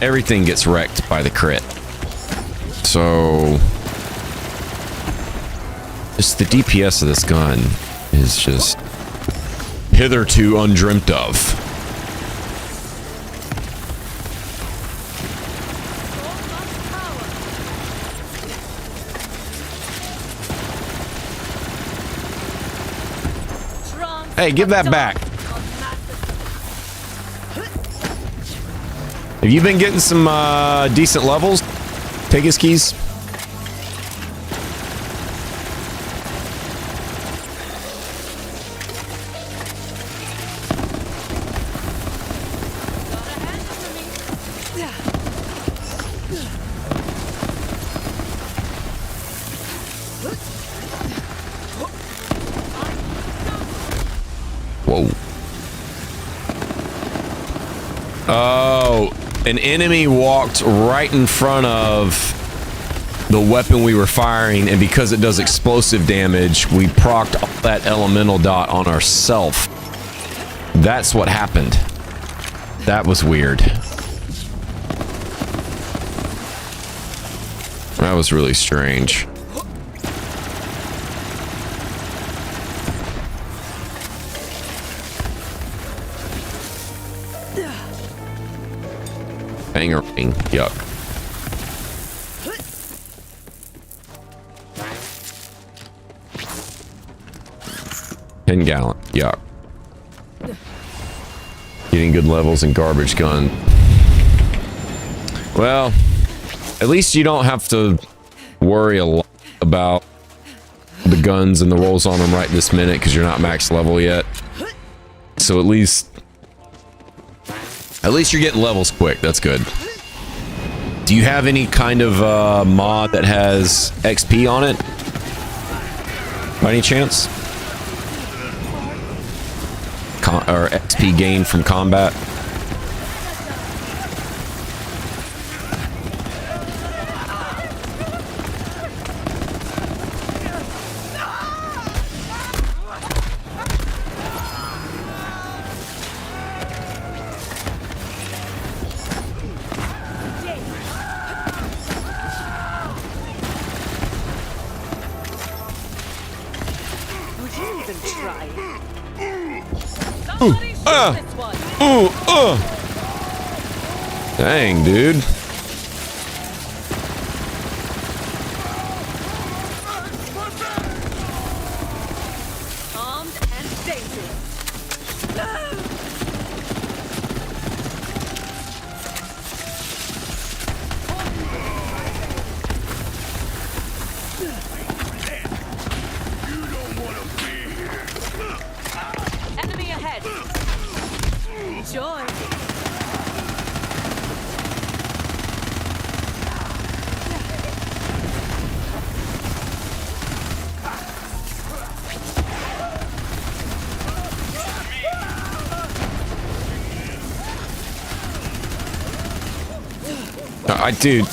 everything gets wrecked by the crit. So just the DPS of this gun is just hitherto undreamt of. Hey, give that back. Have you been getting some decent levels? Take his keys. Whoa. Oh, an enemy walked right in front of the weapon we were firing, and because it does explosive damage, we procced that elemental dot on ourself. That's what happened. That was weird. That was really strange. Bangering, yuck. $10 yuck. Getting good levels in garbage gun. Well, at least you don't have to worry a lot about the guns and the rolls on them right this minute because you're not max level yet. So at least you're getting levels quick. That's good. Do you have any kind of mod that has XP on it? By any chance? Or XP gained from combat? Dang, dude. Armed and dangerous. Enemy ahead. Enjoy. Dude.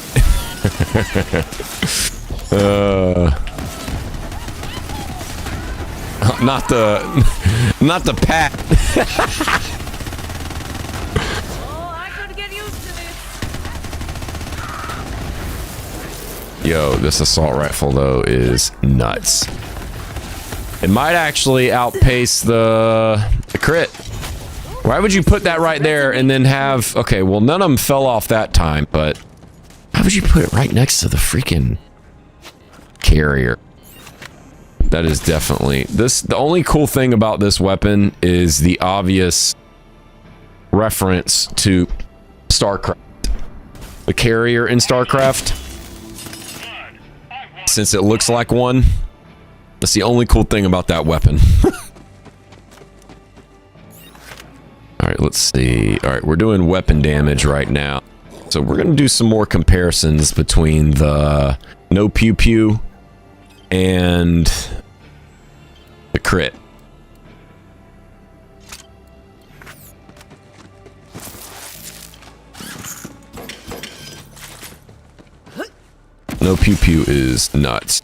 Not the pat. Yo, this assault rifle though is nuts. It might actually outpace the crit. Why would you put that right there and then have... Okay, well, none of them fell off that time, but... Why would you put it right next to the freaking carrier? That is definitely... The only cool thing about this weapon is the obvious reference to StarCraft. The carrier in StarCraft. Since it looks like one. That's the only cool thing about that weapon. Alright, let's see. Alright, we're doing weapon damage right now. So we're going to do some more comparisons between the no pew pew and the crit. No pew pew is nuts.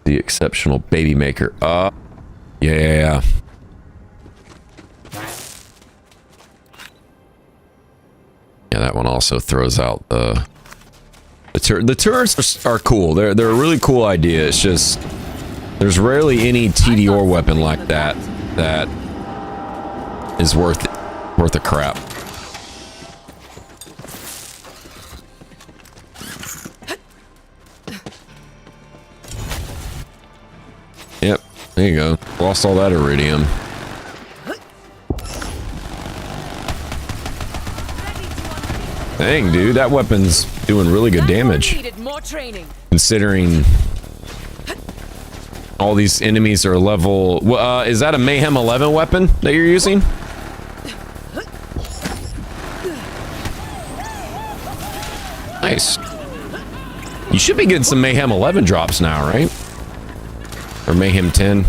The exceptional baby maker. Yeah. Yeah, that one also throws out the turrets are cool. They're a really cool idea. It's just there's rarely any TDR weapon like that that is worth a crap. Yep, there you go. Lost all that iridium. Dang, dude, that weapon's doing really good damage. Considering all these enemies are level... is that a Mayhem 11 weapon that you're using? Nice. You should be getting some Mayhem 11 drops now, right? Or Mayhem 10.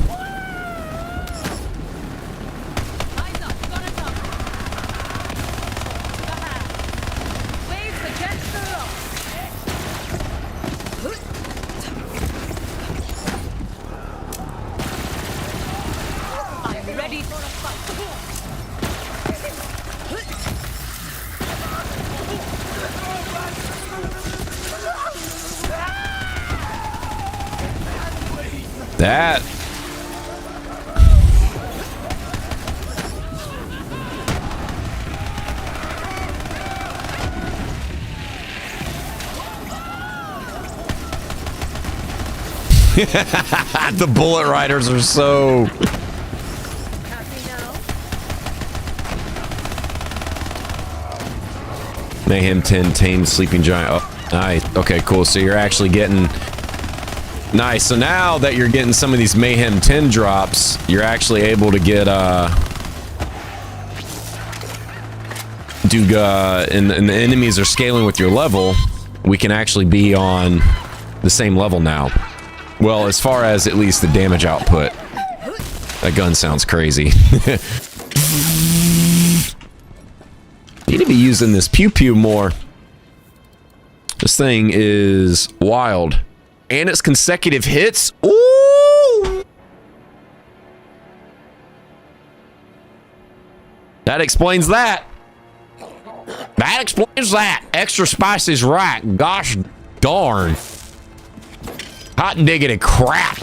That the bullet riders are so Mayhem 10 tamed sleeping giant. Oh, nice. Okay, cool. So you're actually getting nice. So now that you're getting some of these Mayhem 10 drops, you're actually able to get and the enemies are scaling with your level. We can actually be on the same level now. Well, as far as at least the damage output. That gun sounds crazy. Need to be using this pew pew more. This thing is wild. And it's consecutive hits. Ooh! That explains that. That explains that. Extra spicy's right. Gosh darn. Hot diggity crap.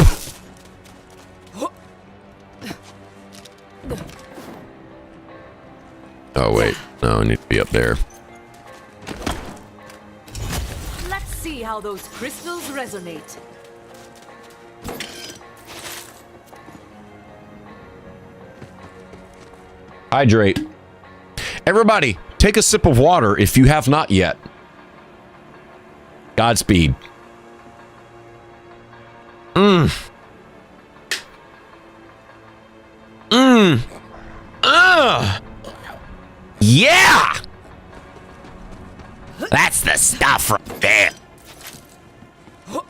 Oh, wait. No, I need to be up there. Let's see how those crystals resonate. Hydrate. Everybody, take a sip of water if you have not yet. Godspeed. Yeah! That's the stuff right there. Oh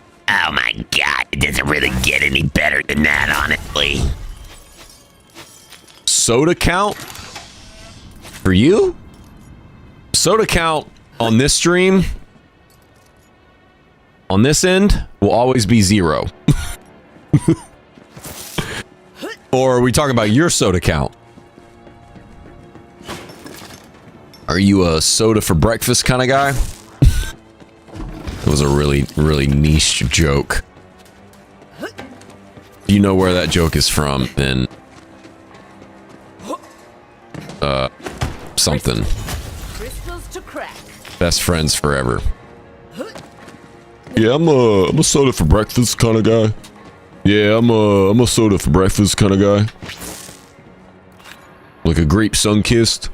my god, it doesn't really get any better than that, honestly. Soda count? For you? Soda count on this stream, on this end, will always be 0. Or are we talking about your soda count? Are you a soda for breakfast kind of guy? It was a really, really niche joke. you know where that joke is from, then something. Crystals to crack. Best friends forever. Yeah, I'm a soda for breakfast kind of guy. Yeah, I'm a soda for breakfast kind of guy. Like a grape sun-kissed.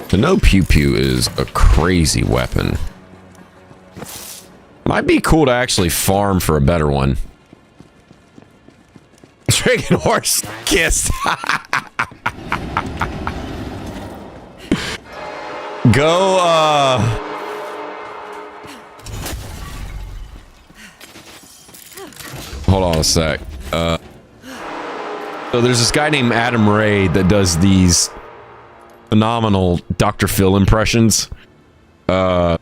The no pew pew is a crazy weapon. Might be cool to actually farm for a better one. Dragon horse kissed. Go, hold on a sec. So there's this guy named Adam Ray that does these phenomenal Dr. Phil impressions. Hold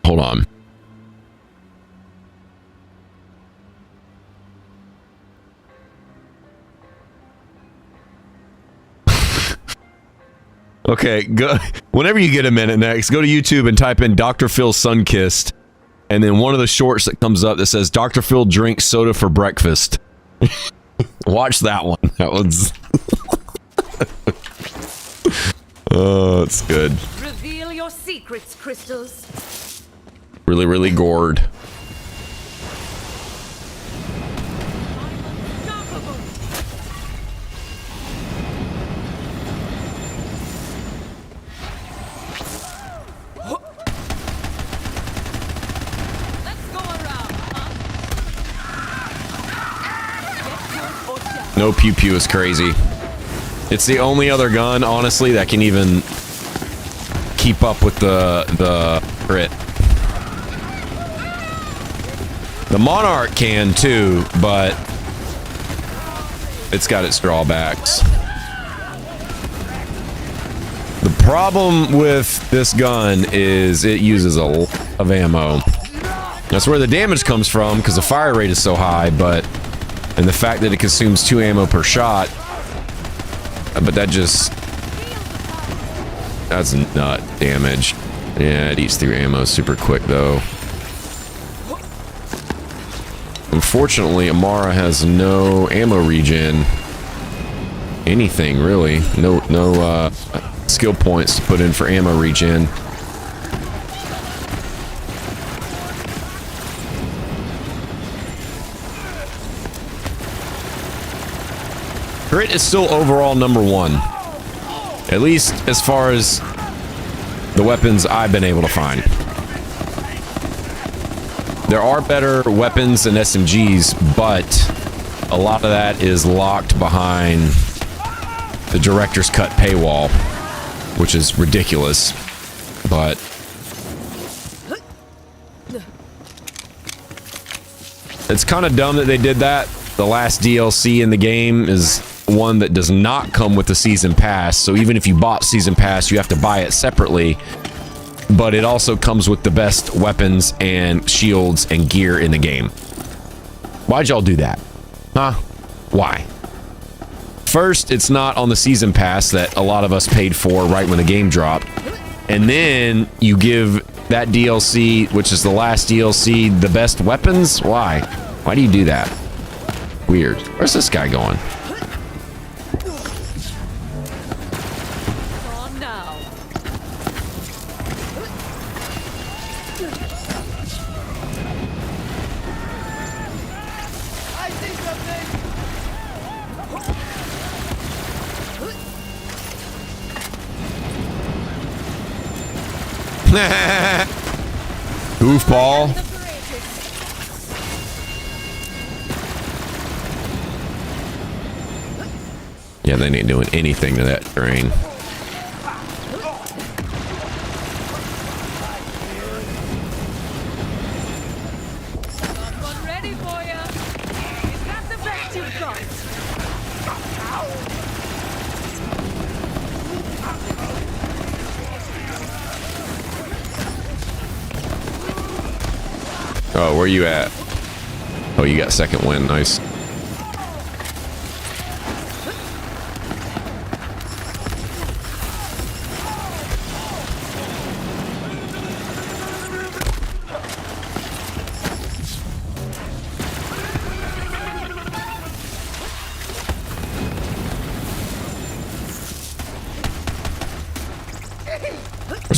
on. Okay, go. Whenever you get a minute next, go to YouTube and type in Dr. Phil Sunkissed, and then one of the shorts that comes up that says Dr. Phil drinks soda for breakfast. Watch that one. That one's. Oh, it's good. Reveal your secrets, crystals. Really, really gored. No pew pew is crazy. It's the only other gun, honestly, that can even keep up with the crit. The Monarch can too, but it's got its drawbacks. The problem with this gun is it uses a lot of ammo. That's where the damage comes from, because the fire rate is so high, and the fact that it consumes 2 ammo per shot. But that's nut damage. Yeah, it eats through ammo super quick though. Unfortunately, Amara has no ammo regen. Anything really. No skill points to put in for ammo regen. Crit is still overall #1. At least as far as the weapons I've been able to find. There are better weapons than SMGs, but a lot of that is locked behind the director's cut paywall, which is ridiculous. But it's kind of dumb that they did that. The last DLC in the game is one that does not come with the season pass, so even if you bought season pass, you have to buy it separately, but it also comes with the best weapons and shields and gear in the game. Why'd y'all do that? Huh? Why? First, it's not on the season pass that a lot of us paid for right when the game dropped, and then you give that DLC, which is the last DLC, the best weapons? Why? Why do you do that? Weird. Where's this guy going? Goofball. Yeah, they ain't doing anything to that terrain. Ready for ya. Is that the best you've got? Oh, where you at? Oh, you got second win. Nice.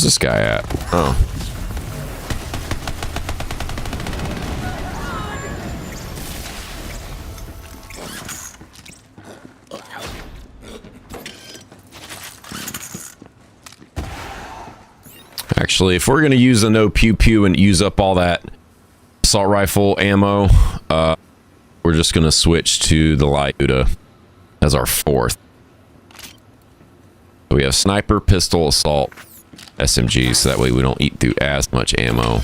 Where's this guy at? Oh. Actually, if we're going to use a no pew pew and use up all that assault rifle ammo, we're just going to switch to the light as our fourth. So we have sniper, pistol, assault, SMG, so that way we don't eat through as much ammo.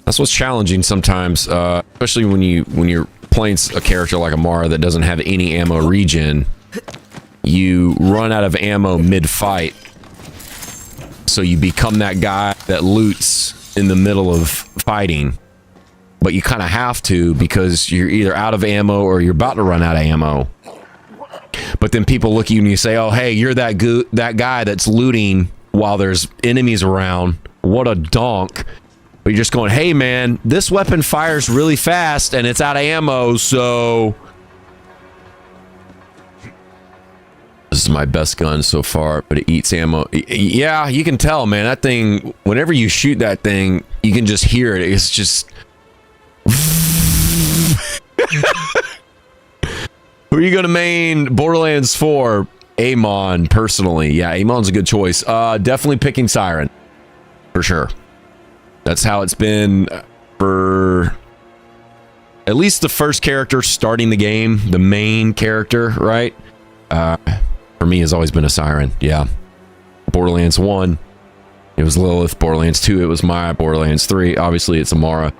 That's what's challenging sometimes, especially when you're playing a character like Amara that doesn't have any ammo regen. You run out of ammo mid-fight, so you become that guy that loots in the middle of fighting. But you kind of have to, because you're either out of ammo or you're about to run out of ammo. But then people look at you and you say, oh, hey, you're that guy that's looting while there's enemies around. What a donk. But you're just going, hey, man, this weapon fires really fast and it's out of ammo, so... This is my best gun so far, but it eats ammo. Yeah, you can tell, man. That thing, whenever you shoot that thing, you can just hear it. It's just... Who are you going to main Borderlands 4? Amon, personally. Yeah, Amon's a good choice. Definitely picking Siren. For sure. That's how it's been for... at least the first character starting the game. The main character, right? For me, has always been a Siren. Yeah. Borderlands 1, it was Lilith. Borderlands 2, it was Maya. Borderlands 3, obviously, it's Amara.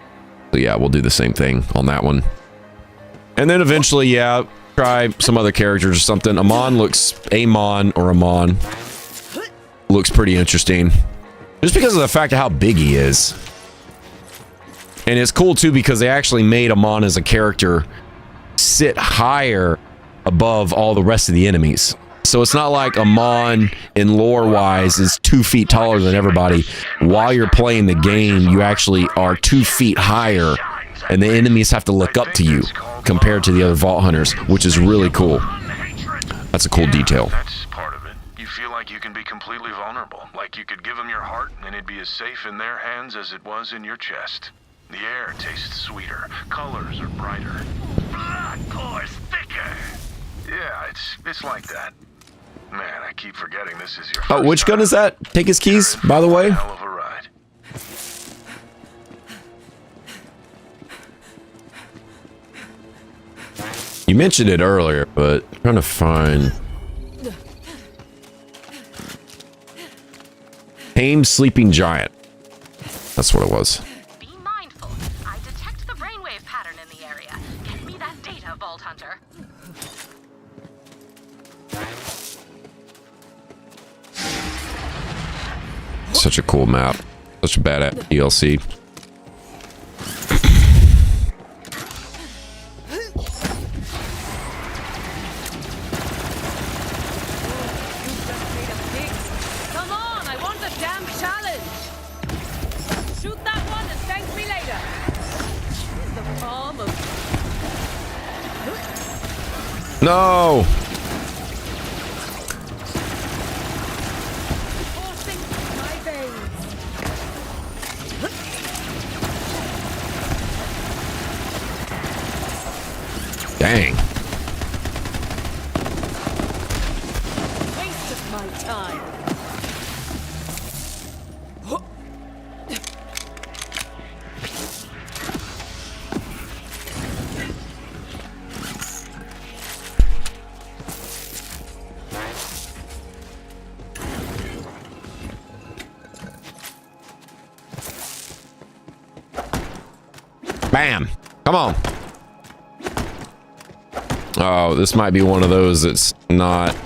So yeah, we'll do the same thing on that one. And then eventually, yeah, try some other characters or something. Amon looks pretty interesting. Just because of the fact of how big he is. And it's cool, too, because they actually made Amon as a character sit higher above all the rest of the enemies. So it's not like Amon, in lore-wise, is 2 feet taller than everybody. While you're playing the game, you actually are 2 feet higher, and the enemies have to look up to you compared to the other Vault Hunters, which is really cool. That's a cool detail. That's part of it. You feel like you can be completely vulnerable. Like you could give them your heart, and it'd be as safe in their hands as it was in your chest. The air tastes sweeter. Colors are brighter. Blood pours thicker. Yeah, it's like that. Man, I keep forgetting this is your first which gun is that? Take his keys, by the way. hell of a ride. You mentioned it earlier, but I'm trying to find... Tame Sleeping Giant. That's what it was. Be mindful. I detect the brainwave pattern in the area. Get me that data, Vault Hunter. Such a cool map. Such a badass DLC. Come on, I want the damn challenge. Shoot that one and thank me later. Here's the palm of... No! Dang. Waste of my time. Bam. Come on. Oh, this might be one of those that's not...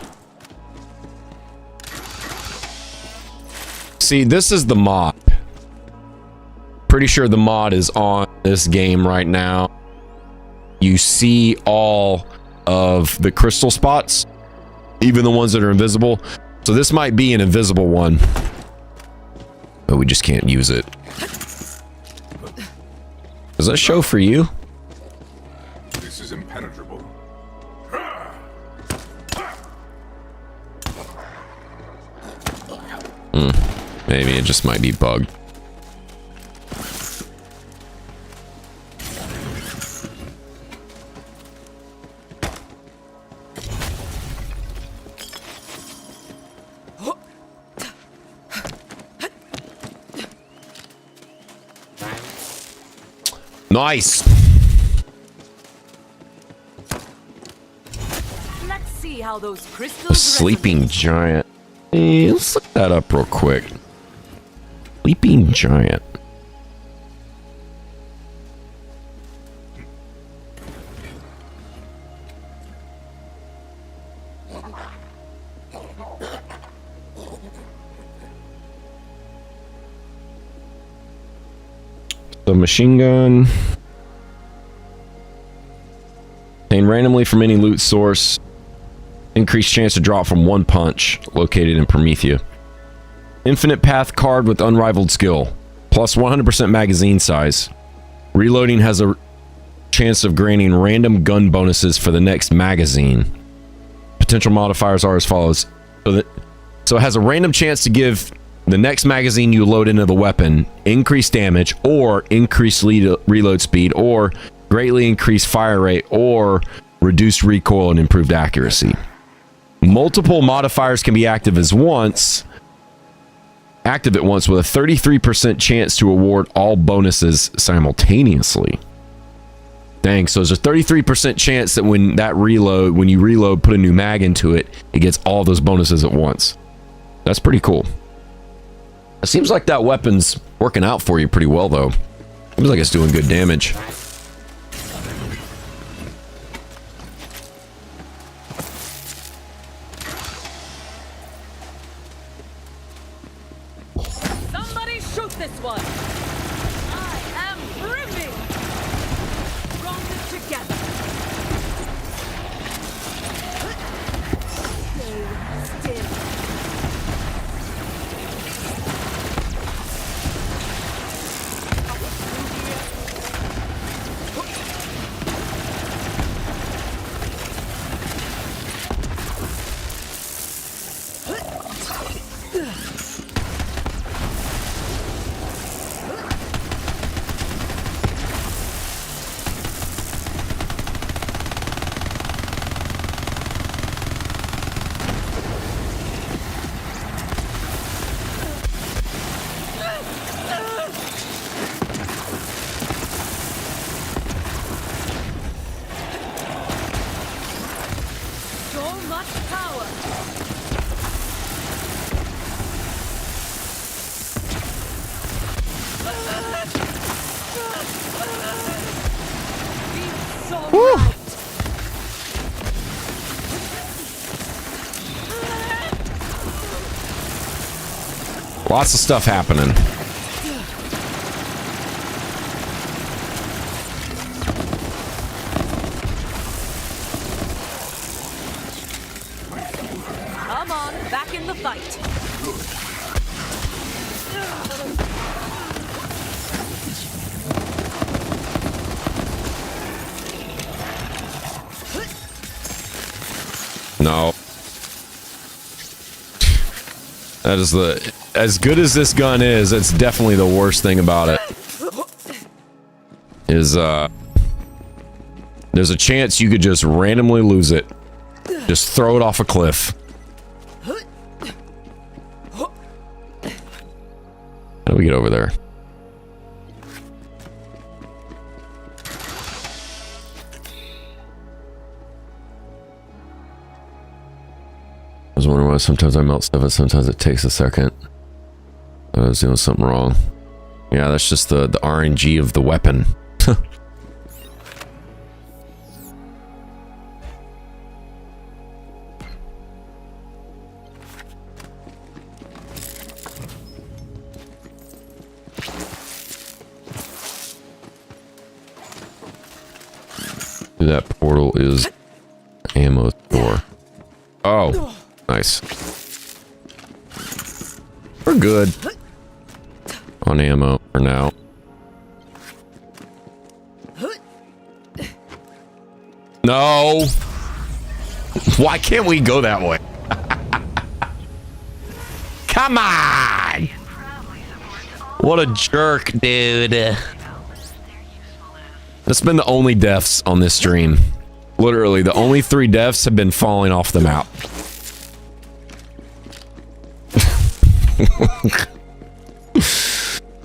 See, this is the mod. Pretty sure the mod is on this game right now. You see all of the crystal spots, even the ones that are invisible. So this might be an invisible one, but we just can't use it. Does that show for you? This is impenetrable. it just might be bugged. Nice. Let's see how those crystals. The sleeping giant. Hey, let's look that up real quick. Sleeping giant. The machine gun. Obtained randomly from any loot source. Increased chance to drop from one punch. Located in Promethea. Infinite path card with unrivaled skill. Plus 100% magazine size. Reloading has a chance of granting random gun bonuses for the next magazine. Potential modifiers are as follows. So it has a random chance to give the next magazine you load into the weapon increased damage, or increased reload speed, or greatly increased fire rate, or reduced recoil and improved accuracy. Multiple modifiers can be active at once with a 33% chance to award all bonuses simultaneously. Dang, so there's a 33% chance that when you reload, put a new mag into it, it gets all those bonuses at once. That's pretty cool. It seems like that weapon's working out for you pretty well, though. Seems like it's doing good damage. Somebody shoot this one. I am brimming. Bonded together. Stay still. Lots of stuff happening. Come on, back in the fight. No. That is as good as this gun is, it's definitely the worst thing about it. Is, there's a chance you could just randomly lose it. Just throw it off a cliff. How do we get over there? I was wondering why sometimes I melt stuff and sometimes it takes a second. I was doing something wrong. Yeah, that's just the RNG of the weapon. That portal is ammo store. Oh, nice. We're good on ammo for now. No. Why can't we go that way? Come on. What a jerk, dude. That's been the only deaths on this stream. Literally, the only 3 deaths have been falling off the map.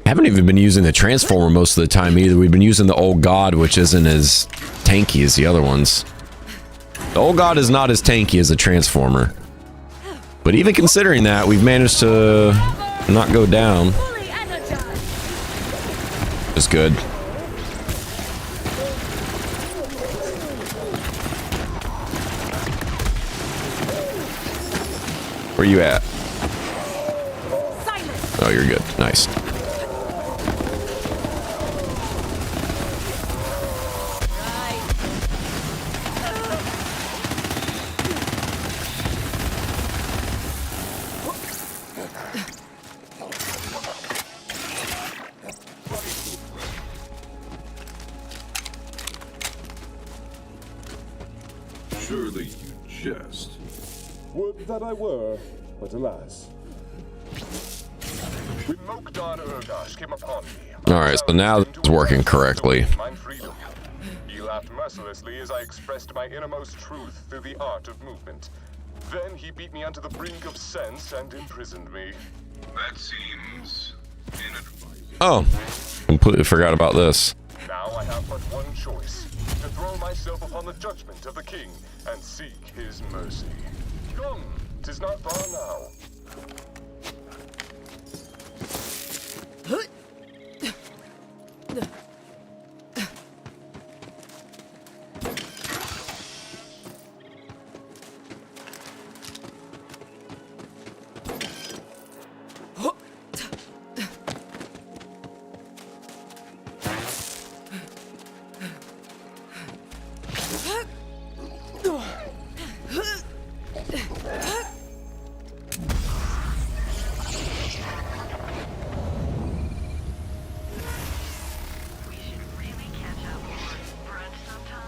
Haven't even been using the transformer most of the time either. We've been using the old god, which isn't as tanky as the other ones. The old god is not as tanky as the transformer. But even considering that, we've managed to not go down. It's good. Where you at? Oh, you're good. Nice. Surely you jest. Would that I were, but alas. When Mokdar Urgash came upon me, Alright, so now it's working correctly. my freedom. He laughed mercilessly as I expressed my innermost truth through the art of movement. Then he beat me onto the brink of sense and imprisoned me. That seems inadvisable. Oh, completely forgot about this. Now I have but one choice, to throw myself upon the judgment of the king and seek his mercy. Come, 'tis not far now.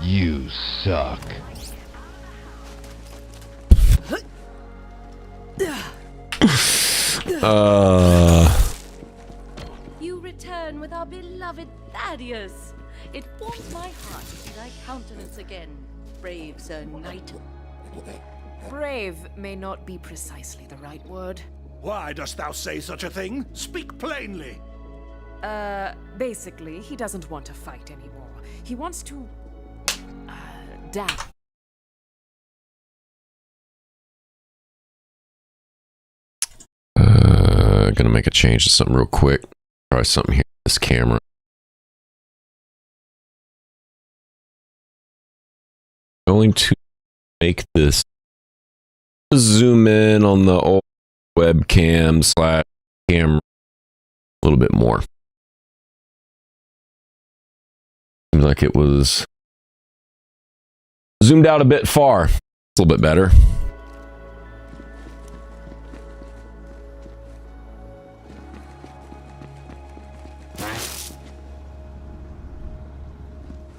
You suck. You return with our beloved Thaddeus. It warms my heart to see thy countenance again, brave Sir Knight. Brave may not be precisely the right word. Why dost thou say such a thing? Speak plainly. Basically, he doesn't want to fight anymore. He wants to dab. Gonna make a change to something real quick. Try something here. This camera. Going to make this zoom in on the old webcam / camera a little bit more. Seems like it was zoomed out a bit far. It's a little bit better.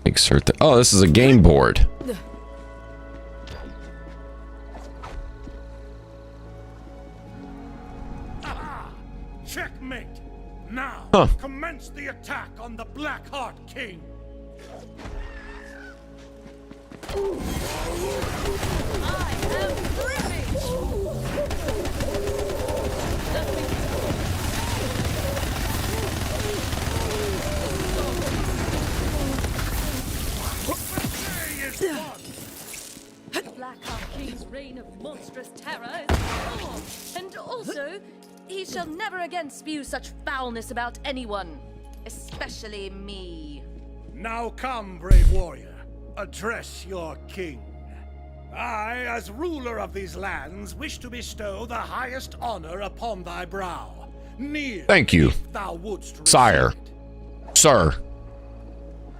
Insert the, oh, this is a game board. Checkmate! Now, commence the attack on the Blackheart King! I am British! The Blackheart King's reign of monstrous terror is gone, and also, he shall never again spew such foulness about anyone, especially me. Now come, brave warrior, address your king. I, as ruler of these lands, wish to bestow the highest honor upon thy brow. Kneel. Thank you, if thou wouldst sire, sir,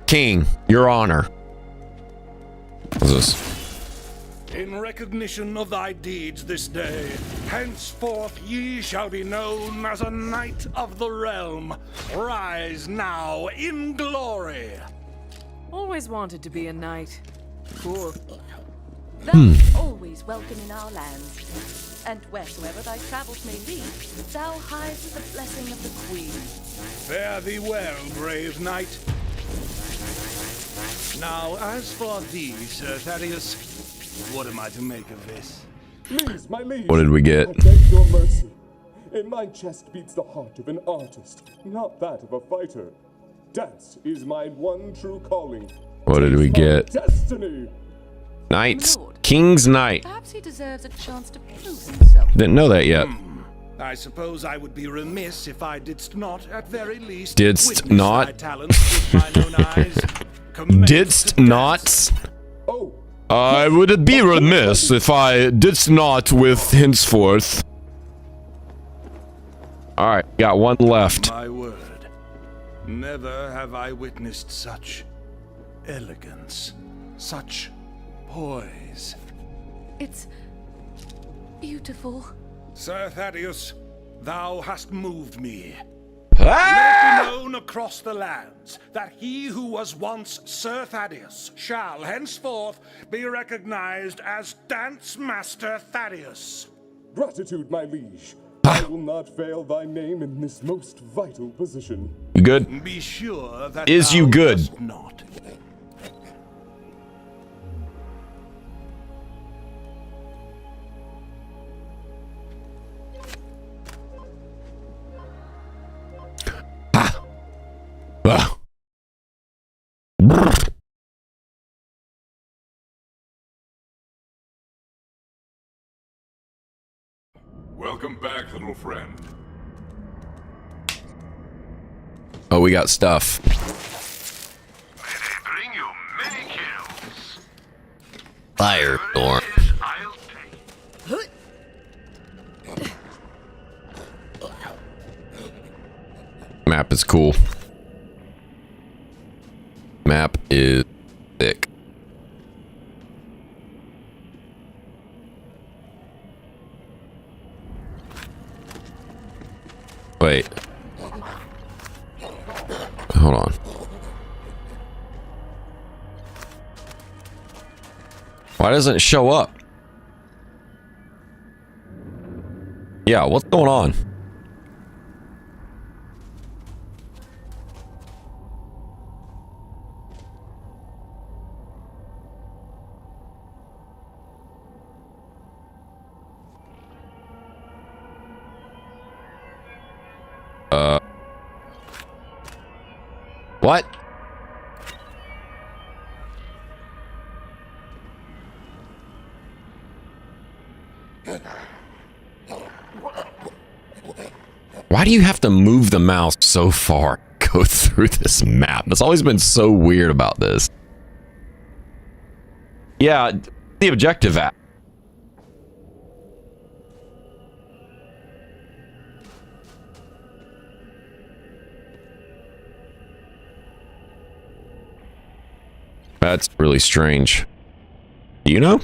king, your honor. What's this? In recognition of thy deeds this day, henceforth ye shall be known as a knight of the realm. Rise now in glory. Always wanted to be a knight. Cool. Thou always welcome in our lands. and wheresoever thy travels may lead, thou hide with the blessing of the Queen. Fare thee well, brave knight. Now, as for thee, Sir Thaddeus, what am I to make of this? Please, my liege. What did we get? I beg your mercy. In my chest beats the heart of an artist, not that of a fighter. Dance is my one true calling. What did we get? Destiny. Knights. King's Knight. Perhaps he deserves a chance to prove himself. Didn't know that yet. I suppose I would be remiss if I didst not, at very least, Didst witness not? thy talents with mine own eyes. Didst not? I would be remiss if I didst not with henceforth. Alright, got one left. My word, never have I witnessed such elegance, such poise. It's beautiful. Sir Thaddeus, thou hast moved me. Let it be known across the lands that he who was once Sir Thaddeus shall henceforth be recognized as Dance Master Thaddeus. Gratitude, my liege. I will not fail thy name in this most vital position. You good? Be sure that Is you thou good? dost not. Welcome back, little friend. Oh, we got stuff. Bring you many kills. Firestorm. Map is cool. Map is thick. Wait. Hold on. Why doesn't it show up? Yeah, what's going on? What? Why do you have to move the mouse so far? Go through this map. It's always been so weird about this. Yeah, the objective app. That's really strange. Do you know?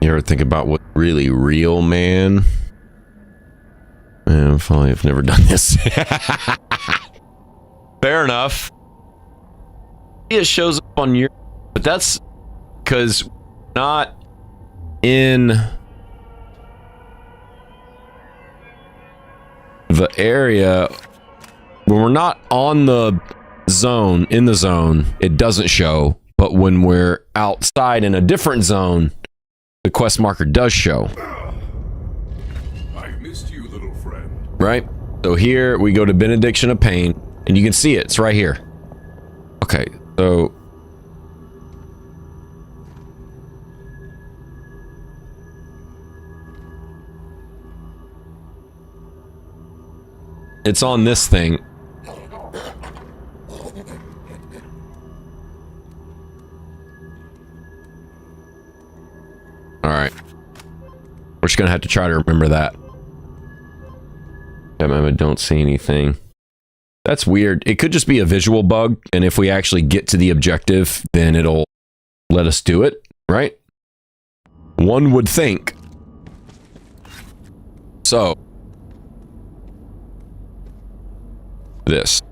You ever think about what's really real, man? Man, I've never done this. Fair enough. It shows up on your, but that's because not in the area when we're not on the zone, in the zone, it doesn't show. But when we're outside in a different zone, the quest marker does show. I missed you, little friend. Right? So here we go to Benediction of Pain. And you can see it. It's right here. Okay, so... it's on this thing. Alright. We're just gonna have to try to remember that. I don't see anything. That's weird. It could just be a visual bug, and if we actually get to the objective, then it'll let us do it, right? One would think. So, this,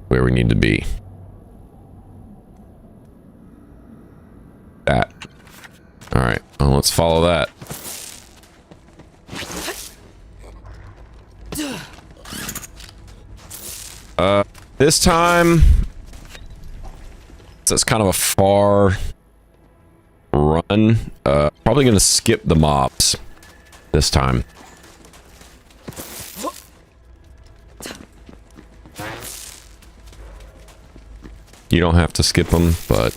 where we need to be. That. Alright, well, let's follow that. This time, so it's kind of a far run. Probably gonna skip the mobs this time. You don't have to skip them, but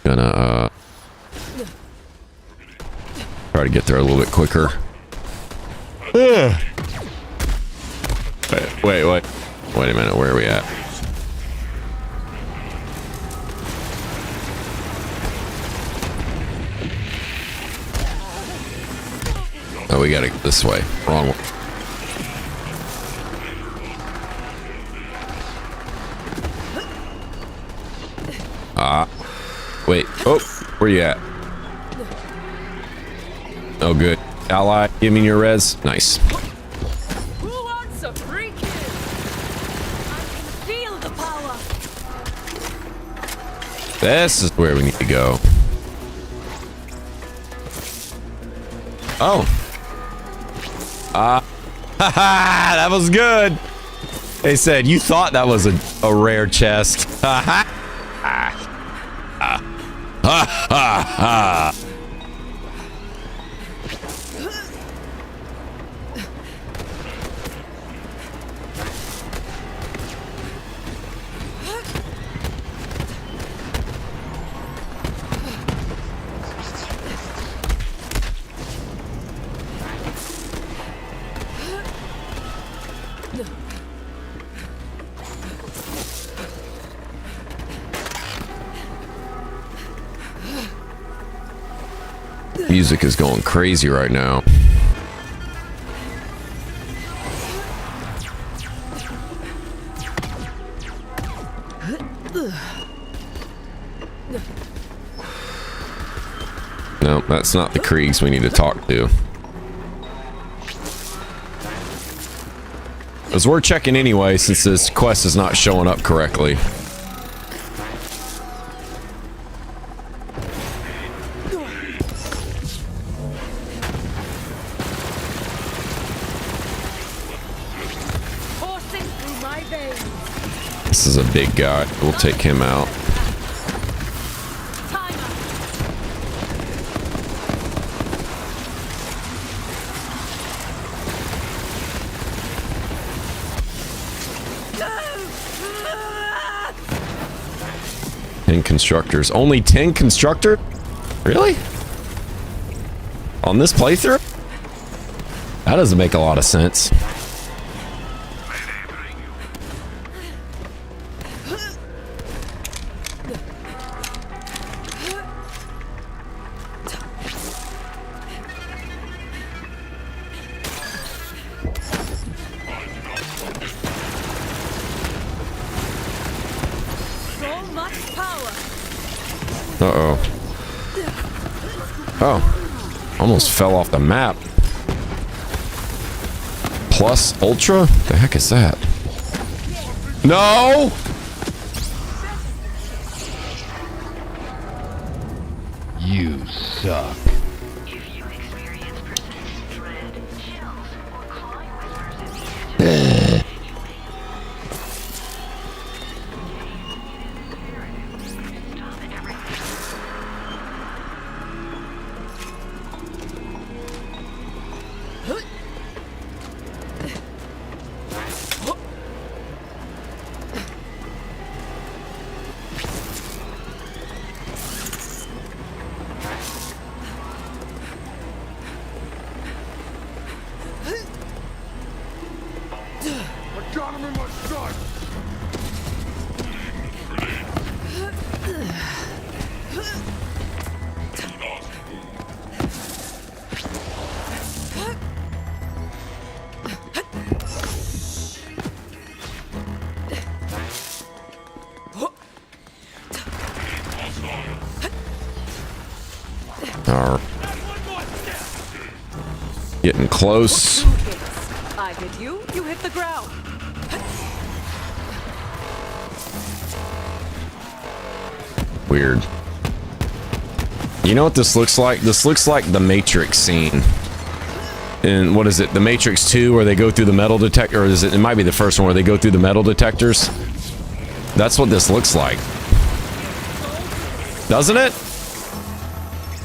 gonna try to get there a little bit quicker. Wait a minute, where are we at? Oh, we gotta go this way. Wrong one. Wait. Oh, where you at? Oh, good. Ally, give me your res. Nice. Who wants a free kill? I can feel the power. This is where we need to go. Oh. Haha, that was good. They said you thought that was a rare chest. Ha ha ha. Music is going crazy right now. No, that's not the Kriegs we need to talk to. As we're checking anyway, since this quest is not showing up correctly. This is a big guy. We'll take him out. Constructors. Only 10 constructor? Really? On this playthrough? That doesn't make a lot of sense. Uh-oh. Oh. Almost fell off the map. Plus Ultra? The heck is that? No! You suck. close. I hit you, you hit the ground. Weird. You know what this looks like? This looks like the Matrix scene. In, what is it? The Matrix 2 where they go through the metal detector, or is it? It might be the first one where they go through the metal detectors. That's what this looks like. Doesn't it?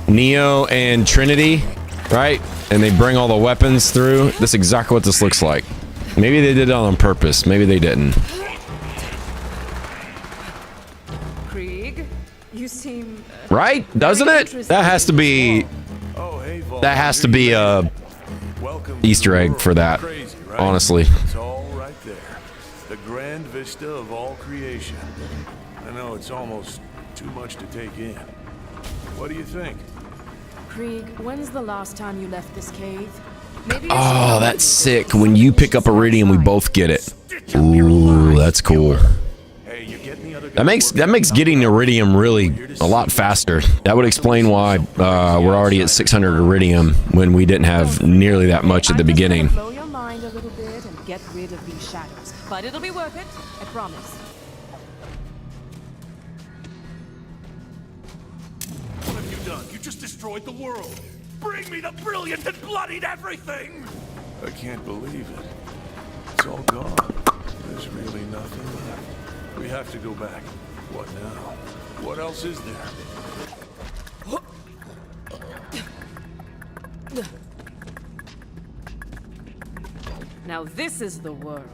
Neo and Trinity, right? And they bring all the weapons through. That's exactly what this looks like. Maybe they did it on purpose. Maybe they didn't. Krieg, you seem... Right? Doesn't it? That has to be... That has to be a Easter egg for that, honestly. It's all right there. The grand vista of all creation. I know it's almost too much to take in. What do you think? Krieg, when's the last time you left this cave? Maybe Oh, that's sick. When you pick up Iridium, we both get it. Ooh, that's cool. That makes getting Iridium really a lot faster. That would explain why we're already at 600 Iridium when we didn't have nearly that much at the beginning. blow your mind a little bit and get rid of these shadows. But it'll be worth it, I promise. What have you done? You just destroyed the world. Bring me the brilliant and bloodied everything! I can't believe it. It's all gone. There's really nothing left. We have to go back. What now? What else is there? Now this is the world.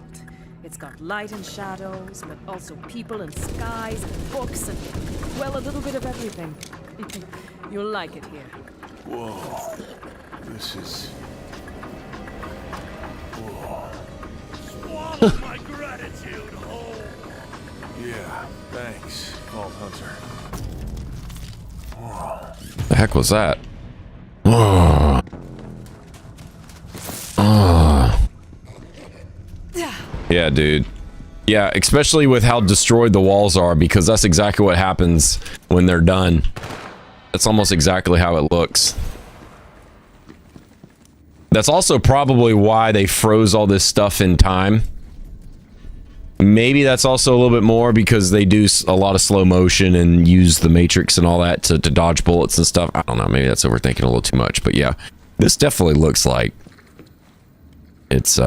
It's got light and shadows, but also people and skies and books and, well, a little bit of everything. You'll like it here. Whoa. This is... Whoa. Swallow my gratitude whole. Yeah, thanks, Vault Hunter. Whoa. The heck was that? Oh. Oh. Yeah, dude. Yeah, especially with how destroyed the walls are, because that's exactly what happens when they're done. That's almost exactly how it looks. That's also probably why they froze all this stuff in time. Maybe that's also a little bit more because they do a lot of slow motion and use the Matrix and all that to dodge bullets and stuff. I don't know. Maybe that's overthinking a little too much. But yeah, this definitely looks like it's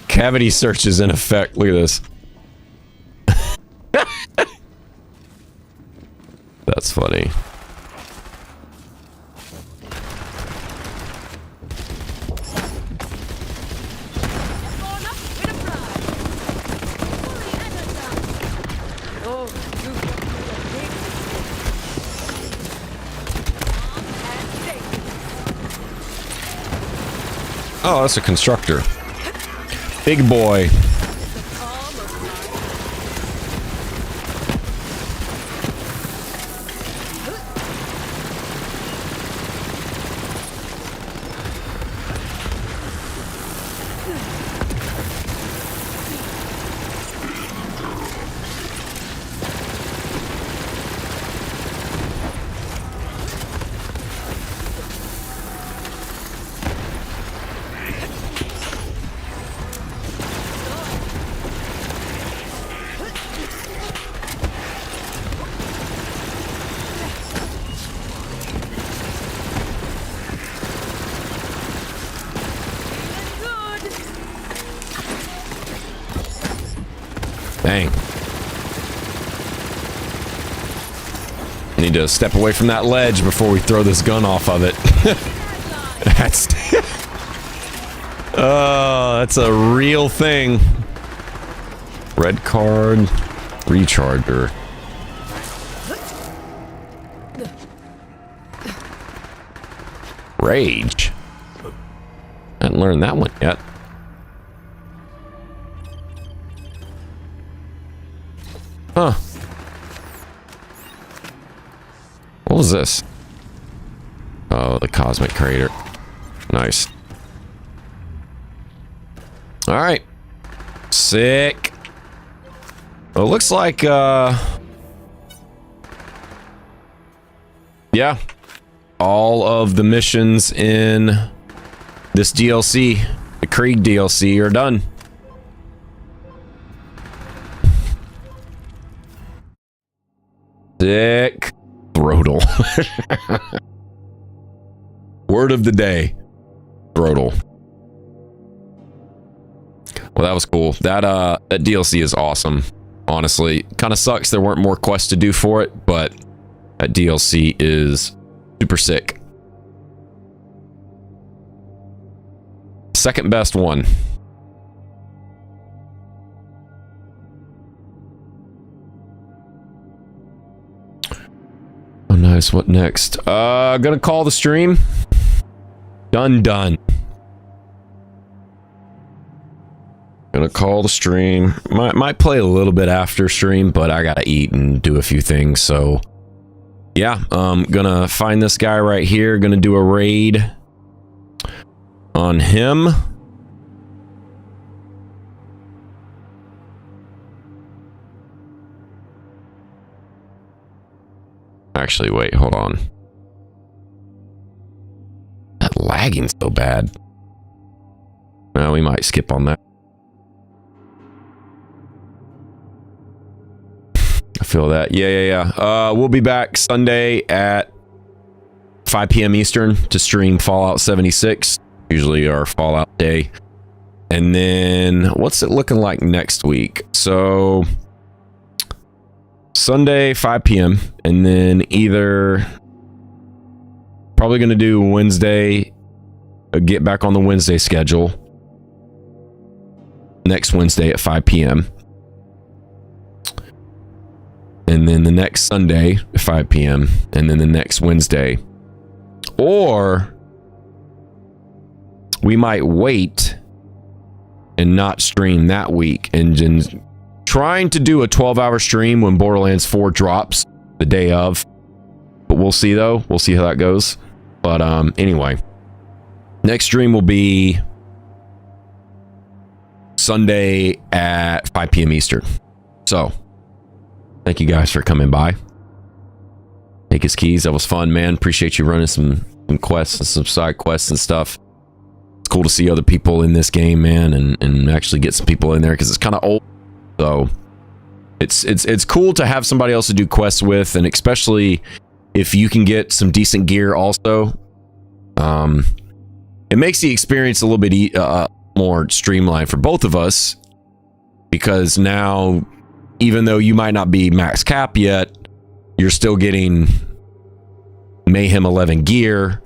cavity search is in effect. Look at this. That's funny. Oh, that's a constructor. Big boy. Dang. Need to step away from that ledge before we throw this gun off of it. That's... oh, that's a real thing. Red card. Recharger. Rage. I haven't learned that one yet. Huh. What was this? Oh, the cosmic crater. Nice. All right. Sick. Well, it looks like, yeah, all of the missions in this DLC, the Krieg DLC, are done. Sick. Throttle. Word of the day. Throttle. Well, that was cool. That DLC is awesome. Honestly, kind of sucks there weren't more quests to do for it, but that DLC is super sick. Second best one. Oh, nice. What next? Gonna call the stream. Done. Gonna call the stream. Might play a little bit after stream, but I gotta eat and do a few things. So, yeah, gonna find this guy right here. Gonna do a raid on him. Actually, wait, hold on. That lagging so bad. No, we might skip on that. I feel that. Yeah. We'll be back Sunday at 5 p.m. Eastern to stream Fallout 76. Usually our Fallout day. And then, what's it looking like next week? So, Sunday, 5 p.m. And then either probably going to do Wednesday, get back on the Wednesday schedule. Next Wednesday at 5 p.m. And then the next Sunday at 5 p.m. And then the next Wednesday. Or we might wait and not stream that week and trying to do a 12-hour stream when Borderlands 4 drops the day of. But we'll see, though. We'll see how that goes. But anyway, next stream will be Sunday at 5 p.m. Eastern. So, thank you guys for coming by. Take his keys. That was fun, man. Appreciate you running some quests and some side quests and stuff. It's cool to see other people in this game, man, and actually get some people in there because it's kind of old. So it's cool to have somebody else to do quests with, and especially if you can get some decent gear also. It makes the experience a little bit more streamlined for both of us, because now, even though you might not be max cap yet, you're still getting Mayhem 11 gear,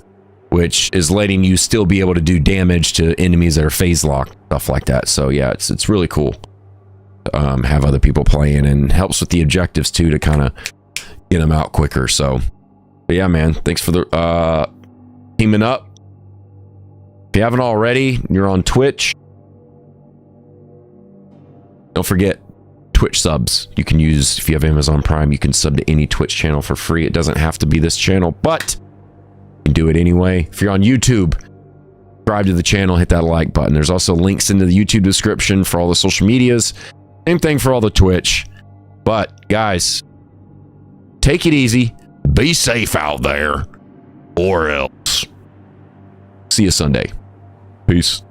which is letting you still be able to do damage to enemies that are phase locked, stuff like that. So yeah, it's really cool. Have other people playing, and helps with the objectives too, to kind of get them out quicker. So, but yeah, man, thanks for the teaming up. If you haven't already, you're on Twitch. Don't forget Twitch subs. You can use, if you have Amazon Prime, you can sub to any Twitch channel for free. It doesn't have to be this channel, but you can do it anyway. If you're on YouTube, subscribe to the channel, hit that like button. There's also links into the YouTube description for all the social medias. Same thing for all the Twitch. But guys, take it easy. Be safe out there, or else. See you Sunday. Peace.